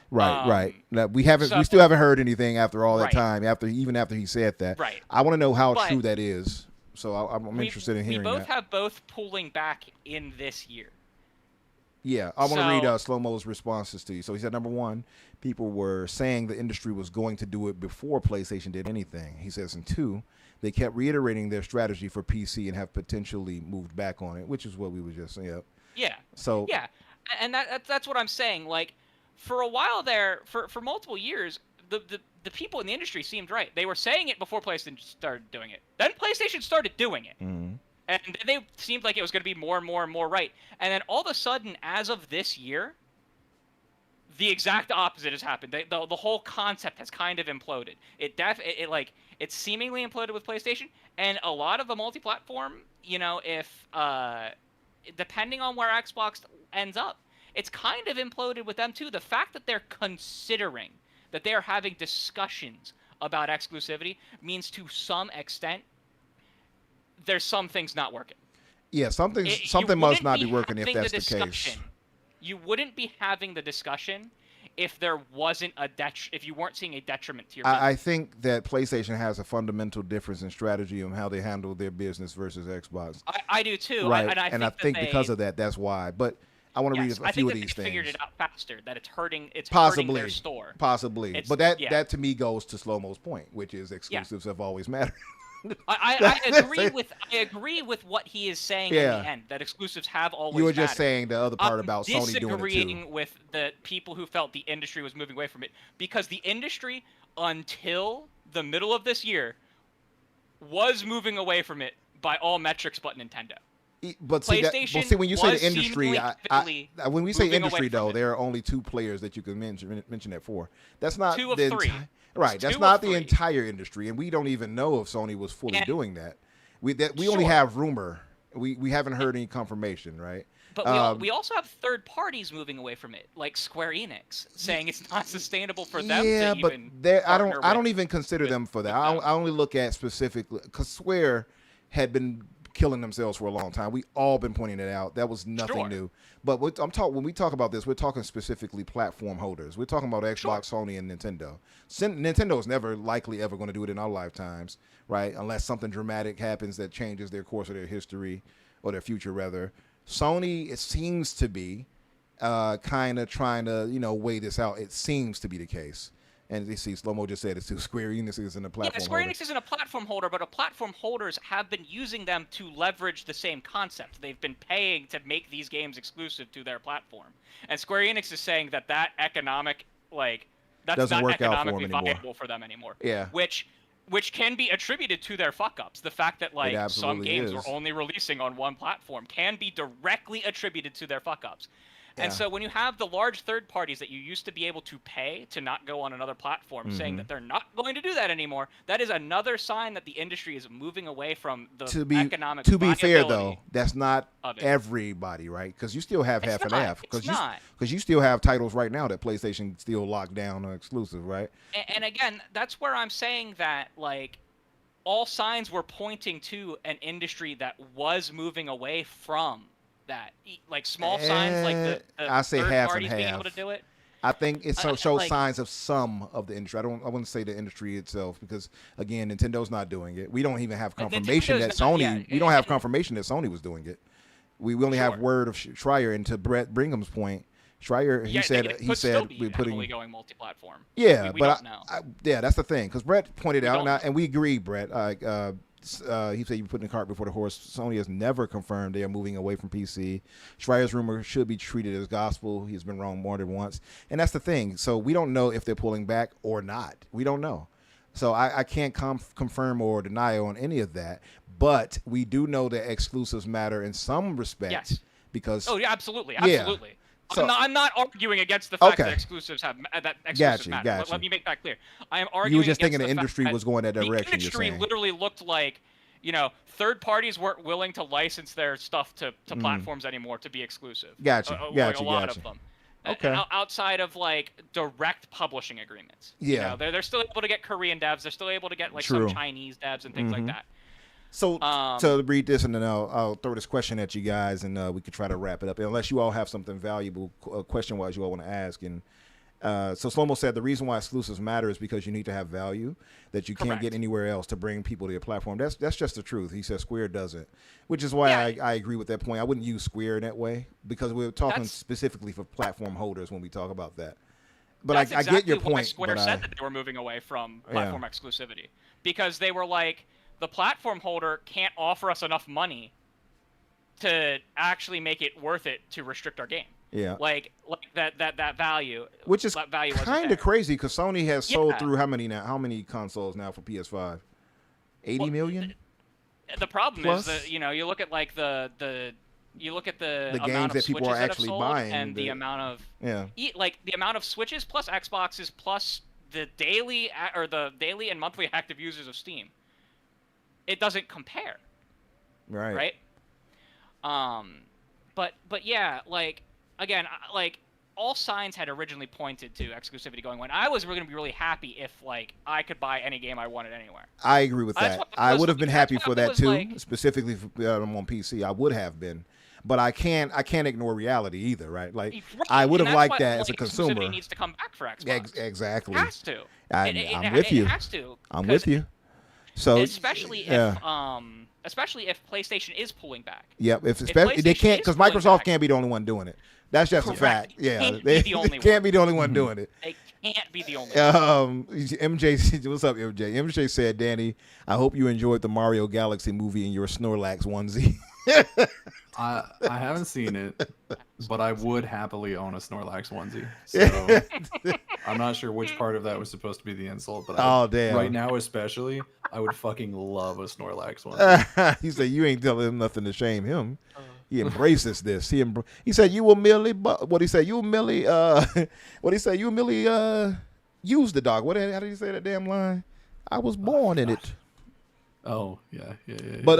Right. Now, we still haven't heard anything after all that time. Even after he said that. Right. I want to know how true that is. So I'm interested in hearing that. We both have both pulling back in this year. Yeah, I want to read Slow-Mo's responses to you. So he said, number one, people were saying the industry was going to do it before PlayStation did anything. He says, and 2, they kept reiterating their strategy for PC and have potentially moved back on it, which is what we were just saying. Yeah. So yeah, and that's what I'm saying. Like, for a while there, for multiple years, the people in the industry seemed right. They were saying it before PlayStation started doing it. Then PlayStation started doing it. Mm-hmm. And they seemed like it was going to be more and more and more right. And then all of a sudden, as of this year, the exact opposite has happened. The whole concept has kind of imploded. It seemingly imploded with PlayStation, and a lot of the multi-platform, if depending on where Xbox ends up, it's kind of imploded with them too. The fact that they're considering, that they are having discussions about exclusivity means to some extent there's some things not working. Yeah, something must not be working if that's the case. You wouldn't be having the discussion if there wasn't if you weren't seeing a detriment to your business. I think that PlayStation has a fundamental difference in strategy on how they handle their business versus Xbox. I do too. Right. I think because of that, that's why. But I want to read a few of these things. Figured it out faster. That it's hurting their store. Possibly. But that to me goes to Slow-Mo's point, which is exclusives have always mattered. I agree with what he is saying in the end, that exclusives have always mattered. You were just saying the other part about Sony doing it too. Disagreeing with the people who felt the industry was moving away from it, because the industry, until the middle of this year, was moving away from it by all metrics but Nintendo. But see, when you say the industry, when we say industry, though, there are only 2 players that you can mention that for. That's not 2 of 3. Right, that's not the entire industry, and we don't even know if Sony was fully doing that. We only have rumor. We haven't heard any confirmation, right? But we also have third parties moving away from it, like Square Enix, saying it's not sustainable for them to even. Yeah, but I don't even consider them for that. I only look at specifically because Square had been killing themselves for a long time. We all been pointing it out. That was nothing new. But when we talk about this, we're talking specifically platform holders. We're talking about Xbox, Sony, and Nintendo. Nintendo is never likely ever going to do it in our lifetimes, right? Unless something dramatic happens that changes their course of their history or their future, rather. Sony, it seems to be kind of trying to weigh this out. It seems to be the case. And you see, Slow-Mo just said it's too. Square Enix isn't a platform holder. Square Enix isn't a platform holder, but platform holders have been using them to leverage the same concept. They've been paying to make these games exclusive to their platform. And Square Enix is saying that economic, that's doesn't not work economically viable for them anymore. Yeah. Which can be attributed to their fuck-ups. The fact that, some games were only releasing on one platform can be directly attributed to their fuck-ups. And so when you have the large third parties that you used to be able to pay to not go on another platform saying that they're not going to do that anymore, that is another sign that the industry is moving away from the economic To be fair, though, viability that's not of it. everybody, right? Because you still have half and half. It's not. Because you still have titles right now that PlayStation still locked down or exclusive, right? And again, that's where I'm saying that, like, all signs were pointing to an industry that was moving away from that. Like, small signs, like the I say third half and parties being half. able to do it. I think it shows like- signs of some of the industry. I wouldn't say the industry itself because again, Nintendo's not doing it. We don't even have confirmation that Nintendo's not- Sony. yeah, we don't have confirmation that Sony was doing it. We only have Sure. word of Schreier. And to Brett Bringham's point, Schreier he said we're putting heavily going multi-platform. yeah, we but don't know. yeah, that's the thing because Brett pointed out don't. and we agree, Brett. He said you put the cart before the horse. Sony has never confirmed they are moving away from PC. Schreier's rumor should be treated as gospel. He's been wrong more than once, and that's the thing. So we don't know if they're pulling back or not. We don't know. So I can't confirm or deny on any of that. But we do know that exclusives matter in some respects. Yes. Because Oh yeah, absolutely. Yeah. So- I'm not arguing against the fact Okay. that exclusives matter. Gotcha. Let me make that clear. I am arguing. you were just against thinking the fact industry that was going that direction. The You're industry saying. literally looked like, third parties weren't willing to license their stuff to platforms anymore to be exclusive. Gotcha. Like a lot of them. Okay. Outside of like direct publishing agreements. Yeah. They're still able to get Korean devs. They're still able to get like True. some Chinese devs and things like that. So to read this, and then I'll throw this question at you guys, and we could try to wrap it up. Unless you all have something valuable, question-wise, you all want to ask. And so Slomo said the reason why exclusives matter is because you need to have value that you can't Correct. get anywhere else to bring people to your platform. That's just the truth. He says Square doesn't, which is why I agree with that point. I wouldn't use Square in that way because we're talking specifically for platform holders when we talk about that. But That's I exactly get your why point. Square but said that they were moving away from platform exclusivity because they were like, the platform holder can't offer us enough money to actually make it worth it to restrict our game. Yeah. Like that value. Which is that value wasn't kind there. of crazy because Sony has sold Yeah. through how many consoles now for PS5? 80 million? The problem Plus? is that you look at like the games amount of that people Switches are that have actually sold buying, and the amount of the amount of Switches plus Xboxes plus the daily and monthly active users of Steam. It doesn't compare. Right. But yeah, like again, like all signs had originally pointed to exclusivity going on. I was going to be really happy if like I could buy any game I wanted anywhere. I agree with That's that. what I was- would have been that's happy what for it that was too, like. specifically for on PC. I would have been, but I can't ignore reality either, right? Like Right, I would and have that's liked why, that as a like, consumer. exclusivity needs to come back for Xbox. Exactly. It has to. I'm with you. It has to. I'm 'cause with you. So especially if PlayStation is pulling back. yeah, if PlayStation they can't is because pulling Microsoft back- can't be the only one doing it. That's just a Correct. fact. Yeah, Can't they be the only can't one. be the only one doing it. They can't be the only one. MJ, what's up, MJ? MJ said, Danny, I hope you enjoyed the Mario Galaxy movie in your Snorlax onesie. I haven't seen it, but I would happily own a Snorlax onesie. So I'm not sure which part of that was supposed to be the insult, but Damn. right now especially, I would fucking love a Snorlax onesie. He said, you ain't telling him nothing to shame him. He embraces this. He said, you will merely, what he said, you will merely, use the dog. How did he say that damn line? I was born in it. Oh, yeah. But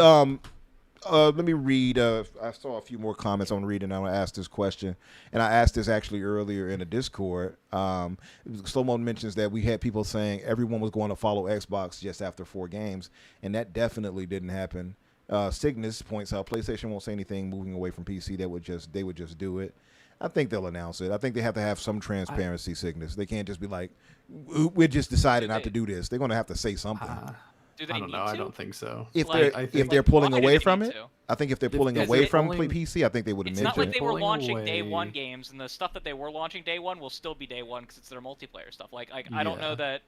let me read. I saw a few more comments on reading. I'm gonna ask this question, and I asked this actually earlier in the Discord. Slow-mo mentions that we had people saying everyone was going to follow Xbox just after 4 games, and that definitely didn't happen. Cygnus points out PlayStation won't say anything moving away from PC. They would just do it. I think they'll announce it. I think they have to have some transparency. Cygnus. They can't just be like, we're just decided not to do this. They're going to have to say something. Do they I don't need know. to? I don't think so. If Like, they're pulling why do away they from need it, to? I think if they're pulling if away they're from pulling- PC, I think they would have It's not mentioned like they it. were Pulling launching day away- one games, and the stuff that they were launching day one will still be day one because it's their multiplayer stuff. Like I don't know Yeah. that.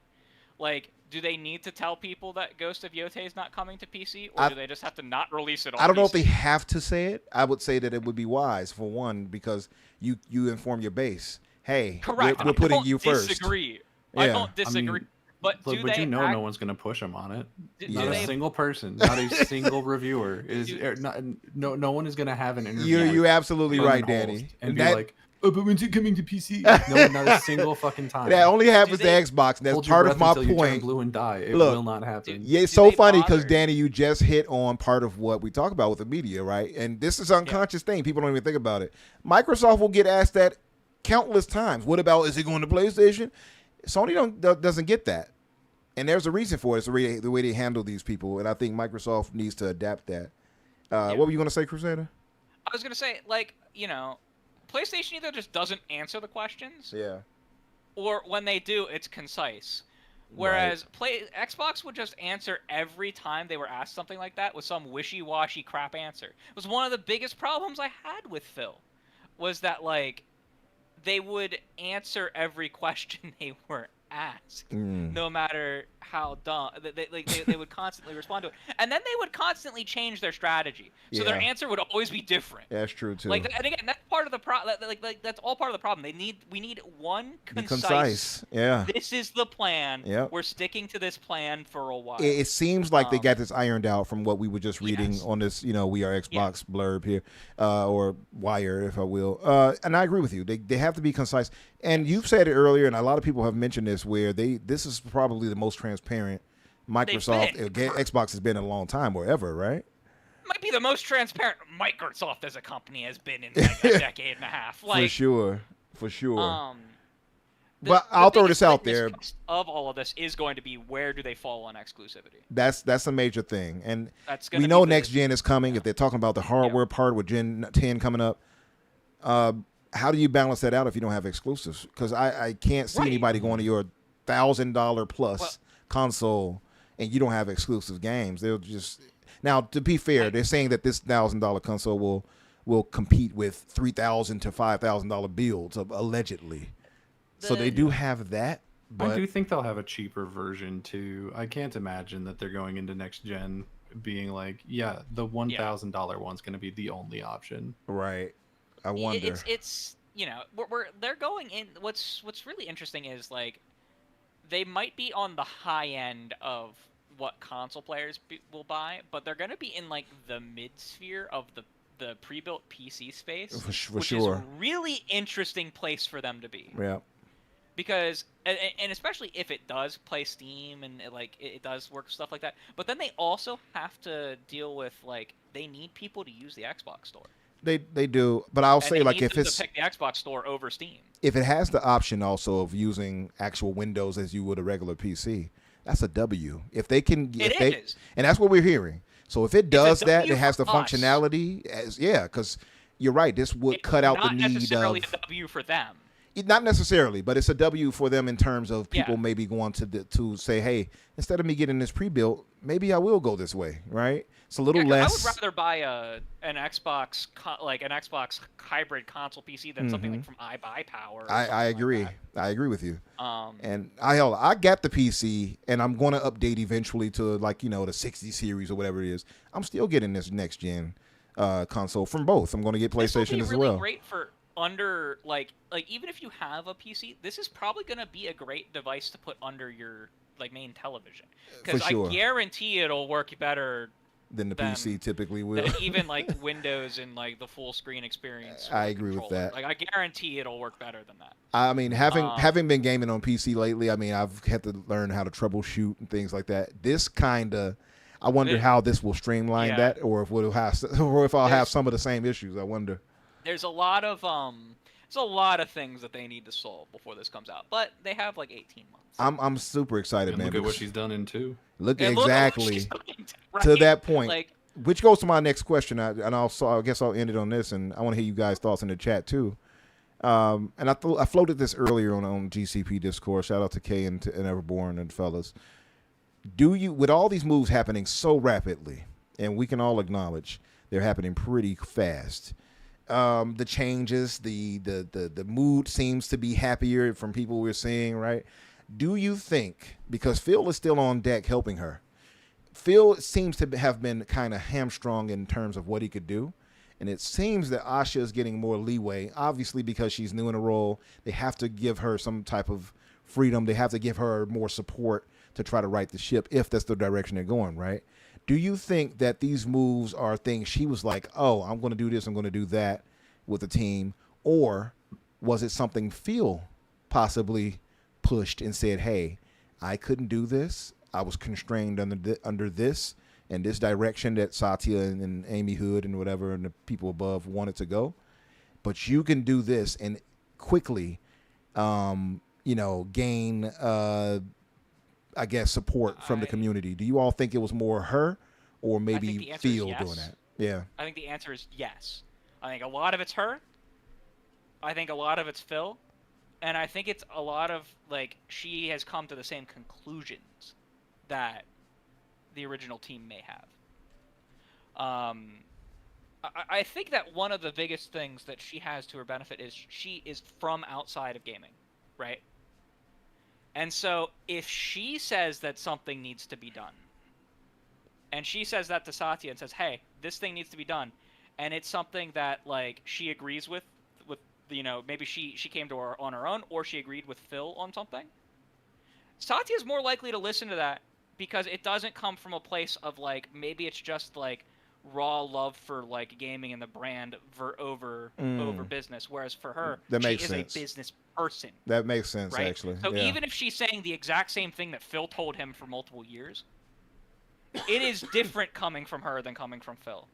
Like, do they need to tell people that Ghost of Yotei is not coming to PC, or do they just have to not release it on I don't know if PC? they have to say it. I would say that it would be wise for one because you inform your base. Hey, Correct. we're putting I don't you first. disagree. I Yeah. don't disagree. But do But they you know, act- no one's gonna push them on it. do Not a they- single person, not a single reviewer is. No one is gonna have an interview. You're with absolutely Lemon right, Holes Danny. and be That- like, oh, but when's it coming to PC? Like, no, not a single fucking time. That only happens to they- Xbox, and that's Hold your part of breath my until you turn point. blue and die. It Look, will not happen. Yeah, it's Do so they funny because bother? Danny, you just hit on part of what we talk about with the media, right? And this is an unconscious thing. People don't even think about it. Microsoft will get asked that countless times. What about, is it going to PlayStation? Sony doesn't get that. And there's a reason for it. It's the way they handle these people. And I think Microsoft needs to adapt that. What were you going to say, Crusader? I was gonna say, like, you know, PlayStation either just doesn't answer the questions, Yeah. or when they do, it's concise. Whereas Xbox would just answer every time they were asked something like that with some wishy-washy crap answer. It was one of the biggest problems I had with Phil, was that, like, they would answer every question they were asked, no matter how dumb. They would constantly respond to it, and then they would constantly change their strategy, so their answer would always be different. That's true too. Like, and again, that's part of the problem. Like that's all part of the problem. We need one concise. Yeah. This is the plan. Yep. We're sticking to this plan for a while. It seems like they got this ironed out from what we were just reading Yes. on this, We Are Xbox blurb here, or wire, if I will. And I agree with you. They have to be concise. And you've said it earlier, and a lot of people have mentioned this, where this is probably the most transparent Microsoft, Xbox has been in a long time, or ever, right? Might be the most transparent Microsoft as a company has been in like a decade and a half. Like, For sure. The- But the I'll throw biggest this out litmus there. test of all of this is going to be, where do they fall on exclusivity? That's a major thing. And That's gonna we know be the- next gen is coming. If they're talking about the hardware part with Gen 10 coming up, how do you balance that out if you don't have exclusives? Because I can't see anybody going to your $1,000 plus console and you don't have exclusive games. They'll just now, to be fair, they're saying that this $1,000 console will compete with $3,000 to $5,000 builds, allegedly. So they do have that. But I do think they'll have a cheaper version too. I can't imagine that they're going into next gen being like, yeah, the $1,000 one's going to be the only option. Right. I wonder. It's they're going in. What's really interesting is, like, they might be on the high end of what console players will buy, but they're going to be in like the mid sphere of the pre-built PC space, which is a really interesting place for them to be. Yeah. Because and especially if it does play Steam and it does work, stuff like that. But then they also have to deal with, like, they need people to use the Xbox store. They do, but I'll say, like, if it's to pick the Xbox store over Steam, if it has the option also of using actual Windows as you would a regular PC, that's a W. If they can, and that's what we're hearing. So if it does that, it has the functionality because you're right. This would cut out the need of. Not necessarily a W for them. Not necessarily, but it's a W for them in terms of people maybe going to say, hey, instead of me getting this pre-built, maybe I will go this way, right? It's a little less. I would rather buy an Xbox hybrid console PC than something like from iBuyPower. I agree. Like I agree with you. And I got the PC, and I'm going to update eventually to the 60 series or whatever it is. I'm still getting this next gen console from both. I'm going to get PlayStation as well. Great for under even if you have a PC, this is probably going to be a great device to put under your main television, because I guarantee it'll work better than the PC typically will. Even Windows and the full screen experience. I agree with that. I guarantee it'll work better than that. I mean, having been gaming on PC lately, I mean, I've had to learn how to troubleshoot and things like that. This I wonder how this will streamline that, or if I'll have some of the same issues. I wonder. There's a lot of things that they need to solve before this comes out, but they have 18 months. I'm super excited, man. Look at what she's done in 2. Look exactly to that point, which goes to my next question, and I guess I'll end it on this, and I want to hear you guys' thoughts in the chat too. And I floated this earlier on GCP Discord. Shout out to Kay and Everborn and fellas. With all these moves happening so rapidly, and we can all acknowledge they're happening pretty fast. The changes, the mood seems to be happier from people we're seeing, right? Do you think, because Phil is still on deck helping her, Phil seems to have been kind of hamstrung in terms of what he could do, and it seems that Asha is getting more leeway, obviously because she's new in the role. They have to give her some type of freedom. They have to give her more support to try to right the ship if that's the direction they're going, right? Do you think that these moves are things she was like, oh, I'm going to do this, I'm going to do that with the team, or was it something Phil possibly pushed and said, hey, I couldn't do this. I was constrained under this and this direction that Satya and Amy Hood and whatever and the people above wanted to go. But you can do this and quickly, gain, I guess, support from the community. Do you all think it was more her or maybe Phil doing that? Yeah. I think the answer is yes. I think a lot of it's her. I think a lot of it's Phil. And I think it's a lot of, like, she has come to the same conclusions that the original team may have. I think that one of the biggest things that she has to her benefit is she is from outside of gaming, right? And so if she says that something needs to be done, and she says that to Satya and says, hey, this thing needs to be done, and it's something that, like, she agrees with, maybe she came to her on her own, or she agreed with Phil on something, Satya's more likely to listen to that because it doesn't come from a place of, like, maybe it's just, like, raw love for, like, gaming and the brand over business, whereas for her, she is a business person. That makes sense, right? actually. So yeah. even if she's saying the exact same thing that Phil told him for multiple years, it is different coming from her than coming from Phil.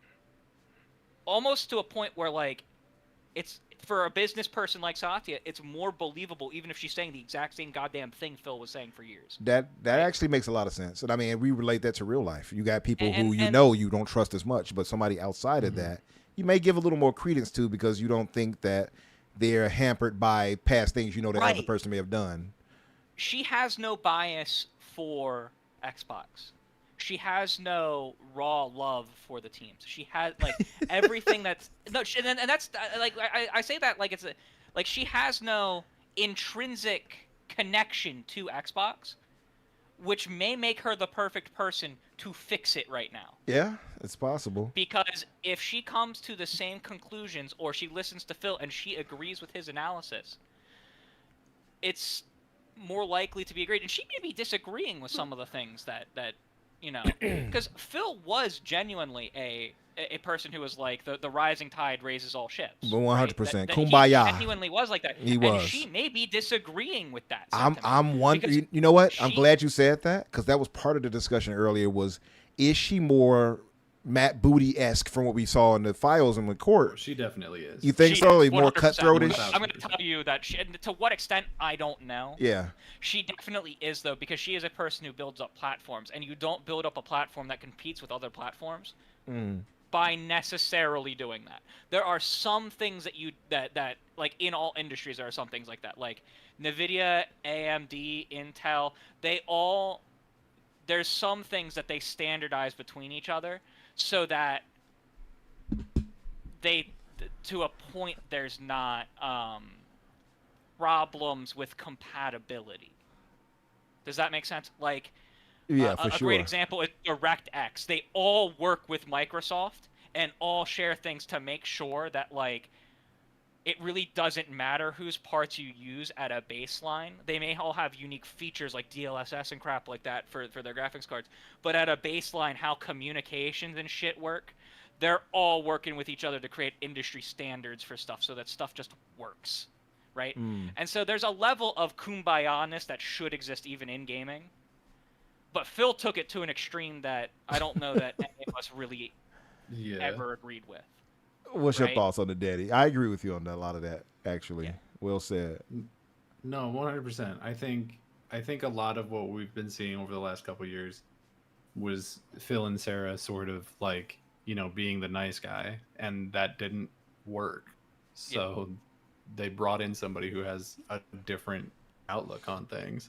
Almost to a point where, like, it's for a business person like Satya, it's more believable even if she's saying the exact same goddamn thing Phil was saying for years. That actually makes a lot of sense. And I mean, we relate that to real life. You got people who you don't trust as much, but somebody outside of that, you may give a little more credence to because you don't think that they're hampered by past things that other person may have done. She has no bias for Xbox. She has no raw love for the teams. She has, like, everything that's and that's like I say that like it's like she has no intrinsic connection to Xbox, which may make her the perfect person to fix it right now. Yeah, it's possible. Because if she comes to the same conclusions, or she listens to Phil and she agrees with his analysis, it's more likely to be agreed. And she may be disagreeing with some of the things that because Phil was genuinely a person who was like the rising tide raises all ships. 100%. Right? Kumbaya. He genuinely was like that. He was. And she may be disagreeing with that. I'm wondering. You know what? I'm glad you said that because that was part of the discussion earlier. Is she more Matt Booty-esque from what we saw in the files in the court? She definitely is. You think so? Like more cutthroatish? I'm going to tell you that to what extent, I don't know. Yeah. She definitely is, though, because she is a person who builds up platforms, and you don't build up a platform that competes with other platforms by necessarily doing that. There are some things that like in all industries, there are some things like that, like NVIDIA, AMD, Intel. There's some things that they standardize between each other, so that to a point, there's not problems with compatibility. Does that make sense? Like, yeah, for a sure. great example is DirectX. They all work with Microsoft and all share things to make sure that, like, it really doesn't matter whose parts you use at a baseline. They may all have unique features like DLSS and crap like that for their graphics cards. But at a baseline, how communications and shit work, they're all working with each other to create industry standards for stuff so that stuff just works, right? And so there's a level of kumbaya-ness that should exist even in gaming. But Phil took it to an extreme that I don't know that any of us really ever agreed with. What's your thoughts on the daddy? I agree with you on a lot of that, actually. Yeah. Well said. No, 100%. I think a lot of what we've been seeing over the last couple of years was Phil and Sarah sort of like, being the nice guy, and that didn't work. So they brought in somebody who has a different outlook on things.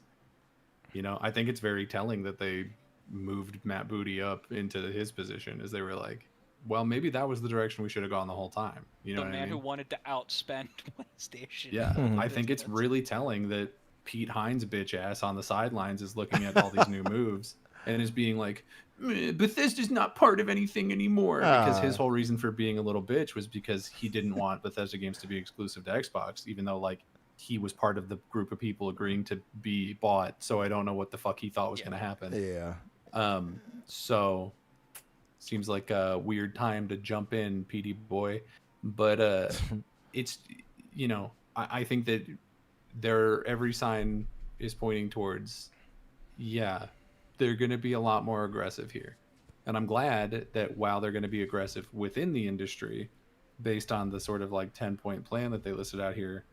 I think it's very telling that they moved Matt Booty up into his position, as they were like, well, maybe that was the direction we should have gone the whole time. You know, the man who wanted to outspend PlayStation. Yeah, I think it's really telling that Pete Hines' bitch ass on the sidelines is looking at all these new moves and is being like, Bethesda's not part of anything anymore. Because his whole reason for being a little bitch was because he didn't want Bethesda games to be exclusive to Xbox, even though, like, he was part of the group of people agreeing to be bought. So I don't know what the fuck he thought was going to happen. Yeah. So seems like a weird time to jump in, PD boy. But it's, I think that every sign is pointing towards, yeah, they're going to be a lot more aggressive here. And I'm glad that while they're going to be aggressive within the industry, based on the sort of like 10-point plan that they listed out here,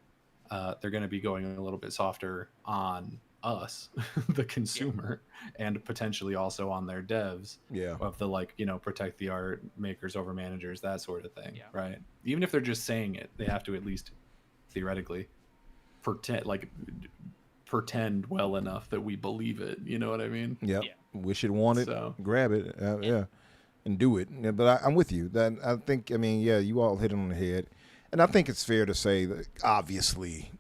they're going to be going a little bit softer on us, the consumer, and potentially also on their devs. Yeah. Of the like, protect the art, makers over managers, that sort of thing. Yeah. Right. Even if they're just saying it, they have to at least theoretically pretend well enough that we believe it. You know what I mean? Yep. Yeah. Wish it, want it, grab it. Yeah. And do it. Yeah, but I'm with you. That I think. I mean, yeah, you all hit it on the head. And I think it's fair to say that obviously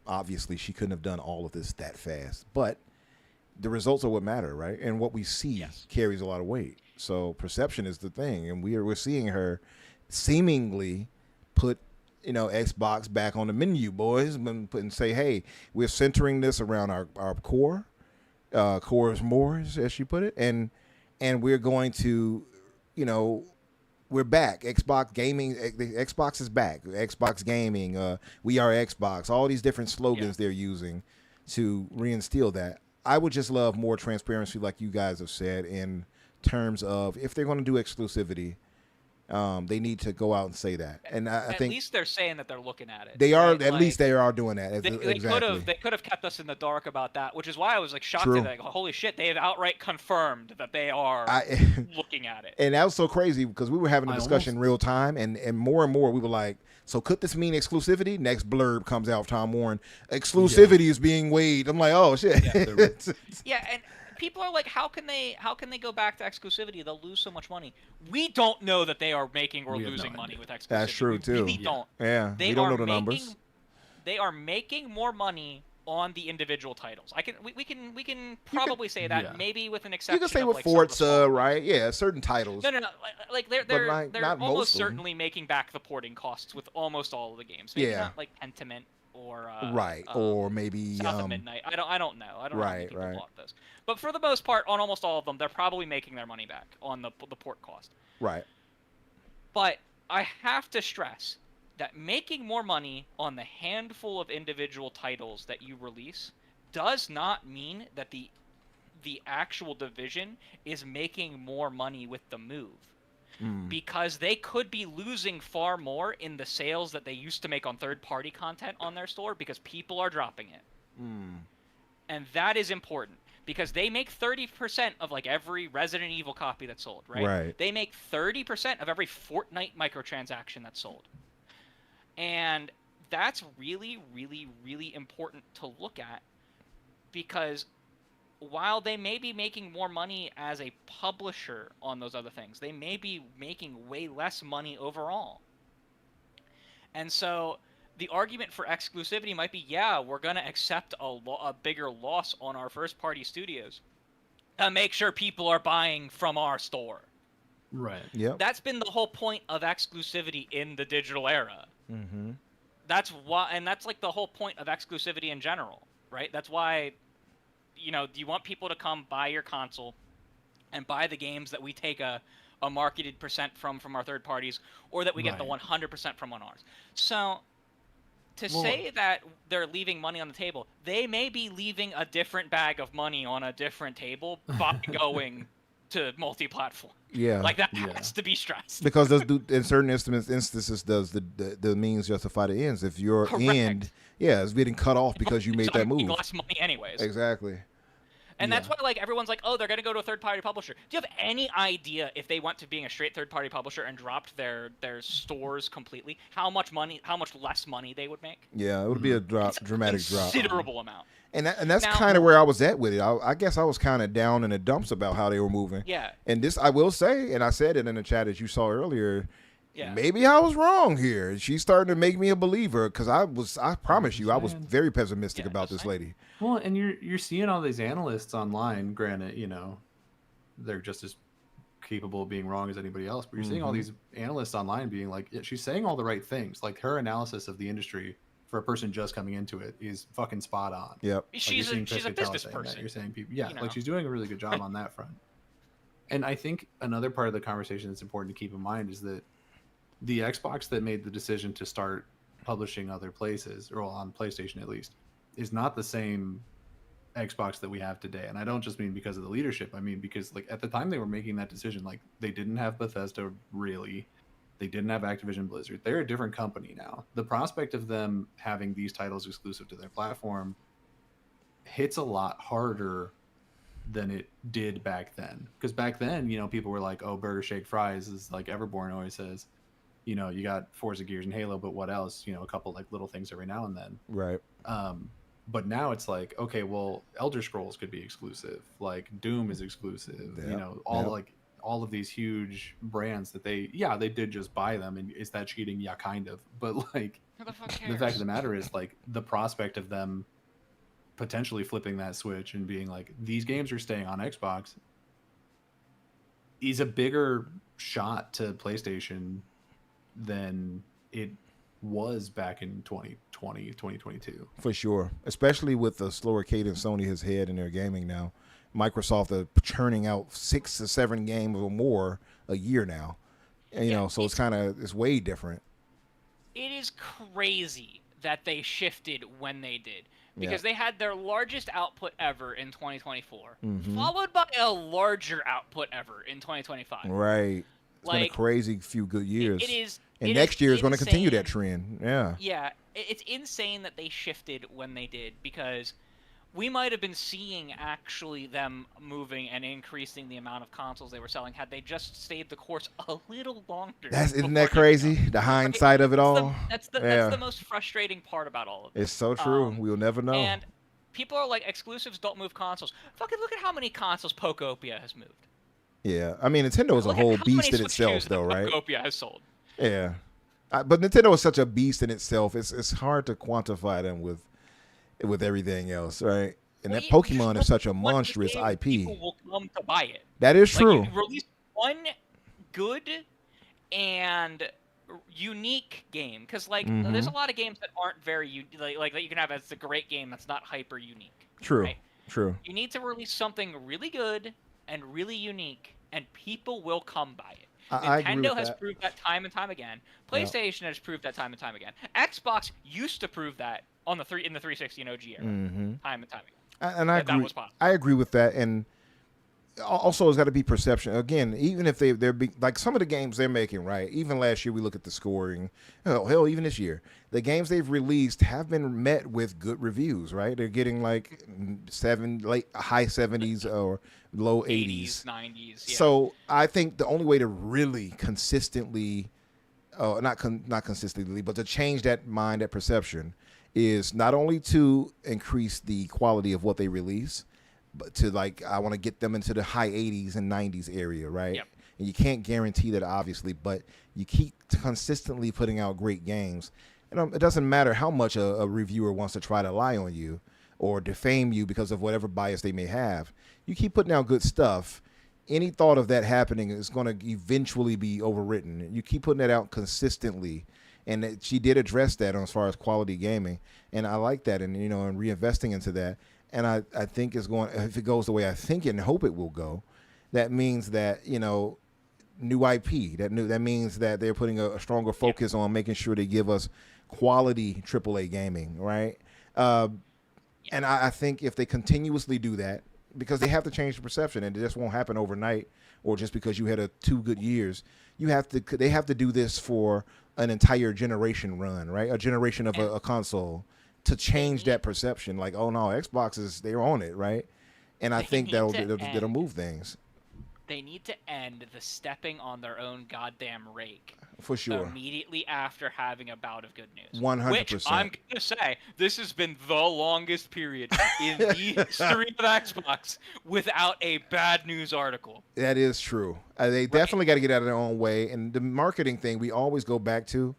she couldn't have done all of this that fast. But the results are what matter, right? And what we see carries a lot of weight. So perception is the thing, and we're seeing her seemingly put Xbox back on the menu, boys, and say, hey, we're centering this around our core, cores mores, as she put it, and we're going to, we're back. Xbox gaming, Xbox is back. Xbox gaming, we are Xbox. All these different slogans they're using to reinstill that. I would just love more transparency, like you guys have said, in terms of if they're going to do exclusivity, they need to go out and say that. And I think at least they're saying that they're looking at it. They are. Right? At least they are doing that. They could have kept us in the dark about that, which is why I was like shocked. Like, holy shit, they have outright confirmed that they are looking at it. And that was so crazy because we were having a discussion real time, and more we were like, so could this mean exclusivity? Next blurb comes out, Tom Warren. Exclusivity is being weighed. I'm like, oh shit. Yeah, and people are like, how can they go back to exclusivity? They'll lose so much money. We don't know that they are making or losing money with exclusivity. That's true too. We really don't. Yeah, we don't know the numbers. They are making more money on the individual titles. We can probably say that, maybe with an exception. You can say of with like Forza, right? Yeah, certain titles. No. Like they're almost certainly making back the porting costs with almost all of the games. Maybe not like Pentiment or or maybe South of Midnight. I don't know. I don't know how many people bought those. But for the most part, on almost all of them, they're probably making their money back on the port cost. Right. But I have to stress that making more money on the handful of individual titles that you release does not mean that the actual division is making more money with the move. Because they could be losing far more in the sales that they used to make on third-party content on their store because people are dropping it. And that is important because they make 30% of like every Resident Evil copy that's sold, right? They make 30% of every Fortnite microtransaction that's sold. And that's really, really, really important to look at because while they may be making more money as a publisher on those other things, they may be making way less money overall. And so the argument for exclusivity might be, yeah, we're going to accept a bigger loss on our first-party studios to make sure people are buying from our store. Right. Yep. That's been the whole point of exclusivity in the digital era. Mm-hmm. That's why, and that's like the whole point of exclusivity in general, right? That's why, you want people to come buy your console and buy the games that we take a marketed percent from our third parties, or that we get the 100% from on ours. So to say that they're leaving money on the table, they may be leaving a different bag of money on a different table by going to multi-platform. Yeah, like that has to be stressed. Because in certain instances, does the means justify the ends? If your end, is getting cut off because you made that move, less money anyways. Exactly. And that's why, like, everyone's like, oh, they're going to go to a third-party publisher. Do you have any idea if they went to being a straight third-party publisher and dropped their stores completely, how much less money they would make? Yeah, it would be a dramatic drop. Considerable amount. And that's kind of where I was at with it. I guess I was kind of down in the dumps about how they were moving. Yeah. And this, I will say, and I said it in the chat as you saw earlier, maybe I was wrong here. She's starting to make me a believer because I promise you, I was very pessimistic about this lady. Well, and you're seeing all these analysts online, granted, they're just as capable of being wrong as anybody else, but you're seeing all these analysts online being like, she's saying all the right things. Like her analysis of the industry for a person just coming into it is fucking spot on. Yep. Like she's a business person. You're saying people, like she's doing a really good job on that front. And I think another part of the conversation that's important to keep in mind is that the Xbox that made the decision to start publishing other places, or on PlayStation at least, is not the same Xbox that we have today. And I don't just mean because of the leadership. I mean because like at the time they were making that decision, like they didn't have Bethesda really. They didn't have Activision Blizzard. They're a different company now. The prospect of them having these titles exclusive to their platform hits a lot harder than it did back then. Because back then, you know, people were like, oh, burger, shake, fries, is like Everborn always says. You know, you got Forza, Gears, and Halo, but what else? You know, a couple like little things every now and then. Right. But now it's like, okay, well, Elder Scrolls could be exclusive. Like Doom is exclusive. Yep. You know, all of these huge brands that they did just buy them. And is that cheating? Yeah, kind of. But like, Who the fuck cares? the fact of the matter is, like, the prospect of them potentially flipping that switch and being like, these games are staying on Xbox is a bigger shot to PlayStation than it was back in 2020, 2022. For sure, especially with the slower cadence Sony has had in their gaming now. Microsoft are churning out 6 to 7 games or more a year now. And, you know, so it's way different. It is crazy that they shifted when they did. Because they had their largest output ever in 2024, followed by a larger output ever in 2025. Right. It's been a crazy few good years. And next year is going to continue that trend. Yeah. Yeah. It's insane that they shifted when they did, because we might have been seeing actually them moving and increasing the amount of consoles they were selling had they just stayed the course a little longer. Isn't that crazy? The hindsight of it all. That's the most frustrating part about all of this. It's so true. We'll never know. And people are like, exclusives don't move consoles. Fucking look at how many consoles Pokopia has moved. Yeah, I mean, Nintendo is a whole beast in itself, though, right? Pokopia has sold. Yeah, but Nintendo is such a beast in itself. It's hard to quantify them with everything else, right? And that Pokemon is such a monstrous IP. People will come to buy it. That is true. Like, you release one good and unique game, because like there's a lot of games that aren't very like that you can have as a great game that's not hyper unique. True. Right? True. You need to release something really good and really unique, and people will come by it. Nintendo has proved that time and time again. PlayStation has proved that time and time again. Xbox used to prove that in the 360 and OG era, time and time again. And I agree. That was possible. I agree with that. And also, it's got to be perception. Again, even if they're like some of the games they're making, right? Even last year, we look at the scoring. Hell, even this year, the games they've released have been met with good reviews, right? They're getting like high 70s or low 80s, 90s. Yeah. So I think the only way to really consistently, not consistently, but to change that mind, that perception, is not only to increase the quality of what they release, but to I want to get them into the high 80s and 90s area, right? Yep. And you can't guarantee that, obviously, but you keep consistently putting out great games. And it doesn't matter how much a reviewer wants to try to lie on you or defame you because of whatever bias they may have. You keep putting out good stuff. Any thought of that happening is going to eventually be overwritten. You keep putting that out consistently. And she did address that as far as quality gaming. And I like that, and and reinvesting into that. And I think it's going, if it goes the way I think and hope it will go, that means that, new IP, that means that they're putting a stronger focus on making sure they give us quality AAA gaming, right? And I think if they continuously do that, because they have to change the perception, and it just won't happen overnight or just because you had 2 good years. They have to do this for an entire generation run, right? A generation of a console, to change that perception. Like, oh no, Xbox they're on it, right? And I think that'll move things. They need to end the stepping on their own goddamn rake. For sure. Immediately after having a bout of good news. 100%. Which I'm going to say, this has been the longest period in the history of Xbox without a bad news article. That is true. They definitely got to get out of their own way. And the marketing thing we always go back to,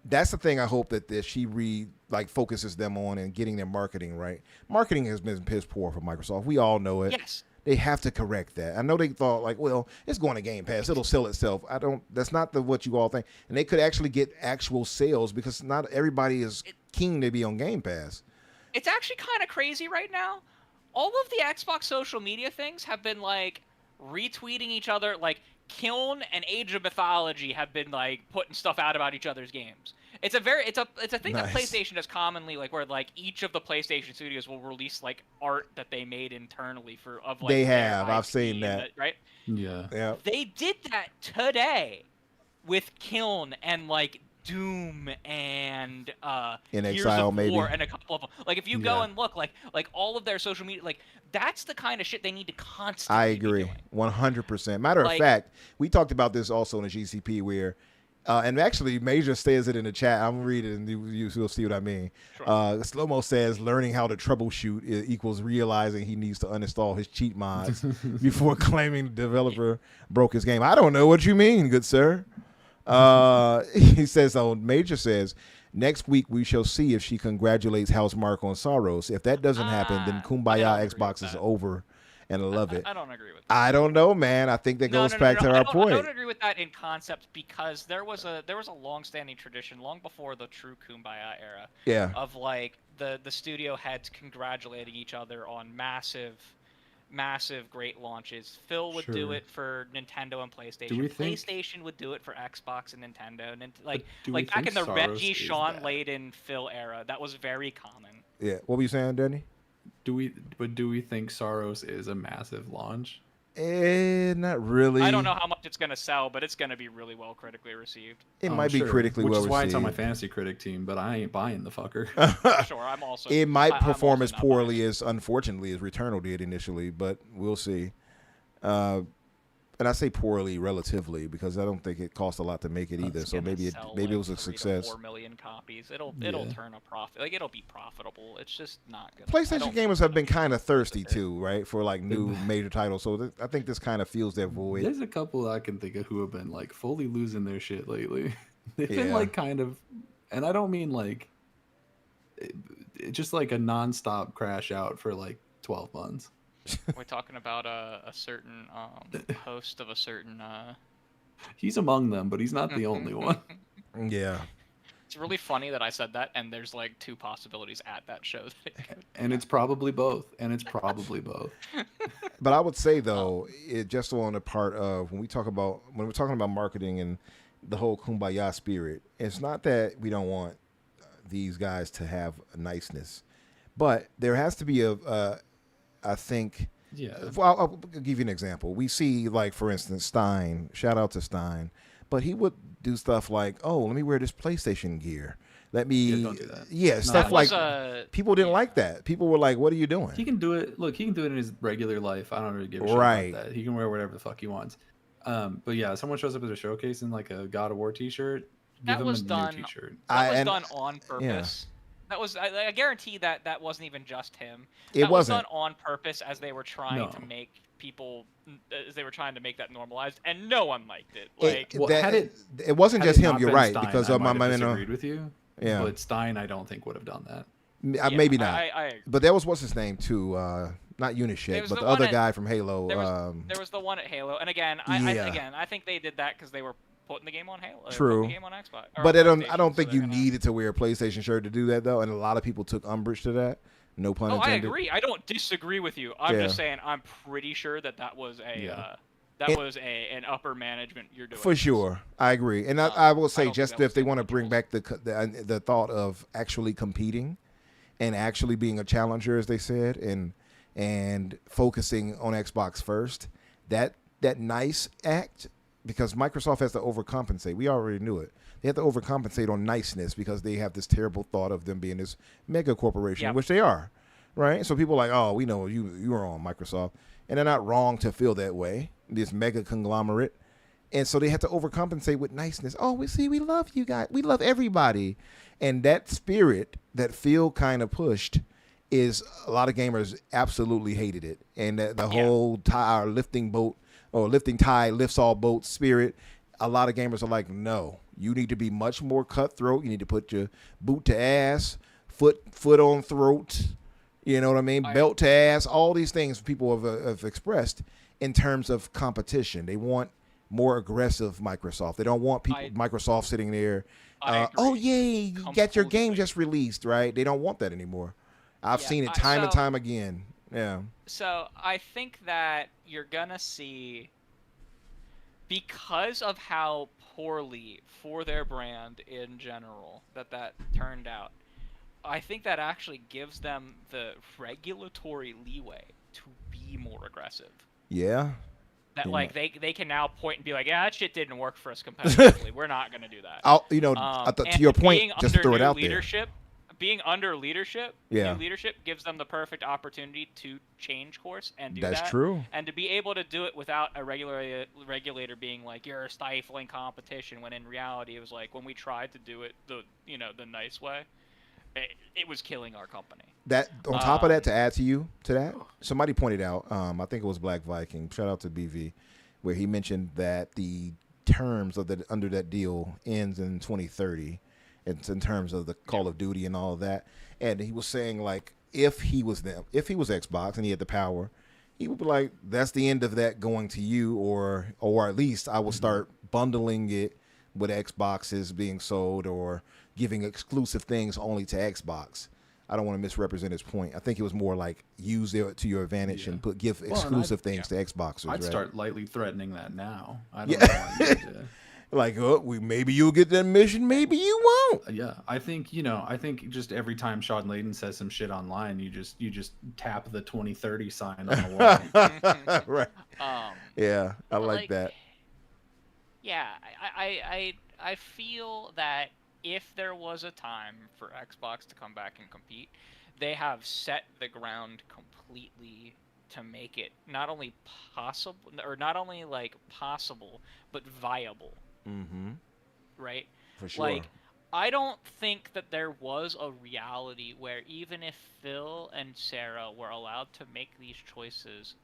that's the thing I hope that she focuses them on and getting their marketing right. Marketing has been piss poor for Microsoft. We all know it. Yes. They have to correct that. I know they thought well, it's going to Game Pass. It'll sell itself. That's not what you all think. And they could actually get actual sales because not everybody is keen to be on Game Pass. It's actually kind of crazy right now. All of the Xbox social media things have been retweeting each other. Kiln and Age of Mythology have been putting stuff out about each other's games. It's a thing that Nice. PlayStation does commonly, like where like each of the PlayStation studios will release like art that they made internally of like They their have. I've IP seen and that. right? Yeah. Yeah. They did that today with Kiln and like Doom and In Gears Exile, of maybe. War and a couple of them. Like if you go Yeah. and look, like all of their social media, like that's the kind of shit they need to constantly. I be agree, doing. 100%. Matter of Like- fact, we talked about this also in the GCP where, and actually Major says it in the chat. I'm reading it and you'll see what I mean. Sure. Slow-mo says learning how to troubleshoot equals realizing he needs to uninstall his cheat mods before claiming the developer broke his game. I don't know what you mean, good sir. He says, Major says, next week we shall see if she congratulates Housemark on Soros. If that doesn't happen, then I Kumbaya don't agree Xbox with is that. over, and I love it. I don't agree with that. I don't know, man. I think that goes back to I our don't, point. I don't agree with that in concept because there was a long-standing tradition long before the true Kumbaya era Yeah. of like the studio heads congratulating each other on massive great launches. Phil would do Sure. it for Nintendo and PlayStation. Do we think- PlayStation would do it for Xbox and Nintendo. And like do we back in think the Soros Reggie, is Sean that? Layden, Phil era, that was very common. Yeah. What were you saying, Danny? Do we think Soros is a massive launch? Not really. I don't know how much it's going to sell, but it's going to be really well critically received. It Oh, might be sure. critically Which well is why it's on my received. fantasy critic team, but I ain't buying the fucker. Sure, I'm also. It might I'm perform also as not buying poorly it. as, unfortunately, as Returnal did initially, but we'll see. And I say poorly relatively because I don't think it cost a lot to make it either. It's So gonna maybe sell, it like, was a 3 to success. 4 million copies. It'll Yeah. turn a profit. Like it'll be profitable. It's just not good. PlayStation gamers have been kind of thirsty too, right, for like new major titles. So I think this kind of fills that void. There's a couple I can think of who have been like fully losing their shit lately. They've been Yeah. like kind of, and I don't mean like just like a nonstop crash out for like 12 months. We're talking about a certain host of a certain. He's among them, but he's not the only one. Yeah. It's really funny that I said that, and there's like 2 possibilities at that show. And it's probably both. And it's probably both. But I would say though, it just on the part of when we're talking about marketing and the whole kumbaya spirit, it's not that we don't want these guys to have a niceness, but there has to be I think. Yeah. Well, I'll give you an example. We see, like, for instance, Stein. Shout out to Stein, but he would do stuff like, "Oh, let me wear this PlayStation gear. Let me." Yeah, don't do that. Yeah, No, stuff that like was, people didn't like that. People were like, "What are you doing?" He can do it. Look, he can do it in his regular life. I don't really give a shit Right. about that. He can wear whatever the fuck he wants. But yeah, someone shows up at a showcase in like a God of War t-shirt. Give That him was a done. new t-shirt. That was and- done on purpose. That was I guarantee that wasn't even just him. It That wasn't. was done on purpose as they were trying No. to make people as they were trying to make that normalized, and no one liked it. It, Like Well, that- had it- wasn't Had just it him. not You're been right, Stein, because I of my might have man. disagreed with you. Yeah. But Stein, I don't think would have done that. Yeah, yeah, maybe not. I agree. But that was what's his name too. Not There Unished, was but the the one other at- guy from Halo. There was the one at Halo, and again, Yeah. I think they did that because they were putting the game on Halo. True. Putting the game on Xbox. or But on I don't PlayStation, think so you they're gonna- needed to wear a PlayStation shirt to do that though, and a lot of people took umbrage to that. No pun Oh, I intended. agree. I don't disagree with you. I'm Yeah. just saying I'm pretty sure that was a Yeah. an upper management you're doing. For sure, I agree, and I I will don't say think just that if was they want to bring individuals. back the thought of actually competing, and actually being a challenger, as they said, and focusing on Xbox first, that nice act, because Microsoft has to overcompensate. We already knew it. They have to overcompensate on niceness because they have this terrible thought of them being this mega corporation, Yep. which they are, right? So people are like, oh, we know you are on Microsoft, and they're not wrong to feel that way. This mega conglomerate. And so they had to overcompensate with niceness. Oh, we love you guys. We love everybody. And that spirit that Phil kind of pushed is a lot of gamers absolutely hated it. And the whole lifting tide lifts all boats spirit. A lot of gamers are like, no, you need to be much more cutthroat. You need to put your boot to ass, foot on throat. You know what I mean? Belt to ass. All these things people have expressed in terms of competition. They want more aggressive Microsoft. They don't want Microsoft sitting there. Oh, yay, you got your game Completely. just released, right? They don't want that anymore. I've Yeah, seen it time and so- time again. Yeah. So I think that you're gonna see because of how poorly for their brand in general that turned out, I think that actually gives them the regulatory leeway to be more aggressive. Yeah. That Yeah. like they can now point and be like, yeah, that shit didn't work for us competitively. We're not gonna do that. To your point, just throw it out there. Being under leadership, Yeah. new leadership gives them the perfect opportunity to change course and do That's that. true. And to be able to do it without a regulator being like, you're stifling competition, when in reality it was like, when we tried to do it the nice way, it was killing our company. That on top of that, to add to that, somebody pointed out, I think it was Black Viking, shout out to BV, where he mentioned that the terms of under that deal ends in 2030. It's in terms of the Call of Duty and all of that. And he was saying, like, if he was Xbox and he had the power, he would be like, that's the end of that going to you, or at least I will start bundling it with Xboxes being sold or giving exclusive things only to Xbox. I don't want to misrepresent his point. I think it was more like use it to your advantage and give exclusive things to Xboxers. I'd right? start lightly threatening that now. I don't know why you did. Like, maybe you'll get that mission, maybe you won't. Yeah, I think just every time Sean Layden says some shit online, you just tap the 2030 sign on the wall. Right. Yeah, I like that. Yeah, I feel that if there was a time for Xbox to come back and compete, they have set the ground completely to make it not only possible, but viable. Mm-hmm. Right? For sure. Like, I don't think that there was a reality where even if Phil and Sarah were allowed to make these choices,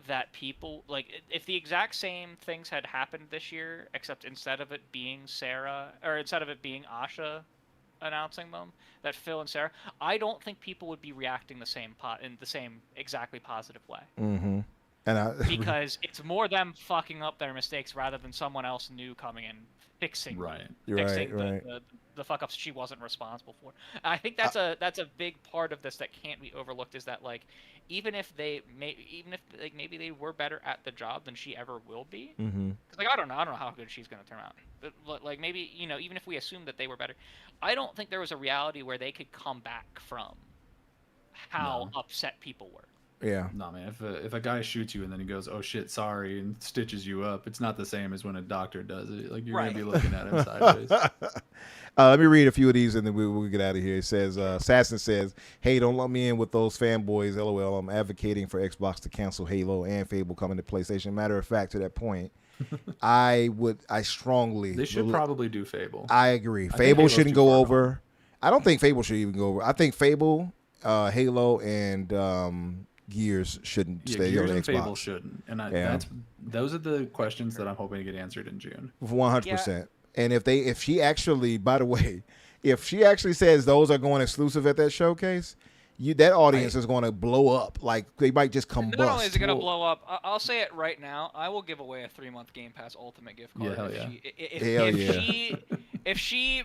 that people, like, if the exact same things had happened this year, except instead of it being Asha announcing them, that Phil and Sarah, I don't think people would be reacting in the same exactly positive way. Mm-hmm. Because it's more them fucking up their mistakes rather than someone else new coming and fixing the fuck ups she wasn't responsible for. I think that's a big part of this that can't be overlooked, is that, like, even if maybe they were better at the job than she ever will be. Mm-hmm. Cause, like, I don't know how good she's gonna turn out. But like, maybe, even if we assume that they were better, I don't think there was a reality where they could come back from how upset people were. Yeah. No, man. If a guy shoots you and then he goes, "Oh shit, sorry," and stitches you up, it's not the same as when a doctor does it. Like, you're gonna be looking at him sideways. Let me read a few of these and then we'll get out of here. It says, Assassin says, "Hey, don't let me in with those fanboys. LOL. I'm advocating for Xbox to cancel Halo and Fable coming to PlayStation. Matter of fact, to that point, I strongly. They should probably do Fable. I agree. Fable shouldn't go over. I don't think Fable should even go over. I think Fable, Halo, and Gears shouldn't stay Gears on and Xbox. Fable shouldn't. And those are the questions that I'm hoping to get answered in June. 100%. And if she actually, by the way, if she actually says those are going exclusive at that showcase, that audience is going to blow up. Like, they might just combust. Not only is it going to blow up, I'll say it right now, I will give away a 3-month Game Pass Ultimate gift card. If she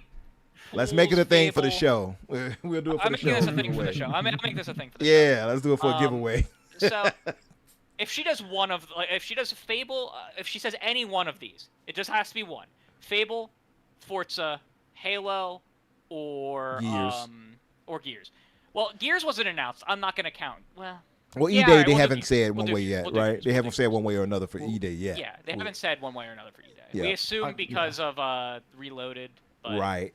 let's make it a thing for the show. We'll do it for the show. I'm making this a thing for the show. I'm making this a thing for the show. Yeah, let's do it for a giveaway. So, if she does if she does Fable, if she says any one of these, it just has to be one. Fable, Forza, Halo, or Gears. Well, Gears wasn't announced. I'm not going to count. Well, E-Day, they haven't said one way yet, right? They haven't said one way or another for E-Day yet. Yeah, they haven't said one way or another for E-Day. Yeah. We assume because of Reloaded. But, right.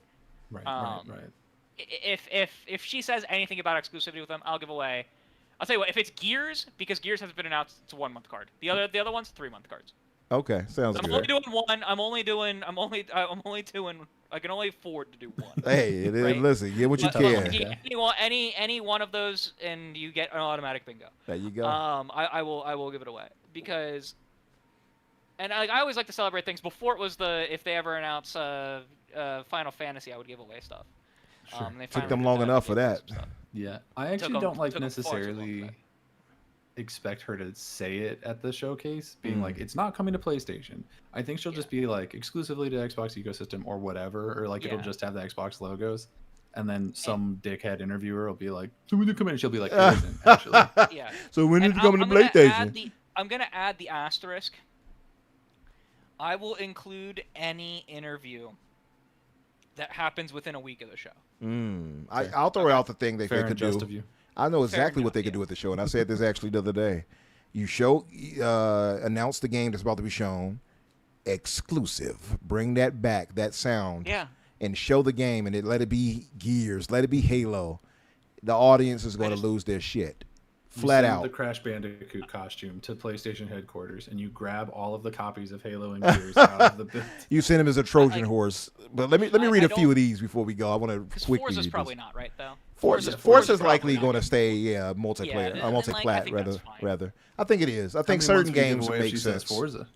If she says anything about exclusivity with them, I'll give away. I'll tell you what. If it's Gears, because Gears hasn't been announced, it's a 1-month card. The other ones, 3-month cards. Okay, sounds good. I'm only doing one. I'm only doing. I can only afford to do one. Hey, listen, get what you can. Any one of those, and you get an automatic bingo. There you go. I will give it away because, and I always like to celebrate things. Before it was if they ever announce Final Fantasy, I would give away stuff. Sure. Took them long enough for that. Yeah, I actually don't necessarily expect her to say it at the showcase, being like, it's not coming to PlayStation. I think she'll just be like, exclusively to Xbox ecosystem or whatever, or like it'll just have the Xbox logos, and then some dickhead interviewer will be like, so when you come in, she'll be like, it isn't actually. So when is it coming to PlayStation? I'm gonna add the asterisk. I will include any interview that happens within a week of the show. I'll throw out the thing they Fair could and just do. of you. I know exactly enough, what they could do with the show, and I said this actually the other day. You announce the game that's about to be shown, exclusive. Bring that back, that sound, and show the game, and let it be Gears, let it be Halo. The audience is going to lose their shit. Flat out. The Crash Bandicoot costume to PlayStation headquarters, and you grab all of the copies of Halo and Gears out of the bit. You send him as a Trojan horse. But let me read a few of these before we go. I want to quickly. Forza's probably not right though. Forza's likely going to stay multiplayer, multi-plat rather. I think it is. I think certain games make sense. Forza.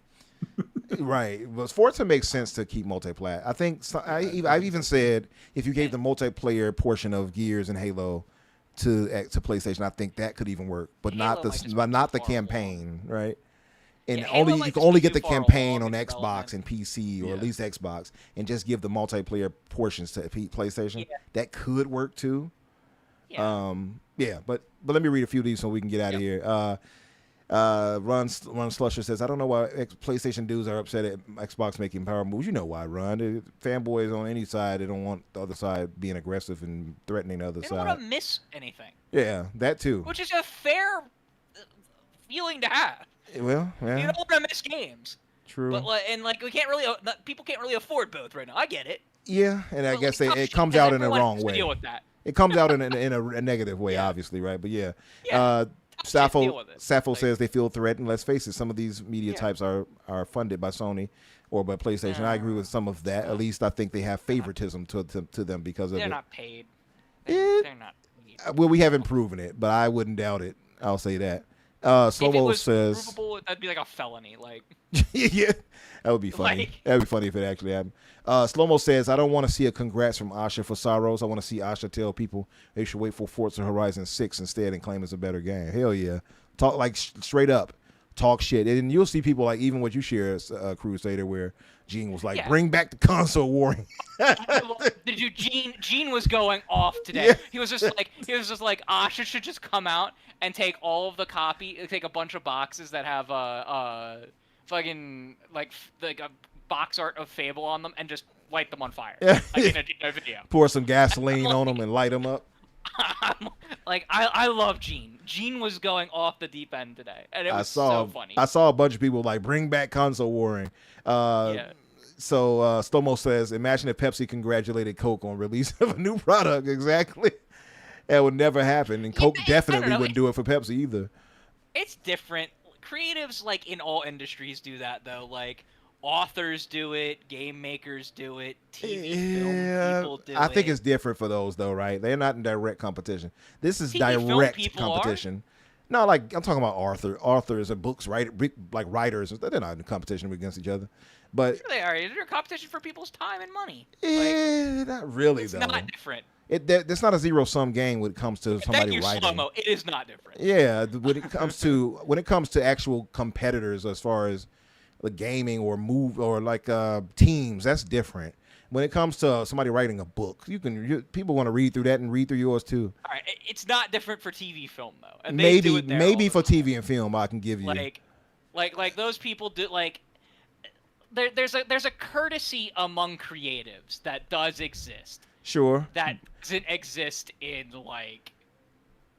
Right, but Forza makes sense to keep multi-plat. I think I've even said if you gave the multiplayer portion of Gears and Halo to PlayStation, I think that could even work, but not the campaign, right? And you can only get the campaign on Xbox and PC, or at least Xbox, and just give the multiplayer portions to PlayStation. That could work too. But let me read a few of these so we can get out of here. Ron Slusher says, I don't know why PlayStation dudes are upset at Xbox making power moves. You know why, Ron. The fanboys on any side, they don't want the other side being aggressive and threatening the other side. They don't want to miss anything. Yeah, that too. Which is a fair feeling to have. Well, yeah. You don't want to miss games. True. But we can't really. People can't really afford both right now. I get it. Yeah, and I guess it comes out in the wrong way. Deal with that. It comes out in a negative way, obviously, right? But Sappho says they feel threatened. Let's face it, some of these media types are funded by Sony or by PlayStation. I agree with some of that. At least I think they have favoritism to them because of it. They're not paid. They're not paid. Well, we haven't proven it, but I wouldn't doubt it. I'll say that. Slow-mo says... provable, that'd be like a felony. Yeah, that would be funny. That'd be funny if it actually happened. Slow-mo says, I don't want to see a congrats from Asha for Saros. I want to see Asha tell people they should wait for Forza Horizon 6 instead and claim it's a better game. Hell yeah. Talk straight up. Talk shit. And you'll see people even what you share as Crusader, where Gene was like, bring back the console warring. Gene was going off today. Yeah. He was just like Asha should just come out and take all of the take a bunch of boxes that have fucking like a box art of Fable on them and just light them on fire. In a video. Pour some gasoline on them and light them up. I love Gene. Gene was going off the deep end today, and it was so funny. I saw a bunch of people bring back console warring. So Stomo says, imagine if Pepsi congratulated Coke on release of a new product. Exactly. That would never happen, and Coke definitely wouldn't do it for Pepsi either. It's different. Creatives, in all industries, do that though. Authors do it, game makers do it, TV film people do it. I think it's different for those though, right? They're not in direct competition. This is direct competition. No, I'm talking about authors and books, writers. They're not in competition against each other. But sure they are. They're a competition for people's time and money. Not really it's though. It's not different. It's not a zero-sum game when it comes to somebody writing. Slow-mo. It is not different. Yeah, when it comes to actual competitors as far as the gaming or teams, that's different. When it comes to somebody writing a book, people want to read through that and read through yours too. All right, it's not different for TV film though. And maybe for TV and film, I can give you like those people do there's a courtesy among creatives that does exist. Sure. That doesn't exist in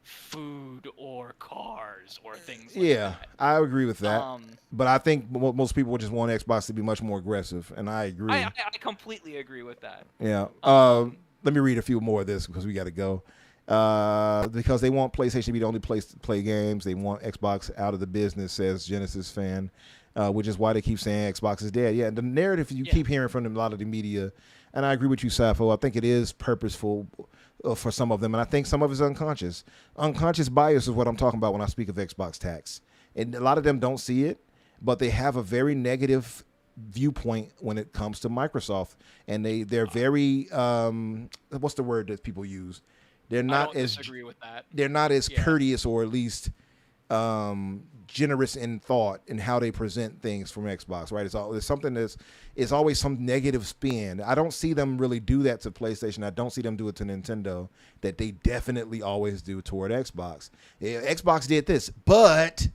food or cars or things like that. I agree with that. But I think most people would just want Xbox to be much more aggressive, and I agree. I completely agree with that. Yeah. Let me read a few more of this because we got to go. Because they want PlayStation to be the only place to play games. They want Xbox out of the business, says Genesis fan, which is why they keep saying Xbox is dead. Yeah, the narrative you keep hearing from a lot of the media, and I agree with you, Sappho. I think it is purposeful for some of them, and I think some of it's unconscious. Unconscious bias is what I'm talking about when I speak of Xbox tax. And a lot of them don't see it, but they have a very negative viewpoint when it comes to Microsoft, and they're very what's the word that people use? They're not disagree with that. They're not as courteous or at least generous in thought in how they present things from Xbox, right? It's something it's always some negative spin. I don't see them really do that to PlayStation. I don't see them do it to Nintendo that they definitely always do toward Xbox. Xbox did this, but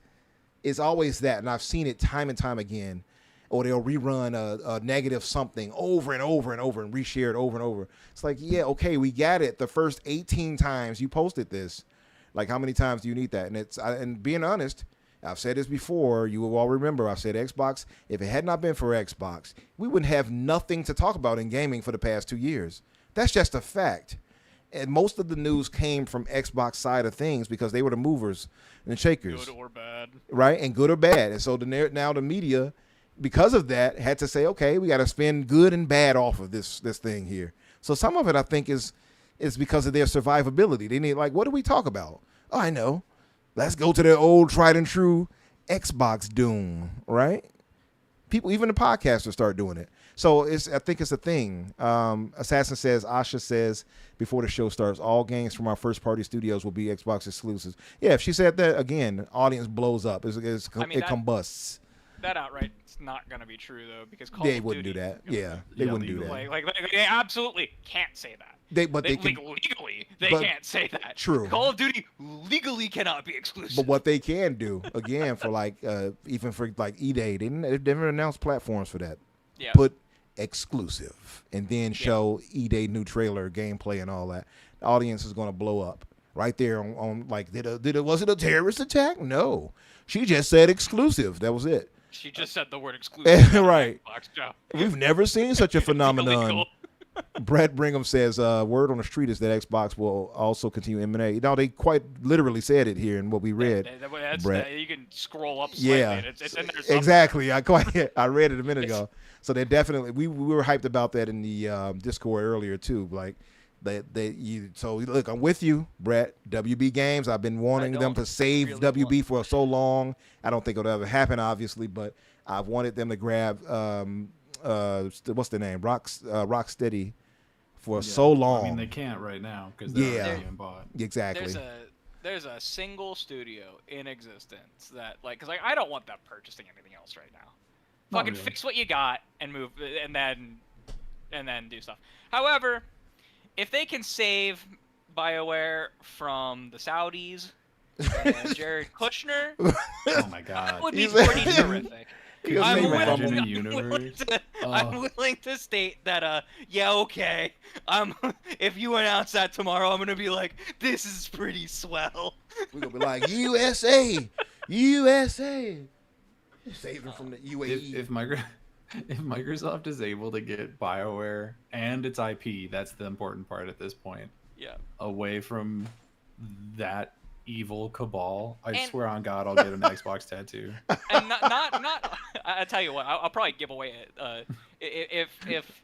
it's always that, and I've seen it time and time again. or they'll rerun a negative something over and over and over and reshare it over and over. It's like, yeah, okay, we got it. The first 18 times you posted this, like how many times do you need that? And being honest, I've said this before. You will all remember. I said Xbox. If it had not been for Xbox, we wouldn't have nothing to talk about in gaming for the past 2 years. That's just a fact. And most of the news came from Xbox side of things because they were the movers and shakers. Good or bad. Right, and good or bad. And so now the media, because of that, had to say, okay, we got to spin good and bad off of this thing here. So some of it, I think, is because of their survivability. They need, like, what do we talk about? Oh, I know. Let's go to the old tried and true Xbox Doom, right? People, even the podcasters start doing it. So I think it's a thing. Assassin says, Asha says, before the show starts, all games from our first-party studios will be Xbox exclusives. Yeah, if she said that, again, audience blows up. It combusts. That outright it's not going to be true, though, because Call They of wouldn't Duty do that. Yeah, they wouldn't do that. Like, they absolutely can't say that. Legally, they can't say that. True. Call of Duty legally cannot be exclusive. But what they can do, again, for like, even for like E-Day, they never announced platforms for that. Yeah. Put exclusive and then show E-Day new trailer, gameplay, and all that. The audience is going to blow up right there on like, was it a terrorist attack? No. She just said exclusive. That was it. She just said the word exclusive. Right. Xbox, Joe. We've never seen such a phenomenon. Brett Brigham says, word on the street is that Xbox will also continue M&A. Now, they quite literally said it here in what we read. Brett. You can scroll up slightly. Yeah, It's in there somewhere. exactly. I read it a minute ago. So they definitely, we were hyped about that in the Discord earlier, too. Like, so look, I'm with you, Brett. WB Games, I've been wanting them to save WB for so long. I don't think it'll ever happen, obviously, but I've wanted them to grab what's the name, Rocksteady, for so long. I mean, they can't right now because they're being bought. Exactly. There's a single studio in existence that, like, because I don't want them purchasing anything else right now. Fucking really. Fix what you got and move, and then do stuff. However, if they can save BioWare from the Saudis and Jared Kushner, Oh my god. that would be pretty terrific. I'm willing to state that, yeah, okay. If you announce that tomorrow, I'm gonna be like, this is pretty swell. We're gonna be like, USA, USA. Save them from the UAE. If Microsoft is able to get BioWare and its IP, that's the important part at this point. Yeah. Away from that evil cabal, I swear on God, I'll get an Xbox tattoo. And not. I tell you what, I'll probably give away it if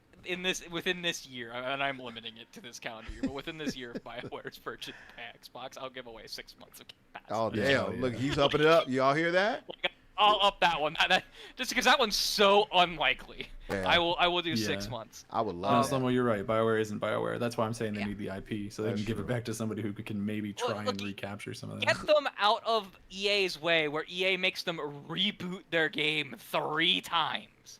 within this year, and I'm limiting it to this calendar year, but within this year, if BioWare is purchased by Xbox, I'll give away 6 months of Game Pass. Oh damn! Look, he's upping it up. You all hear that? I'll up that one. That just because that one's so unlikely. Yeah. I will do 6 months. I would love that. Slomo, you're right. BioWare isn't BioWare. That's why I'm saying they need the IP, so they That's can give true. it back to somebody who can maybe try and recapture some of that. Get them out of EA's way, where EA makes them reboot their game 3 times.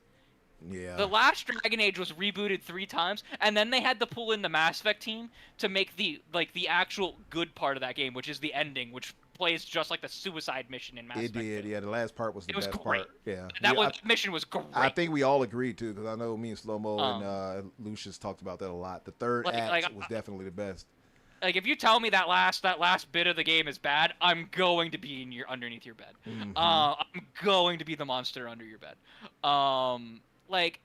Yeah. The last Dragon Age was rebooted 3 times, and then they had to pull in the Mass Effect team to make the actual good part of that game, which is the ending, which plays just like the suicide mission in Mass Effect. It did, yeah. The last part was the best great. part. Yeah. That mission was great. I think we all agreed too, because I know me and Slow-Mo and Lucius talked about that a lot. The third act was definitely the best. Like, if you tell me that last bit of the game is bad, I'm going to be underneath your bed. Mm-hmm. I'm going to be the monster under your bed. Like,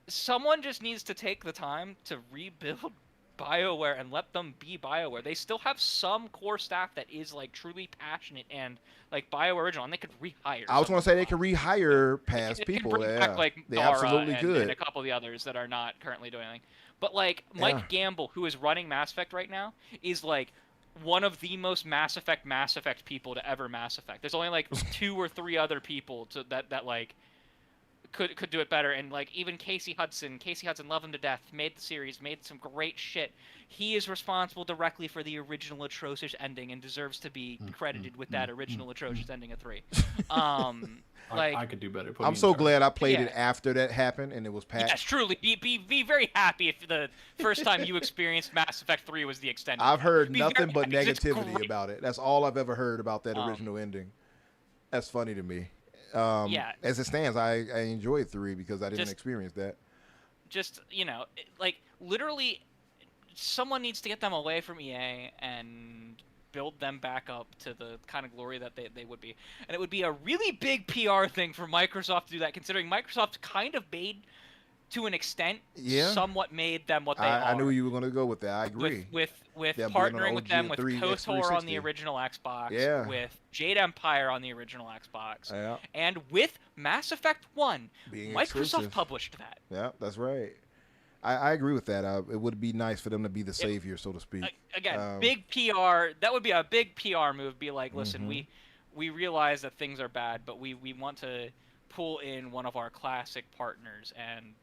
someone just needs to take the time to rebuild BioWare and let them be BioWare. They still have some core staff that is, like, truly passionate and, like, BioWare original, and they could rehire. I was going to say they could rehire past people. Bring back, like, they Nara absolutely could. And a couple of the others that are not currently doing anything. But, like, Mike Gamble, who is running Mass Effect right now, is, like, one of the most Mass Effect people to ever Mass Effect. There's only, like, 2 or 3 other people that like, could do it better. And, like, even Casey Hudson, love him to death, made the series, made some great shit. He is responsible directly for the original atrocious ending and deserves to be credited with that original atrocious ending of 3. Like, I could do better. I'm so glad I played it after that happened and it was patched. Yes, truly. Be very happy if the first time you experienced Mass Effect 3 was the extended. I've heard Be nothing very but happy, 'cause it's negativity great. about it. That's all I've ever heard about that original ending. That's funny to me. Yeah. As it stands, I enjoy 3 because I didn't Just- experience that. Just like literally, someone needs to get them away from EA and build them back up to the kind of glory that they would be. And it would be a really big PR thing for Microsoft to do that, considering Microsoft kind of made, to an extent, somewhat made them what they are. I knew you were going to go with that. I agree. With They'll be on an partnering with them, with OG3 KOTOR on the X360. original Xbox, Yeah. with Jade Empire on the original Xbox, Yeah. and with Mass Effect 1. Being Microsoft exclusive. published that. Yeah, that's right. I agree with that. It would be nice for them to be the savior, so to speak. Again, big PR. That would be a big PR move. Be like, listen, Mm-hmm. we realize that things are bad, but we want to pull in one of our classic partners and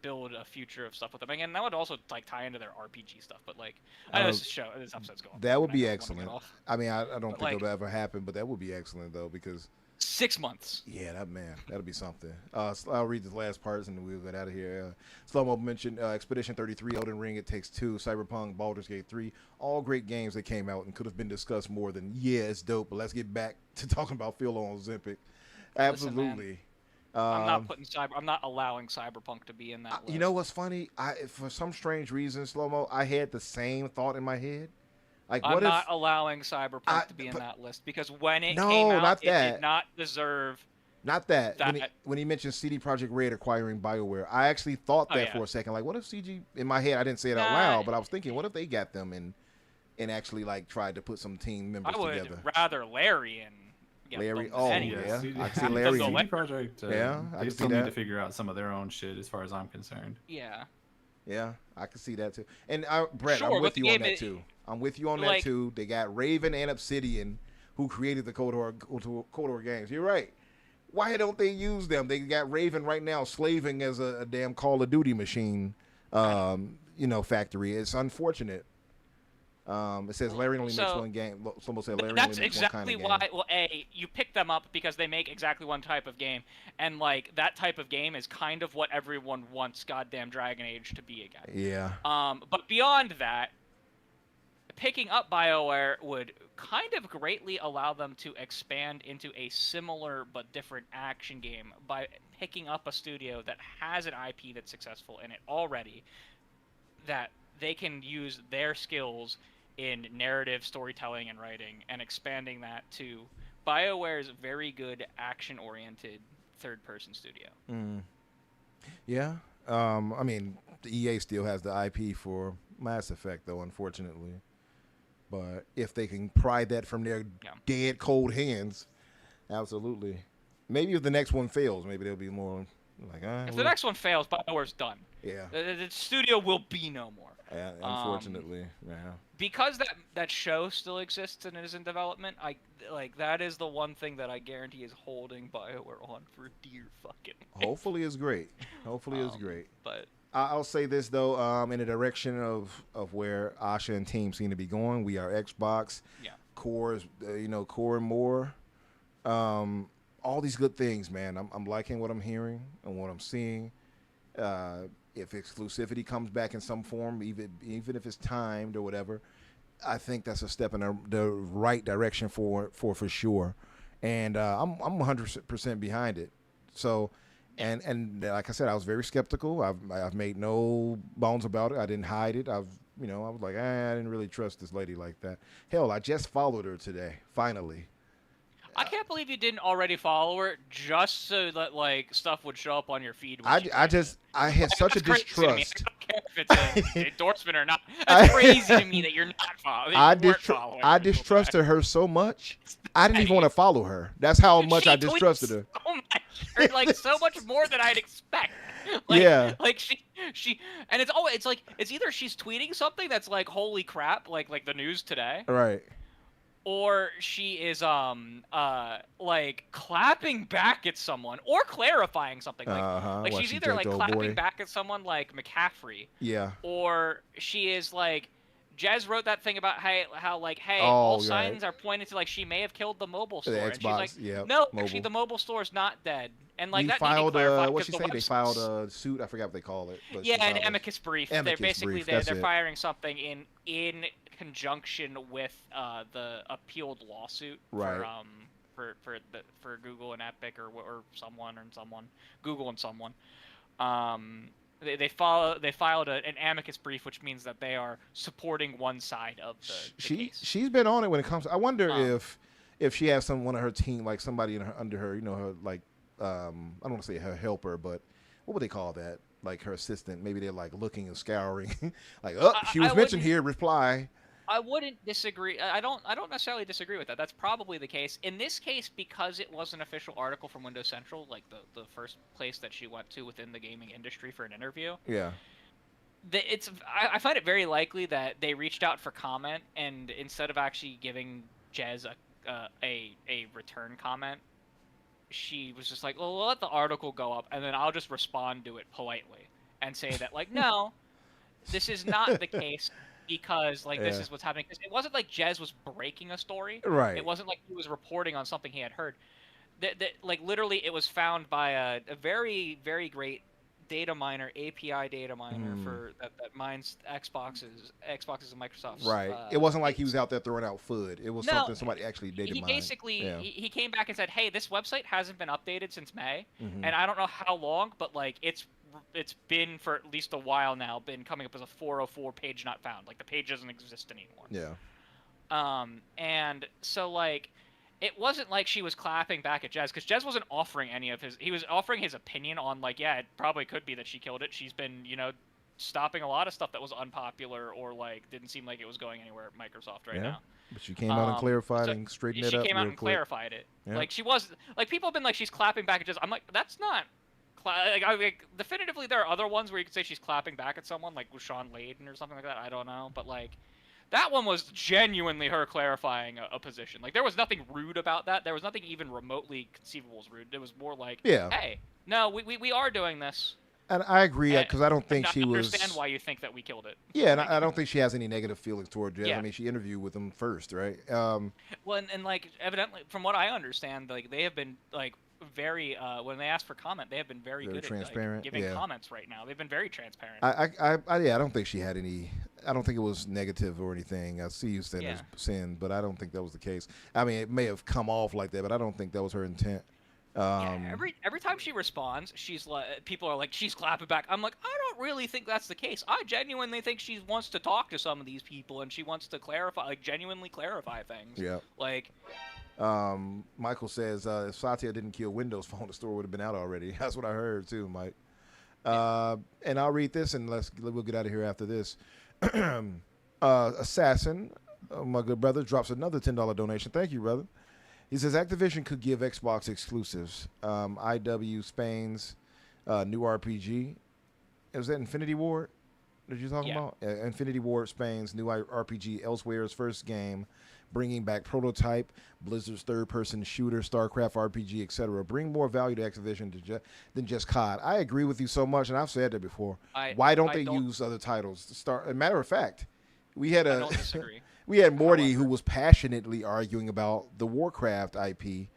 build a future of stuff with them. Again, that would also like tie into their RPG stuff. But like, I know this episode's going. That would be I don't wanna get excellent. off. I mean, I don't think like- it'll ever happen, but that would be excellent though, because 6 months. yeah, that'll be something. I'll read the last parts and we'll get out of here. Slow-mo mentioned Expedition 33, Elden Ring, It Takes Two, Cyberpunk, Baldur's Gate 3, all great games that came out and could have been discussed more than it's dope. But let's get back to talking about Phil on Ozempic. Absolutely. I'm not allowing Cyberpunk to be in that list. You know what's funny? For some strange reason, Slow-mo, I had the same thought in my head. Like, I'm what not if allowing Cyberpunk to be in but- that list because when it No, came out, not it that. did not deserve. Not that. That- When he mentioned CD Projekt Red acquiring BioWare, I actually thought that yeah. for a second. Like, what if CG? In my head, I didn't say it out Nah. loud, but I was thinking, what if they got them and actually like tried to put some team members I would together? rather Larry and get Larry- them oh, anyway. yeah. CD I can see Larry. CD Go Projekt, Yeah, I they can still see need that. to figure out some of their own shit, as far as I'm concerned. Yeah. Yeah, I can see that too. And Brett, Sure, I'm but with the you on game that is- too. I'm with you on that like- too. They got Raven and Obsidian, who created the KOTOR games. You're right. Why don't they use them? They got Raven right now slaving as a damn Call of Duty machine, factory. It's unfortunate. It says Larry only makes So- one game. Someone said Larry That's only makes exactly one kind of game. why. Well, you pick them up because they make exactly one type of game, and like that type of game is kind of what everyone wants goddamn Dragon Age to be again. Yeah. But beyond that, picking up BioWare would kind of greatly allow them to expand into a similar but different action game by picking up a studio that has an IP that's successful in it already, that they can use their skills in narrative storytelling and writing and expanding that to BioWare's very good action-oriented third-person studio. Yeah. I mean, the EA still has the IP for Mass Effect, though, unfortunately. But if they can pry that from their dead, cold hands, absolutely. Maybe if the next one fails, maybe they'll be more like, If the next one fails, BioWare's done. Yeah. The studio will be no more. Yeah, unfortunately, yeah. Because that show still exists and is in development, that is the one thing that I guarantee is holding BioWare on for dear fucking life. Hopefully it's great. Hopefully it's great. But I'll say this though, in the direction of where Asha and team seem to be going, we are Xbox. Yeah. Core is, Core and more. All these good things, man. I'm liking what I'm hearing and what I'm seeing. If exclusivity comes back in some form, even if it's timed or whatever, I think that's a step in the right direction for sure. And I'm 100% behind it. So, and like I said, I was very skeptical. I've made no bones about it. I didn't hide it. I was like, I didn't really trust this lady like that. Hell, I just followed her today, finally. I can't believe you didn't already follow her just so that like stuff would show up on your feed. I had such a That's crazy to me. distrust. I don't care if it's an endorsement or not. That's crazy to me that you're not following. I distrusted her so much. I didn't even want to follow her. That's how much I distrusted her. So much, like so much more than I'd expect. Yeah. Like she, and it's either she's tweeting something that's like holy crap, like the news today, Right. or she is like clapping back at someone or clarifying something. Like What, she's she either like jacked old clapping boy? back at someone like McCaffrey, Yeah. or she is like Jez wrote that thing about how Oh, all right. signs are pointing to like she may have killed the mobile store, and she's Xbox, like, yeah, no, mobile. actually the mobile store's not dead, and like He that filed needed clarified what because she the say? They website's- filed a suit. I forgot what they call it. But yeah, she an filed a- amicus brief. Amicus They're basically brief, they're that's it. firing something in conjunction with the appealed lawsuit Right. for for Google and Epic or someone, Google and someone. They filed an amicus brief, which means that they are supporting one side of the case. She's been on it when it comes. I wonder if she has one of her team, like somebody under her, her like I don't want to say her helper, but what would they call that? Like her assistant. Maybe they're like looking and scouring, like she was mentioned here. Reply. I wouldn't disagree. I don't necessarily disagree with that. That's probably the case. In this case, because it was an official article from Windows Central, like the first place that she went to within the gaming industry for an interview. Yeah. I find it very likely that they reached out for comment, and instead of actually giving Jez a return comment, she was just like, well, we'll let the article go up, and then I'll just respond to it politely and say that, like, no, this is not the case. Because this is what's happening. Because it wasn't like Jez was breaking a story. Right. It wasn't like he was reporting on something he had heard. Like literally, it was found by a very, very great data miner, API data miner for that mines Xboxes and Microsoft's. Right. It wasn't like he was out there throwing out FUD. It was something somebody actually data mined. He basically he came back and said, hey, this website hasn't been updated since May, and I don't know how long, but like it's been for at least a while now been coming up as a 404 page not found. Like the page doesn't exist anymore. Yeah. And so like it wasn't like she was clapping back at Jez, because Jez wasn't offering any of his. He was offering his opinion on like, yeah, it probably could be that she killed it. She's been stopping a lot of stuff that was unpopular or like didn't seem like it was going anywhere at Microsoft right now. But she came out and clarified and straightened it up. She came out and clarified it. Yeah. Like she was like people have been like she's clapping back at Jez. I'm like that's not. Definitively, there are other ones where you could say she's clapping back at someone, like with Sean Layden or something like that. I don't know, but like that one was genuinely her clarifying a position. Like there was nothing rude about that. There was nothing even remotely conceivable as rude. It was more like, hey, no, we are doing this. And I agree because I don't think she was. I understand why you think that we killed it. Yeah, and I don't think she has any negative feelings toward Jez. Yeah. I mean, she interviewed with him first, right? Well, and like evidently, from what I understand, like they have been like. Very when they ask for comment, they have been very good transparent. At giving comments right now. They've been very transparent. I don't think she had any. I don't think it was negative or anything. I see you saying there's sin, but I don't think that was the case. I mean, it may have come off like that, but I don't think that was her intent. Every time she responds, she's like, people are like, she's clapping back. I'm like, I don't really think that's the case. I genuinely think she wants to talk to some of these people and she wants to clarify, like genuinely clarify things. Yeah. Like. Michael says if Satya didn't kill Windows Phone, the store would have been out already. That's what I heard too, Mike. And I'll read this and we'll get out of here after this. Assassin, my good brother, drops another $10 donation. Thank you, brother. He says Activision could give Xbox exclusives. IW Spain's new RPG. Was that Infinity Ward? Did you talk about? Infinity Ward Spain's new RPG, Elsewhere's first game, bringing back Prototype, Blizzard's third-person shooter, StarCraft RPG, etc. Bring more value to Activision than just COD. I agree with you so much, and I've said that before. Why don't they use other titles to start? As a matter of fact, we had we had Morty who was passionately arguing about the Warcraft IP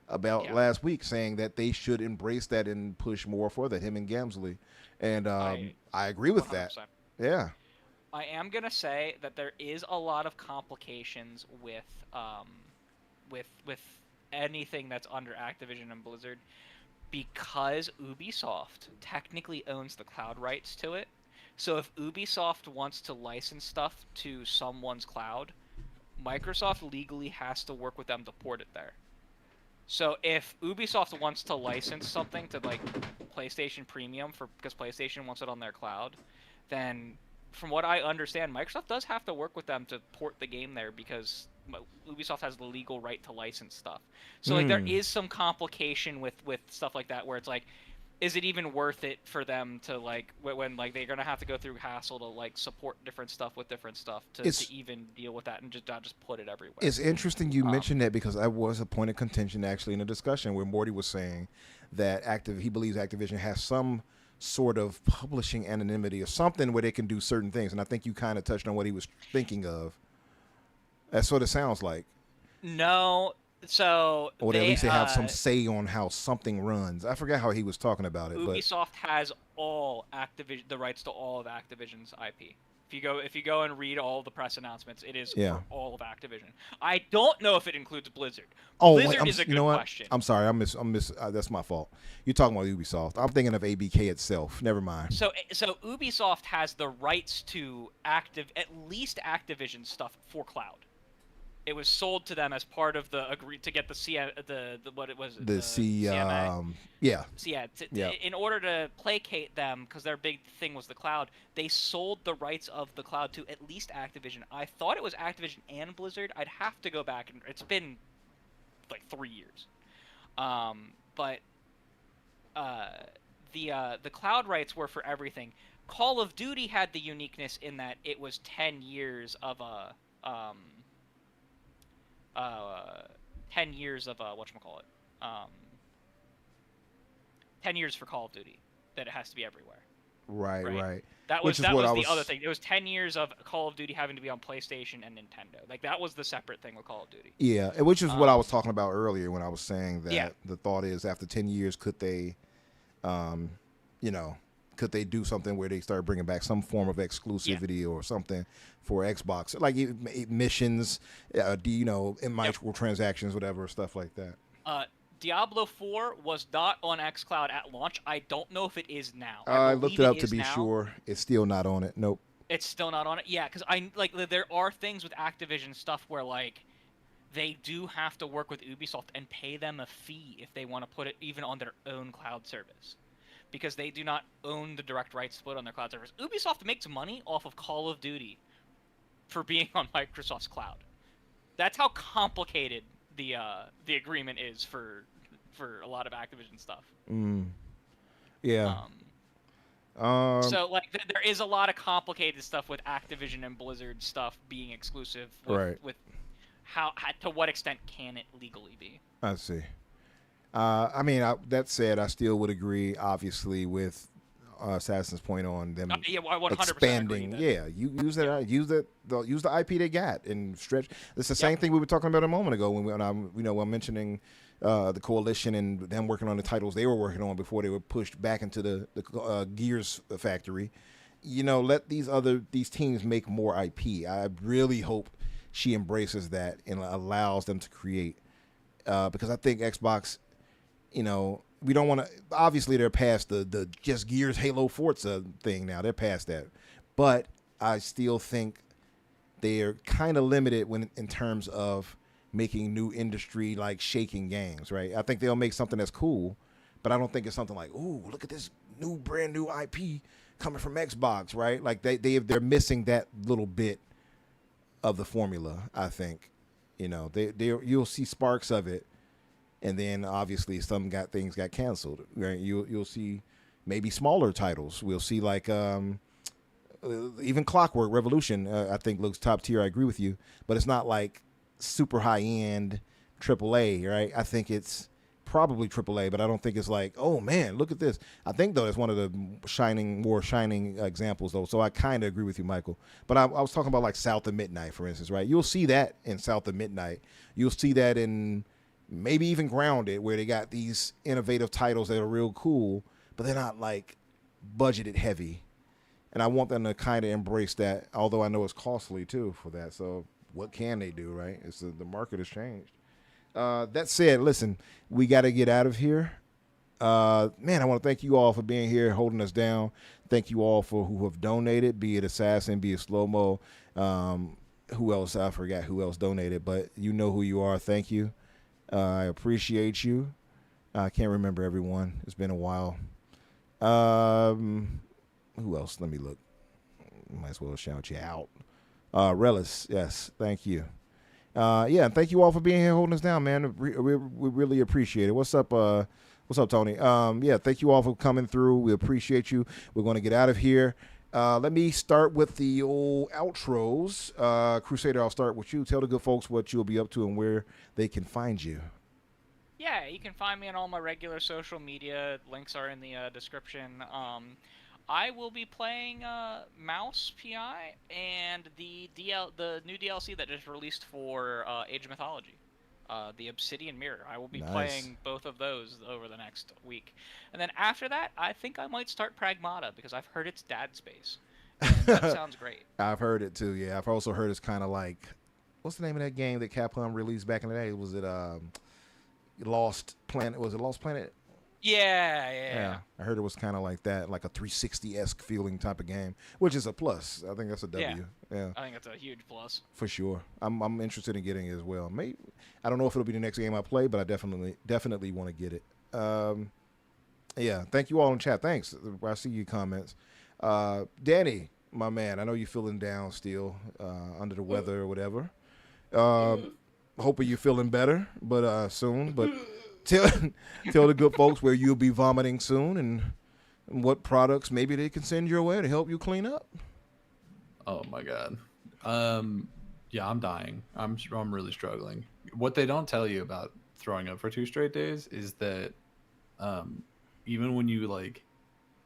last week, saying that they should embrace that and push more for that. Him and Gamsley, and I agree with 100%. That. Yeah. I am gonna say that there is a lot of complications with anything that's under Activision and Blizzard, because Ubisoft technically owns the cloud rights to it. So if Ubisoft wants to license stuff to someone's cloud, Microsoft legally has to work with them to port it there. So if Ubisoft wants to license something to like PlayStation Premium because PlayStation wants it on their cloud, then from what I understand, Microsoft does have to work with them to port the game there because Ubisoft has the legal right to license stuff. So like there is some complication with stuff like that where it's like, is it even worth it for them to like when like they're gonna have to go through hassle to like support different stuff with different stuff to even deal with that and just not just put it everywhere. It's interesting you mentioned that because I was a point of contention actually in a discussion where Morty was saying that he believes Activision has some sort of publishing anonymity or something where they can do certain things, and I think you kind of touched on what he was thinking of. That's what it sounds like. No, So or at they, least they have some say on how something runs. I forgot how he was talking about it, but Ubisoft has all Activision, the rights to all of Activision's IP. If you go and read all the press announcements, it is yeah. for all of Activision. I don't know if it includes Blizzard. Oh, wait, Blizzard is a you good know what? question. I'm sorry. That's my fault. You're talking about Ubisoft. I'm thinking of ABK itself. Never mind. So Ubisoft has the rights to at least Activision stuff for cloud. It was sold to them as part of the to get the what it was The CMA. Yeah. So yeah, Yeah. in order to placate them, because their big thing was the cloud, they sold the rights of the cloud to at least Activision. I thought it was Activision and Blizzard. I'd have to go back, and it's been like 3 years. But the cloud rights were for everything. Call of Duty had the uniqueness in that it was 10 years of a 10 years of whatchamacallit, 10 years for Call of Duty, that it has to be everywhere. Right. That Which was is what I the was... other thing. It was 10 years of Call of Duty having to be on PlayStation and Nintendo. Like, that was the separate thing with Call of Duty. Yeah, which is what I was talking about earlier when I was saying that Yeah. the thought is after 10 years, could they, could they do something where they start bringing back some form of exclusivity or something for Xbox, like missions, in microtransactions, whatever, stuff like that. Diablo 4 was not on xCloud at launch. I don't know if it is now. I looked it up to be now. sure. It's still not on it. Nope. It's still not on it. Yeah, because there are things with Activision stuff where like they do have to work with Ubisoft and pay them a fee if they want to put it even on their own cloud service, because they do not own the direct rights to put it on their cloud service. Ubisoft makes money off of Call of Duty for being on Microsoft's cloud. That's how complicated the agreement is for a lot of Activision stuff. Yeah. So like there is a lot of complicated stuff with Activision and Blizzard stuff being exclusive. With how to what extent can it legally be? I see. That said, I still would agree, obviously, with Assassin's point on them 100% expanding. Agree Yeah, use the IP they got and stretch. It's the same thing we were talking about a moment ago when I'm mentioning the Coalition and them working on the titles they were working on before they were pushed back into the Gears factory. Let these teams make more IP. I really hope she embraces that and allows them to create, because I think Xbox, we don't want to. Obviously, they're past the just Gears, Halo, Forza thing now. They're past that, but I still think they're kind of limited in terms of making new industry like shaking games. Right? I think they'll make something that's cool, but I don't think it's something like, ooh, look at this brand new IP coming from Xbox. Right? Like they're missing that little bit of the formula. I think, you'll see sparks of it. And then obviously things got canceled. Right? You'll see maybe smaller titles. We'll see like even Clockwork Revolution. I think looks top tier. I agree with you, but it's not like super high end AAA. Right? I think it's probably AAA, but I don't think it's like, oh man, look at this. I think though it's one of the more shining examples though. So I kind of agree with you, Michael. But I was talking about like South of Midnight, for instance. Right? You'll see that in South of Midnight. You'll see that in maybe even Grounded, where they got these innovative titles that are real cool, but they're not like budgeted heavy. And I want them to kind of embrace that, although I know it's costly too for that. So what can they do, right? The market has changed. That said, listen, we got to get out of here. Man, I want to thank you all for being here, holding us down. Thank you all for who have donated, be it Assassin, be it Slow Mo. Who else? I forgot who else donated, but you know who you are. Thank you. I appreciate you. I can't remember everyone. It's been a while. Who else? Let me look. Might as well shout you out. Relis, yes, thank you. Thank you all for being here, holding us down, man. We really appreciate it. What's up, Tony? Thank you all for coming through. We appreciate you. We're going to get out of here. Let me start with the old outros. Crusader, I'll start with you. Tell the good folks what you'll be up to and where they can find you. Yeah, you can find me on all my regular social media. Links are in the description. I will be playing Mouse PI and the new DLC that just released for Age of Mythology. the Obsidian Mirror. I will be Nice. playing both of those over the next week. And then after that, I think I might start Pragmata because I've heard it's Dad Space. And that sounds great. I've heard it too. Yeah, I've also heard it's kind of like, what's the name of that game that Capcom released back in the day? Was it Lost Planet? Was it Lost Planet? Yeah. I heard it was kind of like that, like a 360-esque feeling type of game, which is a plus. I think that's a W. Yeah. I think that's a huge plus. For sure. I'm interested in getting it as well. Maybe I don't know if it'll be the next game I play, but I definitely want to get it. Yeah. Thank you all in chat. Thanks. I see your comments. Danny, my man, I know you're feeling down still, under the weather or whatever. Hoping you're feeling better, but soon. But tell the good folks where you'll be vomiting soon and what products maybe they can send your way to help you clean up. Oh my god. Yeah, I'm dying. I'm really struggling. What they don't tell you about throwing up for 2 straight days is that even when you like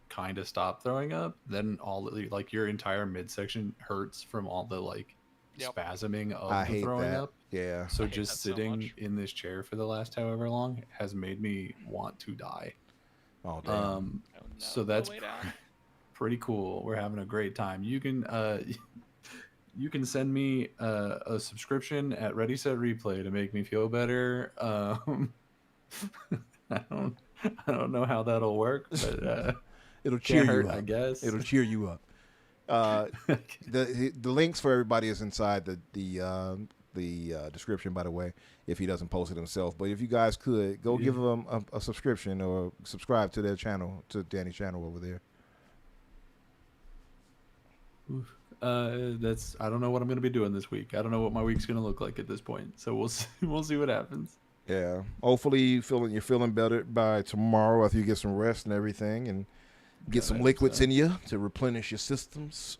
kind of stop throwing up, then all like your entire midsection hurts from all the like spasming of the throwing up. Yeah. So just sitting in this chair for the last however long has made me want to die. Oh damn. So that's pretty cool. We're having a great time. You can you can send me a subscription at Ready Set Replay to make me feel better. I don't know how that'll work, but it'll cheer you up. I guess It'll cheer you up. The links for everybody is inside the description, by the way, if he doesn't post it himself. But if you guys could go give him a subscription or subscribe to their channel, to Danny's channel over there. That's I don't know what I'm gonna be doing this week. I don't know what my week's gonna look like at this point. So we'll see what happens. Yeah. Hopefully you're feeling better by tomorrow after you get some rest and everything, and get some liquids in you to replenish your systems.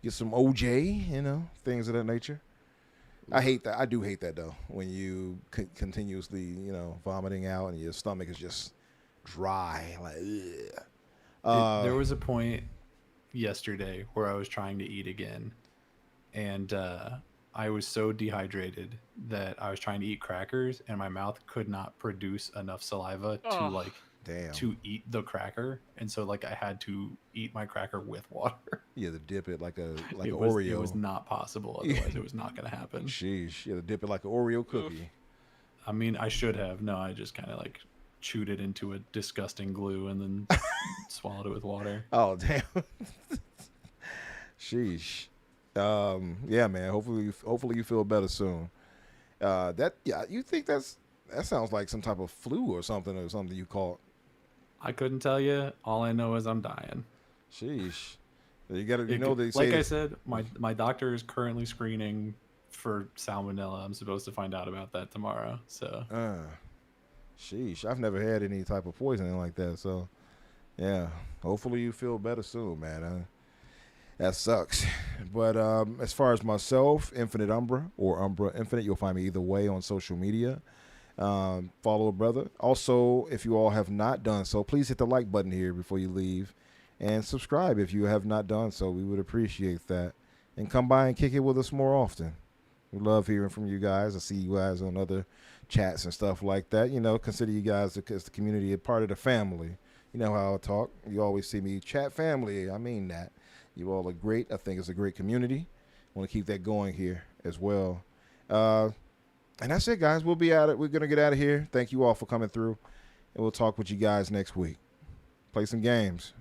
Get some OJ, things of that nature. I hate that. I do hate that though, when you continuously, vomiting out and your stomach is just dry. Like, there was a point yesterday where I was trying to eat again, and I was so dehydrated that I was trying to eat crackers, and my mouth could not produce enough saliva to eat the cracker, and so like I had to eat my cracker with water. Yeah, to dip it like an Oreo. It was not possible. Otherwise, it was not going to happen. Sheesh, you had to dip it like an Oreo cookie. I mean, I should have. No, I just kind of like chewed it into a disgusting glue and then swallowed it with water. Oh damn. Sheesh. Yeah, man. Hopefully you feel better soon. You think that sounds like some type of flu or something you caught. I couldn't tell you. All I know is I'm dying. Sheesh. You got to, they say. Like I said, my doctor is currently screening for salmonella. I'm supposed to find out about that tomorrow. So. Sheesh. I've never had any type of poisoning like that. So, yeah. Hopefully you feel better soon, man. That sucks. But as far as myself, Infinite Umbra or Umbra Infinite, you'll find me either way on social media. Follow a brother. Also, if you all have not done so, please hit the like button here before you leave, and subscribe if you have not done so. We would appreciate that. And come by and kick it with us more often. We love hearing from you guys. I see you guys on other chats and stuff like that. Consider you guys as the community a part of the family. You know how I talk. You always see me chat family. I mean that. You all are great. I think it's a great community. Want to keep that going here as well. And that's it, guys. We'll be at it. We're going to get out of here. Thank you all for coming through. And we'll talk with you guys next week. Play some games.